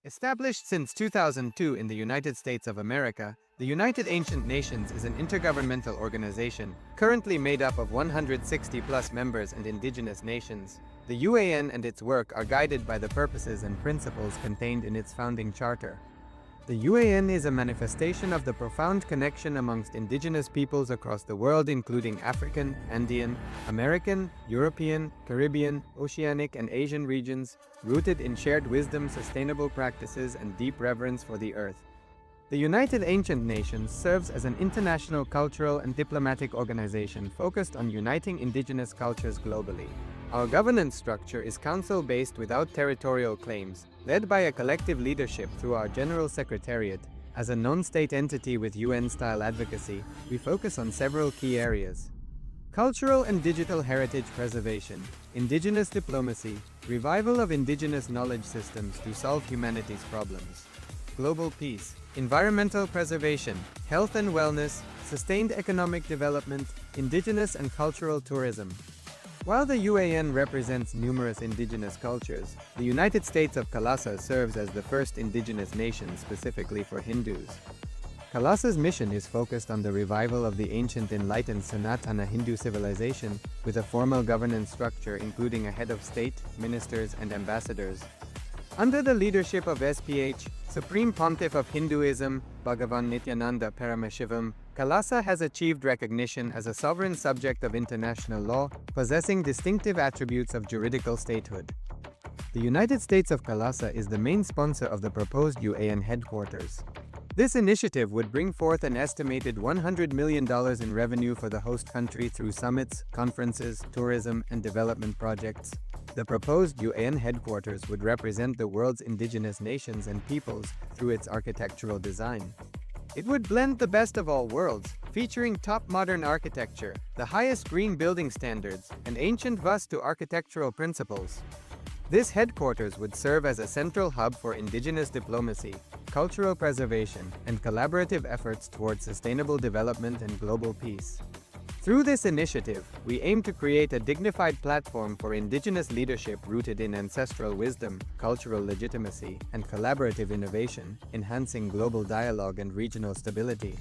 Established since 2002 in the United States of America, the United Ancient Nations is an intergovernmental organization currently made up of 160+ members and indigenous nations. The UAN and its work are guided by the purposes and principles contained in its founding charter. The UAN is a manifestation of the profound connection amongst indigenous peoples across the world, including African, Andean, American, European, Caribbean, Oceanic, and Asian regions, rooted in shared wisdom, sustainable practices, and deep reverence for the earth. The United Ancient Nations serves as an international cultural and diplomatic organization focused on uniting indigenous cultures globally. Our governance structure is council-based without territorial claims, led by a collective leadership through our General Secretariat. As a non-state entity with UN-style advocacy, we focus on several key areas: cultural and digital heritage preservation, indigenous diplomacy, revival of indigenous knowledge systems to solve humanity's problems, global peace, environmental preservation, health and wellness, sustained economic development, indigenous and cultural tourism. While the UAN represents numerous indigenous cultures, the United States of Kailasa serves as the first indigenous nation specifically for Hindus. Kailasa's mission is focused on the revival of the ancient enlightened Sanatana Hindu civilization with a formal governance structure including a head of state, ministers, and ambassadors. Under the leadership of SPH, Supreme Pontiff of Hinduism, Bhagavan Paramashivam, Kailasa has achieved recognition as a sovereign subject of international law, possessing distinctive attributes of juridical statehood. The United States of Kailasa is the main sponsor of the proposed UAN headquarters. This initiative would bring forth an estimated $100 million in revenue for the host country through summits, conferences, tourism, and development projects. The proposed UAN headquarters would represent the world's indigenous nations and peoples through its architectural design. It would blend the best of all worlds, featuring top modern architecture, the highest green building standards, and ancient Vastu architectural principles. This headquarters would serve as a central hub for indigenous diplomacy, cultural preservation, and collaborative efforts towards sustainable development and global peace. Through this initiative, we aim to create a dignified platform for indigenous leadership rooted in ancestral wisdom, cultural legitimacy, and collaborative innovation, enhancing global dialogue and regional stability.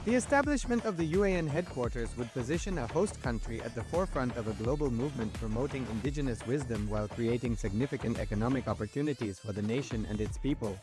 The establishment of the UAN headquarters would position a host country at the forefront of a global movement promoting indigenous wisdom while creating significant economic opportunities for the nation and its people.